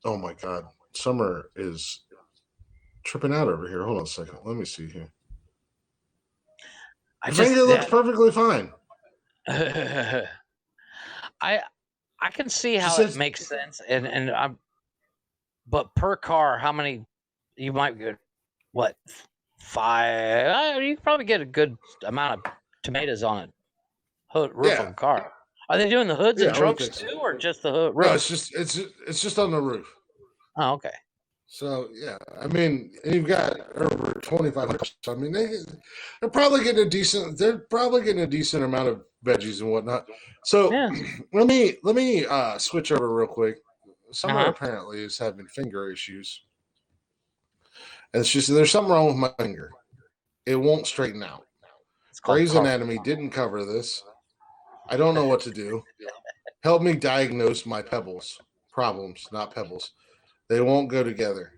Oh my God, Summer is tripping out over here. Hold on a second. Let me see here. I think it looks perfectly fine. I can see how it makes sense, and but per car, how many you might get? What, 5? You can probably get a good amount of tomatoes on a roof of a car. Are they doing the hoods and trunks too, or just the hood roof? No, it's just on the roof. Oh, okay. So yeah, I mean, you've got over 2,500. So, I mean, they're probably getting a decent. They're probably getting a decent amount of veggies and whatnot. So let me switch over real quick. Summer apparently is having finger issues, and she said there's something wrong with my finger. It won't straighten out. Grey's Anatomy didn't cover this. I don't know what to do. Help me diagnose my problems, not pebbles. They won't go together.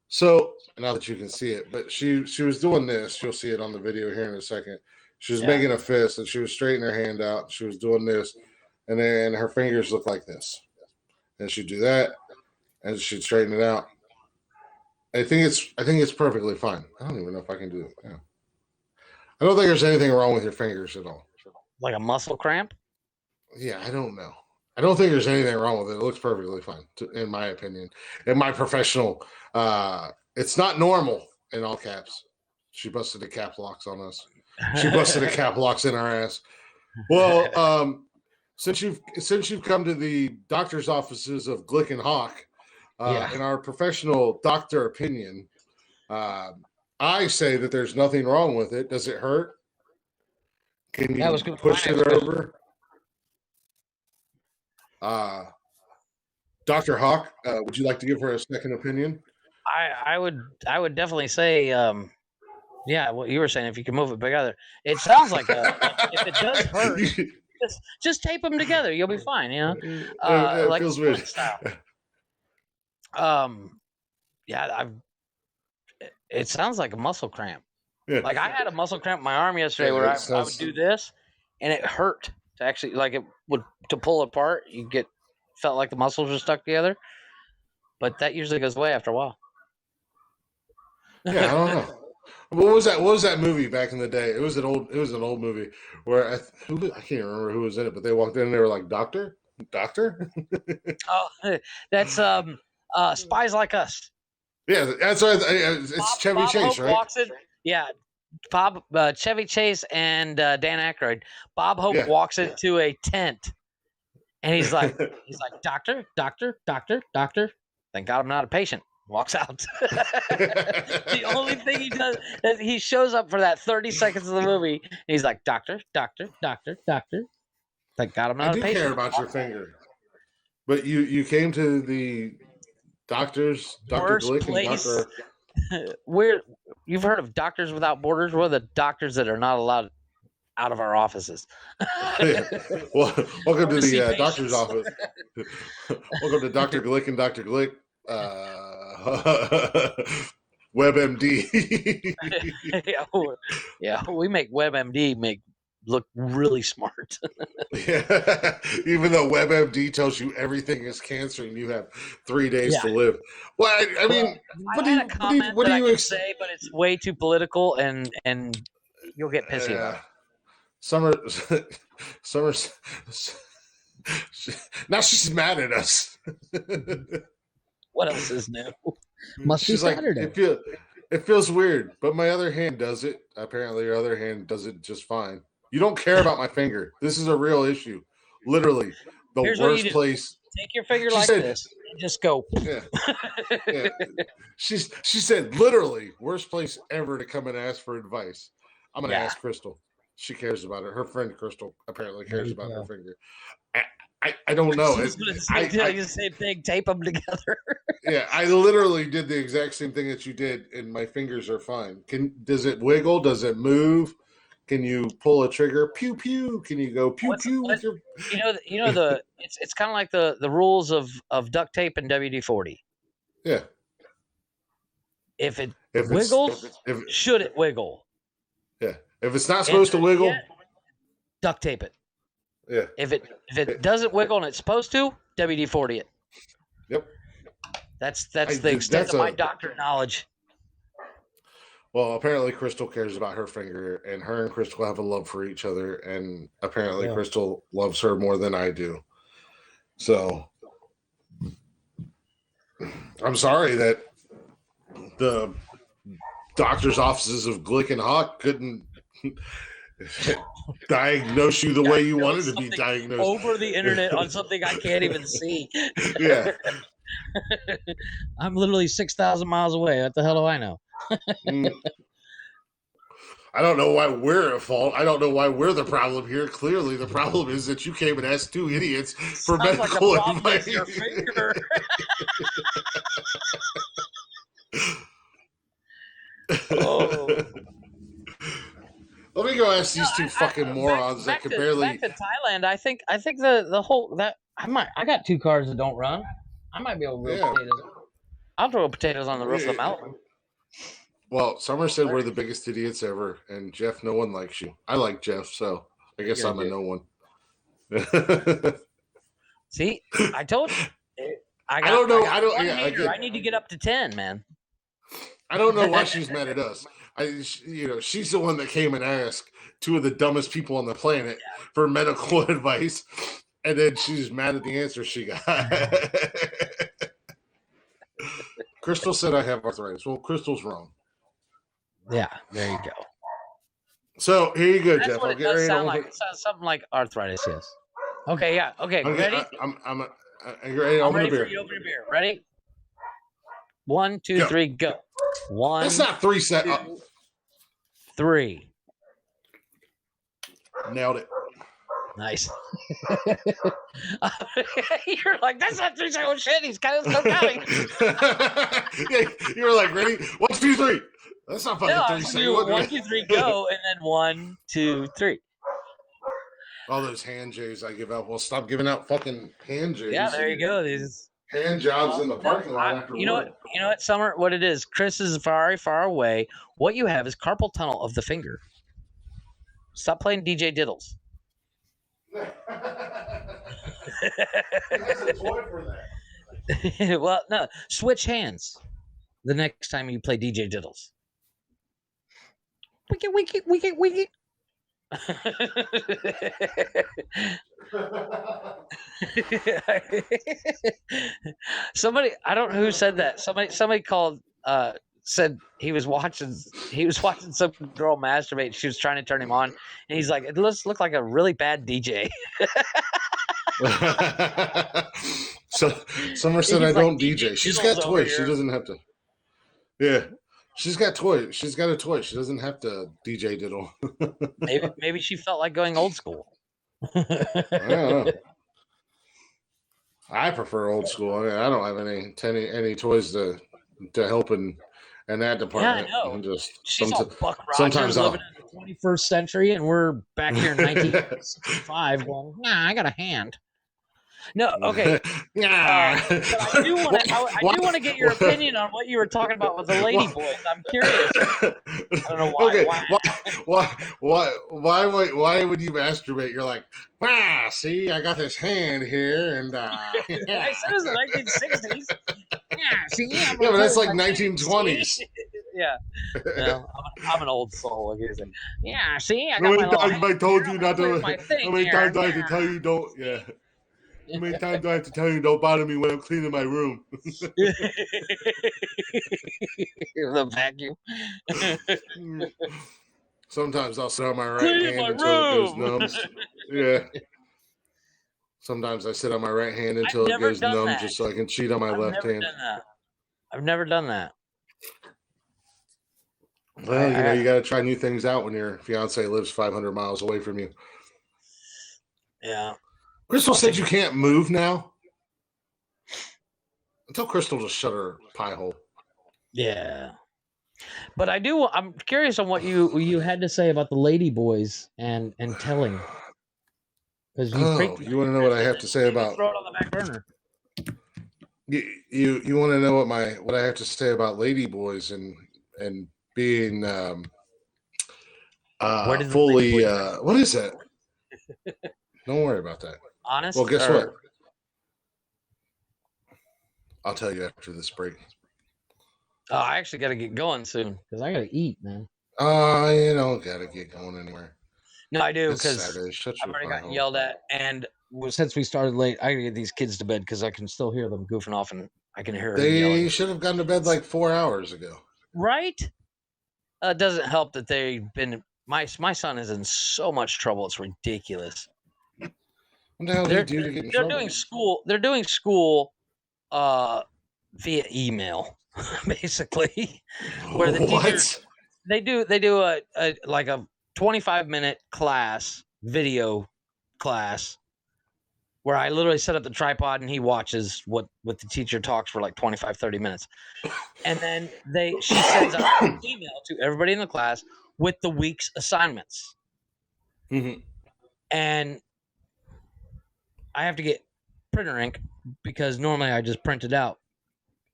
So now that you can see it, but she was doing this. You'll see it on the video here in a second. She was making a fist, and she was straightening her hand out. She was doing this, and then her fingers look like this. And she'd do that, and she'd straighten it out. I think it's perfectly fine. I don't even know if I can do it. Yeah. I don't think there's anything wrong with your fingers at all. Like a muscle cramp? Yeah, I don't know. I don't think there's anything wrong with it. It looks perfectly fine, in my opinion. In my professional, it's not normal, in all caps. She busted the cap locks on us. She busted the cap locks in our ass. Well, since you've come to the doctor's offices of Glick and Hawk, in our professional doctor opinion, I say that there's nothing wrong with it. Does it hurt? Can you push it over? Dr. Hawk, would you like to give her a second opinion? I would definitely say, yeah, what you were saying, if you can move it together. It sounds like if it does hurt, just tape them together. You'll be fine, you know? It Like feels weird. style. Yeah, it sounds like a muscle cramp. Yeah. Like I had a muscle cramp in my arm yesterday where I would do this and it hurt to actually, like it would, to pull apart. Felt like the muscles were stuck together, but that usually goes away after a while. Yeah, I don't know. What was that? What was that movie back in the day? It was an old movie where I can't remember who was in it, but they walked in and they were like, "Doctor." Oh, that's Spies Like Us. Yeah, that's right. It's Chevy Chase, right? Walks in, yeah, Chevy Chase and Dan Aykroyd. Bob Hope walks into a tent, and he's like, doctor. Thank God I'm not a patient. Walks out. The only thing he does is he shows up for that 30 seconds of the movie. And he's like, doctor. Thank God I'm not a patient. I do care about your finger, but you came to the doctors, Dr. Glick and Dr. You've heard of Doctors Without Borders? We're the doctors that are not allowed out of our offices. Well, welcome to the doctor's office. Welcome to Dr. Glick and Dr. Glick. WebMD. yeah, we make WebMD look really smart. Yeah, even though WebMD tells you everything is cancer and you have 3 days to live. Well, I mean, what do you say? But it's way too political, and you'll get pissy about it. Summer's now she's mad at us. What else is new? Must be Saturday. Like, it feels weird, but my other hand does it. Apparently, your other hand does it just fine. You don't care about my finger. This is a real issue. Literally, Here's worst place. Take your finger this and just go. Yeah. She said, literally, worst place ever to come and ask for advice. I'm going to ask Crystal. She cares about it. Her friend Crystal apparently cares about her finger. I don't know. You say big, tape them together. Yeah, I literally did the exact same thing that you did, and my fingers are fine. Does it wiggle? Does it move? Can you pull a trigger? Pew pew. Can you go pew pew with your? It's kind of like the rules of duct tape and WD-40. Yeah. If it wiggles, should it wiggle? Yeah. If it's not supposed to wiggle, duct tape it. Yeah. If it doesn't wiggle and it's supposed to, WD-40 it. Yep. That's the extent of my doctor knowledge. Well, apparently Crystal cares about her finger, and her and Crystal have a love for each other, and apparently Crystal loves her more than I do. So I'm sorry that the doctor's offices of Glick and Hawk couldn't diagnose you the way you wanted to be diagnosed over the internet on something I can't even see. Yeah. I'm literally 6,000 miles away. What the hell do I know? I don't know why we're at fault. I don't know why we're the problem here. Clearly, the problem is that you came and asked two idiots for medical advice. Your finger. Oh. Let me go ask these two fucking morons that can barely. Back to Thailand. I think the whole that I got two cars that don't run. I might be able to grow potatoes. I'll throw potatoes on the roof of the mountain. Well, Summer said we're the biggest idiots ever, and Jeff, no one likes you. I like Jeff, so I guess I'm a no one. See, I told you. I need to get up to 10, man. I don't know why she's mad at us. She's the one that came and asked two of the dumbest people on the planet for medical advice, and then she's mad at the answer she got. Crystal said I have arthritis. Well, Crystal's wrong. Yeah, there you go. So here you go, That's Jeff. What it does sound like. It sounds something like arthritis. Yes. Okay. Yeah. Okay. Ready? I'm ready. I'm ready for you to open a beer. Ready? 1, 2, 3, go. 1. That's not 3 set up. 3. Nailed it. Nice. You're like, that's not 3 seconds shit. He's kind of still counting. Yeah, you were like, ready? 1, 2, 3. That's not fucking 3 seconds. 1, 2, 3, go, and then 1, 2, 3. All those hand J's I give out. Well, stop giving out fucking hand J's. Yeah, there you go. These hand jobs in the parking lot after you know work. what, Summer? What it is? Chris is very far away. What you have is carpal tunnel of the finger. Stop playing DJ Diddles. That's a toy for that. Well, no. Switch hands the next time you play DJ Diddles. Wiki. Somebody, I don't know who said that. Somebody called, said he was watching some girl masturbate. She was trying to turn him on, and he's like, "It does look like a really bad DJ." So Summer said, "I don't DJ. She's got toys. She doesn't have to." Yeah, she's got toys. She's got a toy. She doesn't have to DJ diddle. maybe she felt like going old school. I don't know. I prefer old school. I mean, I don't have any toys to help in that department. Yeah, I know. I'm just She's all Buck Rogers sometimes living in the 21st century, and we're back here in 1965 going, "Nah, I got a hand." No, okay. Yeah. But I do want to get your opinion on what you were talking about with the lady boys. I'm curious. I don't know why. Okay. Why would you masturbate? You're like, see, I got this hand here, and I said it was the 1960s. See, yeah, but that's like 1920s. Yeah. No, I'm an old soul. Like you said. Yeah, see, I got How many my little times have I told you not to? How many times do I have to tell you don't? Yeah. How many times do I have to tell you don't bother me when I'm cleaning my room? The vacuum. Sometimes I'll sit on my right Clean hand my until room. it goes numb. Yeah. Sometimes I sit on my right hand until it goes numb just so I can cheat on my left hand. I've never done that. Well, you got to try new things out when your fiance lives 500 miles away from you. Yeah. Crystal said you can't move now. Until Crystal just shut her pie hole. Yeah. But I'm curious on what you had to say about the lady boys and telling. Because you want to know what I have to say about? Throw it on the back burner. You want to know what I have to say about lady boys and being fully what is that? Don't worry about that. Honest. Well, guess what? I'll tell you after this break. Oh, I actually got to get going soon because I got to eat, man. You don't got to get going anywhere. No, I do because I've already gotten yelled at, and since we started late, I got to get these kids to bed because I can still hear them goofing off, and I can hear them yelling. They should have gone to bed like 4 hours ago. Right? It doesn't help that they've been. My son is in so much trouble. It's ridiculous. What the hell do you do to get in trouble? They're doing school via email, basically. Where the teachers, they do a 25-minute video class where I literally set up the tripod and he watches what the teacher talks for like 25-30 minutes. And then she sends out an email to everybody in the class with the week's assignments. Mm-hmm. And I have to get printer ink because normally I just print it out.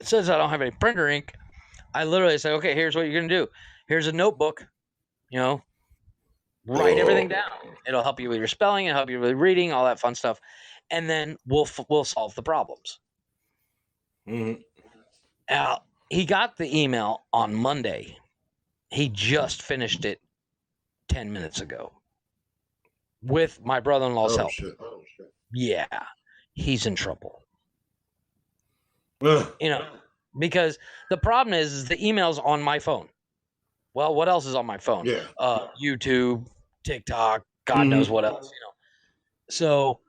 Since I don't have any printer ink, I literally say, okay, here's what you're going to do. Here's a notebook, write everything down. It'll help you with your spelling, it'll help you with reading, all that fun stuff. And then we'll solve the problems. Mm-hmm. Now, he got the email on Monday. He just finished it 10 minutes ago with my brother-in-law's help. Shit. Yeah, he's in trouble. Ugh. Because the problem is the email's on my phone. Well, what else is on my phone? Yeah. YouTube, TikTok, God knows what else, So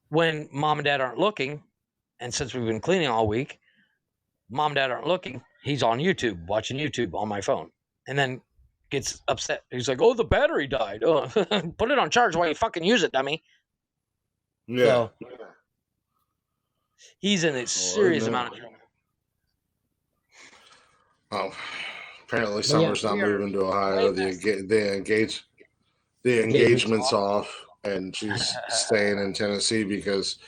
when mom and dad aren't looking, and since we've been cleaning all week, mom and dad aren't looking, he's on YouTube, watching YouTube on my phone. And then gets upset. He's like, oh, the battery died. Oh, put it on charge while you fucking use it, dummy. Yeah. So he's in a serious amount of trouble. Oh, apparently Summer's not moving to Ohio. The engagement's off, and she's staying in Tennessee because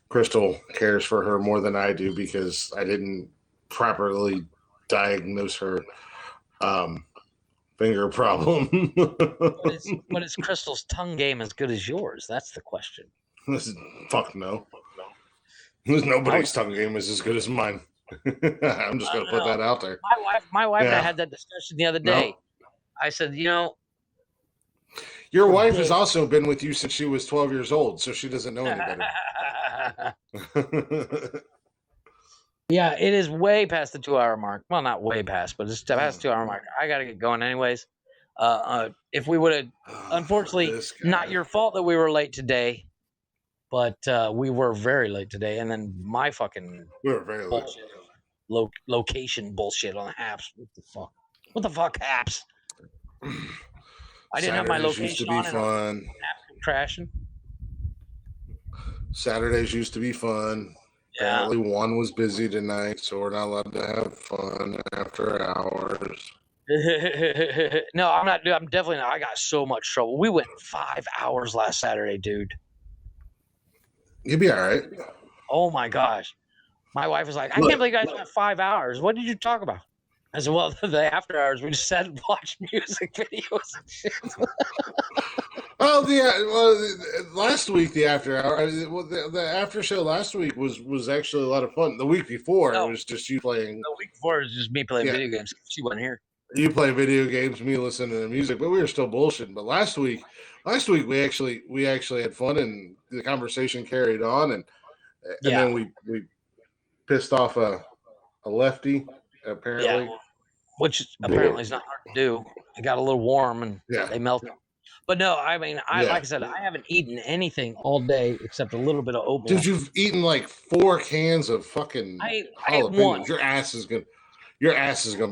Crystal cares for her more than I do because I didn't properly diagnose her finger problem. But is Crystal's tongue game as good as yours? That's the question. Fuck no. Nobody's tongue game is as good as mine. I'm just going to put that out there. My wife and I had that discussion the other day. I said, your wife has also been with you since she was 12 years old, so she doesn't know any better. Yeah, it is way past the 2-hour mark. Well, not way past, but it's past the 2-hour mark. I got to get going anyways. If we would have, unfortunately, not your fault that we were late today, but we were very late today. And then my fucking bullshit, location bullshit on apps. What the fuck apps? I didn't have my location used to be fun. Crashing. Saturdays used to be fun. Yeah. Apparently one was busy tonight, so we're not allowed to have fun after hours. No, I'm not. I'm definitely not. I got so much trouble. We went 5 hours last Saturday, dude. You'll be all right. Oh my gosh. My wife was like, I can't believe you guys went 5 hours. What did you talk about? I said, well, the after hours, we just sat and watched music videos and shit. Last week, the after hour, the after show last week was actually a lot of fun. The week before, it was just you playing. The week before, it was just me playing video games. She wasn't here. You play video games, me listening to music, but we were still bullshitting. But last week we actually had fun, and the conversation carried on, and then we pissed off a lefty, apparently. Yeah, which apparently is not hard to do. It got a little warm, and they melted. But no, I mean, like I said, I haven't eaten anything all day except a little bit of oatmeal. Dude, you've eaten like 4 cans of fucking I ate one. Your ass is gonna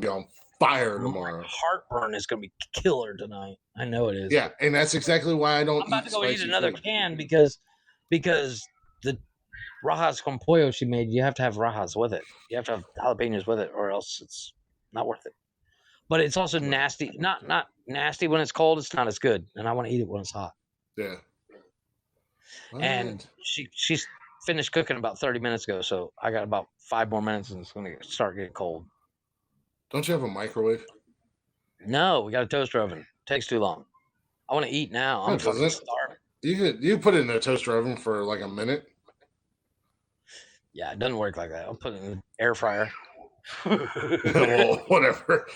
be on fire tomorrow. My heartburn is gonna be killer tonight. I know it is. Yeah, and that's exactly why I don't. I'm about to go eat another can because the rajas con pollo she made, you have to have rajas with it. You have to have jalapenos with it, or else it's not worth it. But it's also nasty. Not nasty when it's cold. It's not as good, and I want to eat it when it's hot. Yeah. And she's finished cooking about 30 minutes ago, so I got about 5 more minutes, and it's going to start getting cold. Don't you have a microwave? No, we got a toaster oven. Takes too long. I want to eat now. I'm fucking starving. You put it in a toaster oven for like a minute. Yeah, it doesn't work like that. I'll put it in the air fryer. Well, whatever.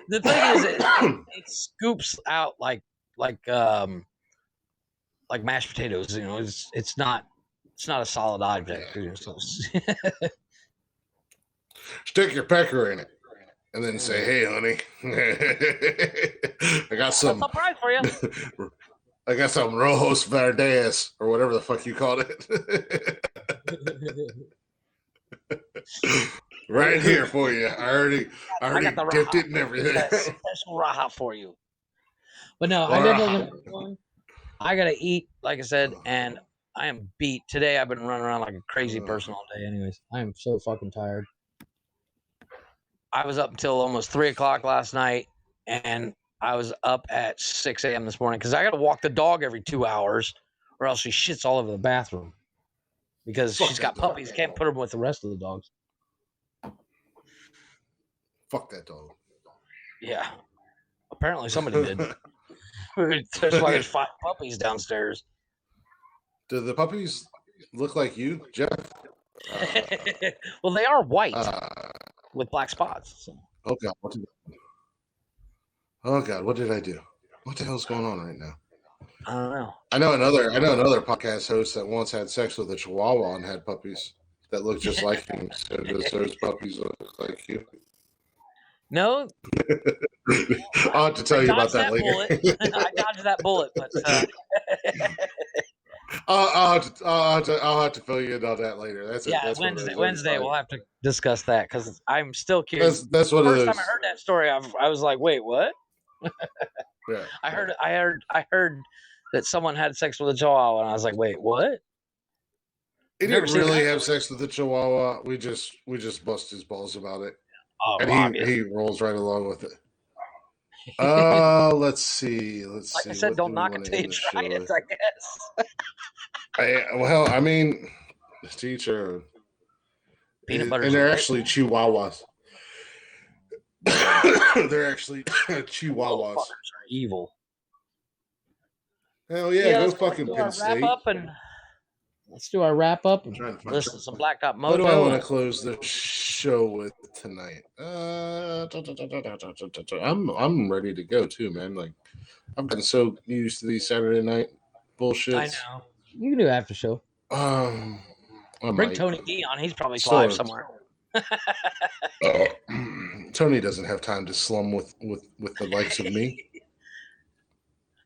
The thing is, it scoops out like mashed potatoes. You know, it's not a solid object. Stick your pecker in it, and then say, "Hey, honey, I got some surprise for you. I got some rojos verdes or whatever the fuck you called it." Right here for you. I already dipped it and everything. Special raha for you. But no, I gotta eat, like I said, and I am beat. Today I've been running around like a crazy person all day anyways. I am so fucking tired. I was up until almost 3 o'clock last night, and I was up at 6 a.m. this morning because I got to walk the dog every 2 hours or else she shits all over the bathroom because she's got puppies. Can't put them with the rest of the dogs. Fuck that dog. Yeah. Apparently somebody did. That's why there's 5 puppies downstairs. Do the puppies look like you, Jeff? Well, they are white with black spots. So. Oh God, what did I do? What the hell's going on right now? I don't know. I know another podcast host that once had sex with a Chihuahua and had puppies that look just like him. So does those puppies look like you? No. I'll have to tell you about that later. I dodged that bullet, but I'll have to fill you in on that later. That's Wednesday. We'll have to discuss that because I'm still curious. That's what it is. First time I heard that story, I was like, "Wait, what?" Yeah. I heard that someone had sex with a chihuahua, and I was like, wait, what? He didn't really have sex with the chihuahua. We just bust his balls about it. Oh, and he rolls right along with it. Let's see. Like I said, don't knock it till you try it, I guess. Well, I mean, teacher. Peanut butter. And they're actually chihuahuas. They're actually chihuahuas. Are evil. Hell yeah, go fucking Penn State. Let's do our wrap up. Listen to some Blacktop Mojo. What do I want to close the show with tonight? I'm ready to go too, man. Like, I've been so used to these Saturday night bullshits. I know. You can do after show. Bring Tony D on. He's probably live somewhere. Tony doesn't have time to slum with the likes of me.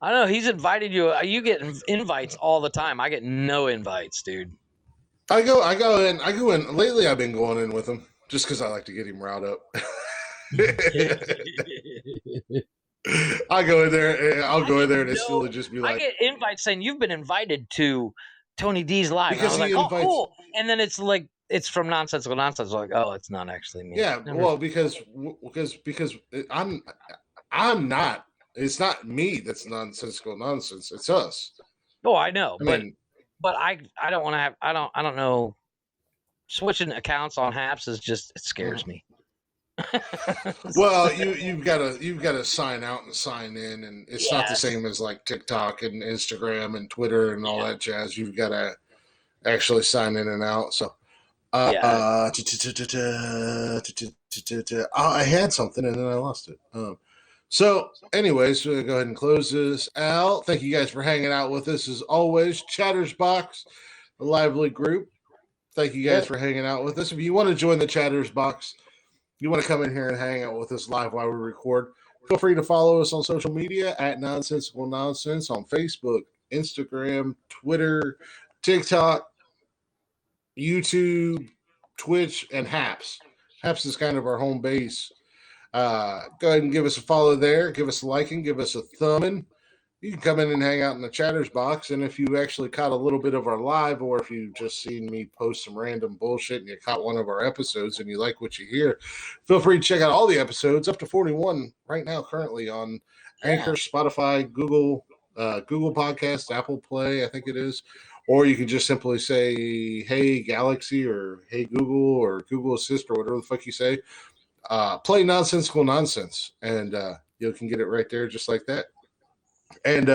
I know he's invited you. You get invites all the time. I get no invites, dude. I go in. Lately, I've been going in with him just because I like to get him riled up. I go in there. I'll go in there, and it's still just be like, I get invites saying you've been invited to Tony D's live. Because I was like, oh, cool. And then it's like it's from Nonsensical Nonsense. I'm like, oh, it's not actually me. Yeah, well, because I'm not. It's not me that's nonsensical nonsense. It's us. Oh, I know, but I don't want to have. I don't know. Switching accounts on Haps is just it scares me. Well, you've got to sign out and sign in, and it's not the same as like TikTok and Instagram and Twitter and all that jazz. You've got to actually sign in and out. So, I had something and then I lost it. So, anyways, we'll go ahead and close this out. Thank you guys for hanging out with us as always. Chatter's Box, a lively group. Thank you guys for hanging out with us. If you want to join the Chatter's Box, you want to come in here and hang out with us live while we record, feel free to follow us on social media at Nonsensical Nonsense on Facebook, Instagram, Twitter, TikTok, YouTube, Twitch, and Haps. Haps is kind of our home base. Go ahead and give us a follow there. Give us a liking. Give us a thumbing. You can come in and hang out in the Chatter's Box. And if you actually caught a little bit of our live, or if you've just seen me post some random bullshit and you caught one of our episodes and you like what you hear, feel free to check out all the episodes, up to 41 right now currently on Anchor, Spotify, Google Podcasts, Apple Play, I think it is. Or you can just simply say, hey, Galaxy, or hey, Google, or Google Assist, or whatever the fuck you say. Play Nonsensical Nonsense, and you can get it right there just like that. And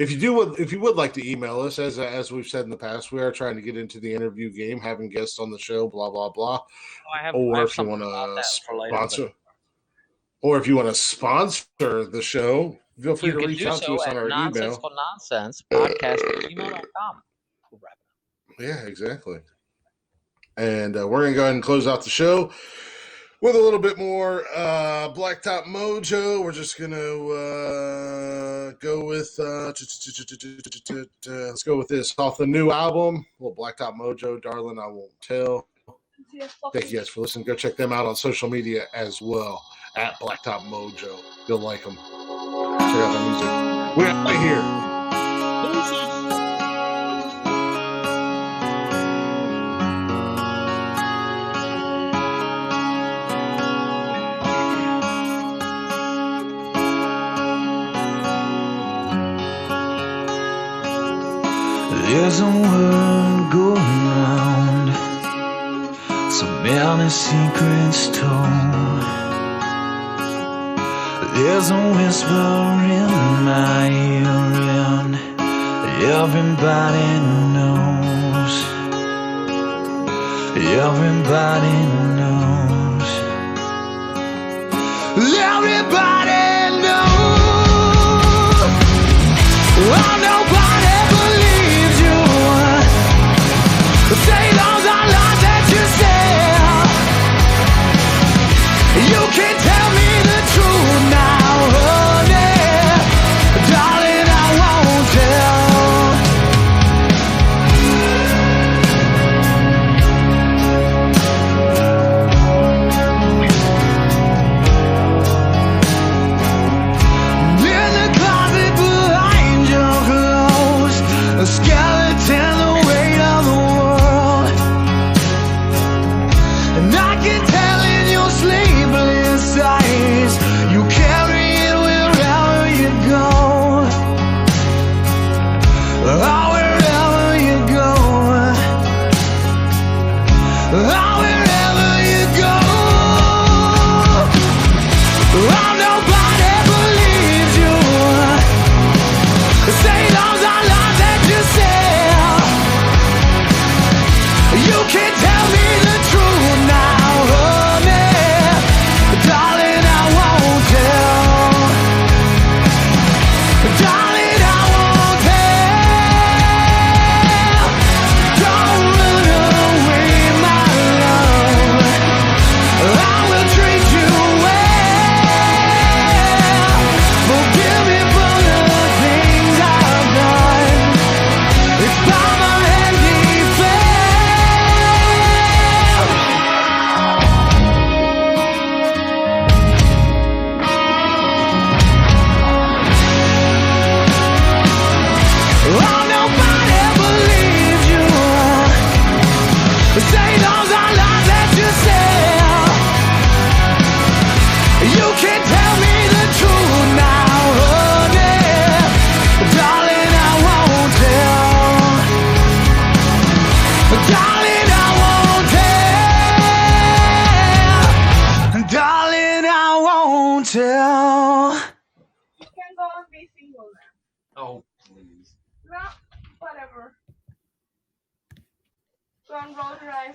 if you would like to email us, as we've said in the past, we are trying to get into the interview game, having guests on the show, blah blah blah. Or if you want to sponsor, or if you want to sponsor the show, feel free to reach out to us on our email. nonsensicalnonsense@gmail.com. Yeah, exactly. And we're gonna go ahead and close out the show with a little bit more Blacktop Mojo. We're just going to go with, let's go with this off the new album. Well, Blacktop Mojo, Darling, I Won't Tell. Thank you guys for listening. Go check them out on social media as well, at Blacktop Mojo. You'll like them. Check out the music. We're right here. There's a word going round, so many secrets told. There's a whisper in my ear, and everybody knows. Everybody knows. Everybody knows. Oh, nobody believes you. Say those are lies that you say. You can't tell me the truth now, honey. Darling, I won't tell. Oh, nobody believes you. Say those are lies that you sell. You can tell me the truth now, honey. Darling, I won't tell. Darling, I won't tell. Don't run away, my love. I will treat you well. Forgive me for the things I've done. It's by my hand he fell. Oh, nobody believes you. Say those are lies that you sell. You can tell me the truth now, honey. Darling, I won't tell. Darling, I won't tell. Darling, I won't tell. You can go and be single now. Oh, please. No, whatever. Go and roll your eyes.